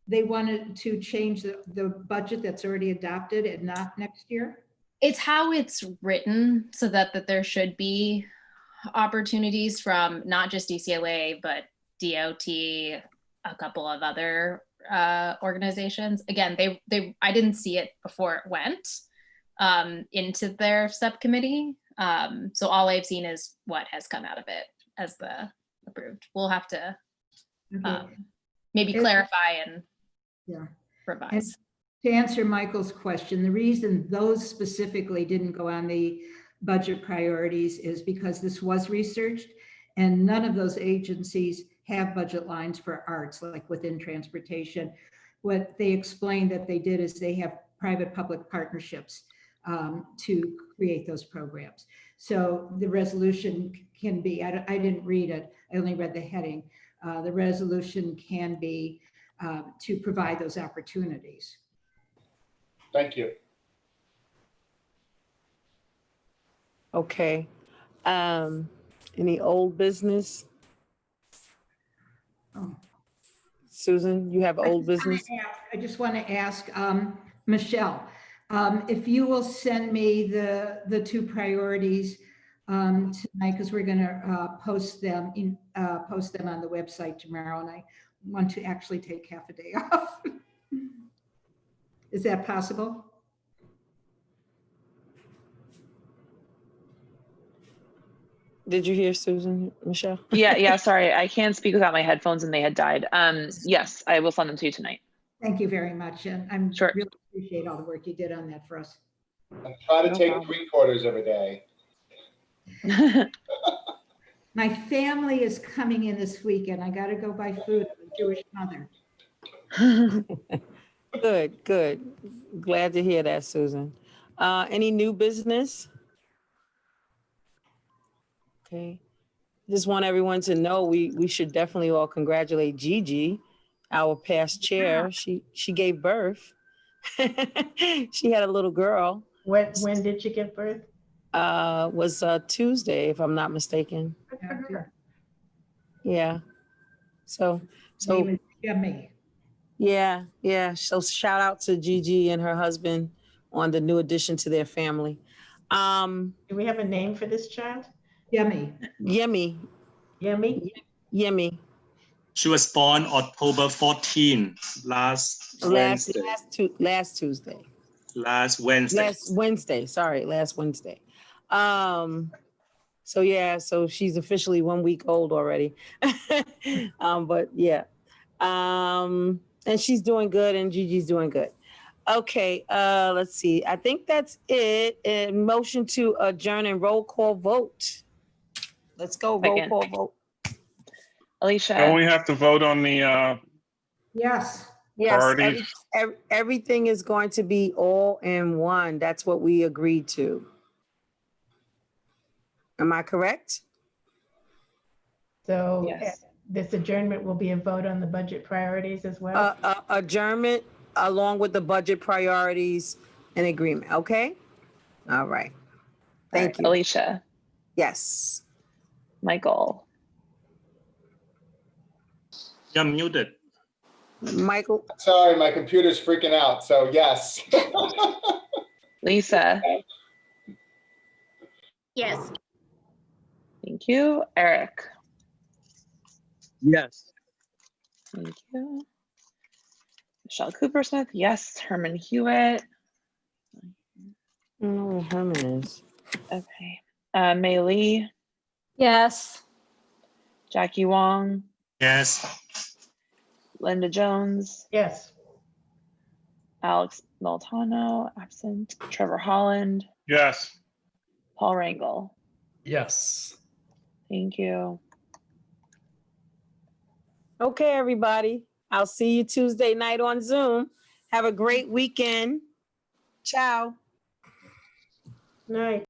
they wanted to change the budget that's already adopted and not next year? It's how it's written, so that there should be opportunities from not just DCLA, but DOT, a couple of other organizations. Again, I didn't see it before it went into their subcommittee. So all I've seen is what has come out of it as the approved. We'll have to maybe clarify and revise. And to answer Michael's question, the reason those specifically didn't go on the budget priorities is because this was researched, and none of those agencies have budget lines for arts, like within transportation. What they explained that they did is they have private-public partnerships to create those programs. So the resolution can be, I didn't read it, I only read the heading. The resolution can be to provide those opportunities. Thank you. Okay. Any old business? Susan, you have old business? I just want to ask, Michelle, if you will send me the two priorities tonight, because we're going to post them on the website tomorrow, and I want to actually take half a day off. Is that possible? Did you hear Susan, Michelle? Yeah, sorry. I can't speak without my headphones and they had died. Yes, I will send them to you tonight. Thank you very much, and I Sure. really appreciate all the work you did on that for us. And try to No take problem. 3/4 of a day. My family is coming in this weekend. I got to go buy food. I'm a Jewish mother. Good, good. Glad to hear that, Susan. Any new business? Okay. Just want everyone to know we should definitely all congratulate Gigi, our past chair. She gave birth. She had a little girl. When did she give birth? Was Tuesday, if I'm not mistaken. Good for her. Yeah. So Name is Jimmy. yeah. So shout out to Gigi and her husband on the new addition to their family. Do we have a name for this child? Jimmy. Yummy. She was born October 14, last Wednesday. Last Tuesday. last Wednesday. Last Wednesday. So yeah, so she's officially 1 week old already. But yeah. And she's doing good and Gigi's doing good. Okay, let's see. I think that's it. Motion to adjourn and roll call vote. Let's go, roll Second. call vote. Alicia, Don't we have to vote on the, Yes. Yes, Priorities. everything is going to be all in one. That's what we agreed to. Am I correct? So Yes. this adjournment will be a vote on the budget priorities as well? Adjournment along with the budget priorities and agreement, okay? All right. Thank you. Alicia, Yes. Michael, You're muted. Michael, Sorry, my computer's freaking out, so yes. Lisa, Yes. thank you. Eric, Yes. thank you. Michelle Coopersmith, yes. Herman Hewitt, I don't know where Herman is. okay. Mei Lee, Yes. Jackie Wong, Yes. Linda Jones, Yes. Alex Miltano, absent. Trevor Holland, yes. Paul Rangel. Yes. Thank you. Okay, everybody. I'll see you Tuesday night on Zoom. Have a great weekend. Ciao. Night.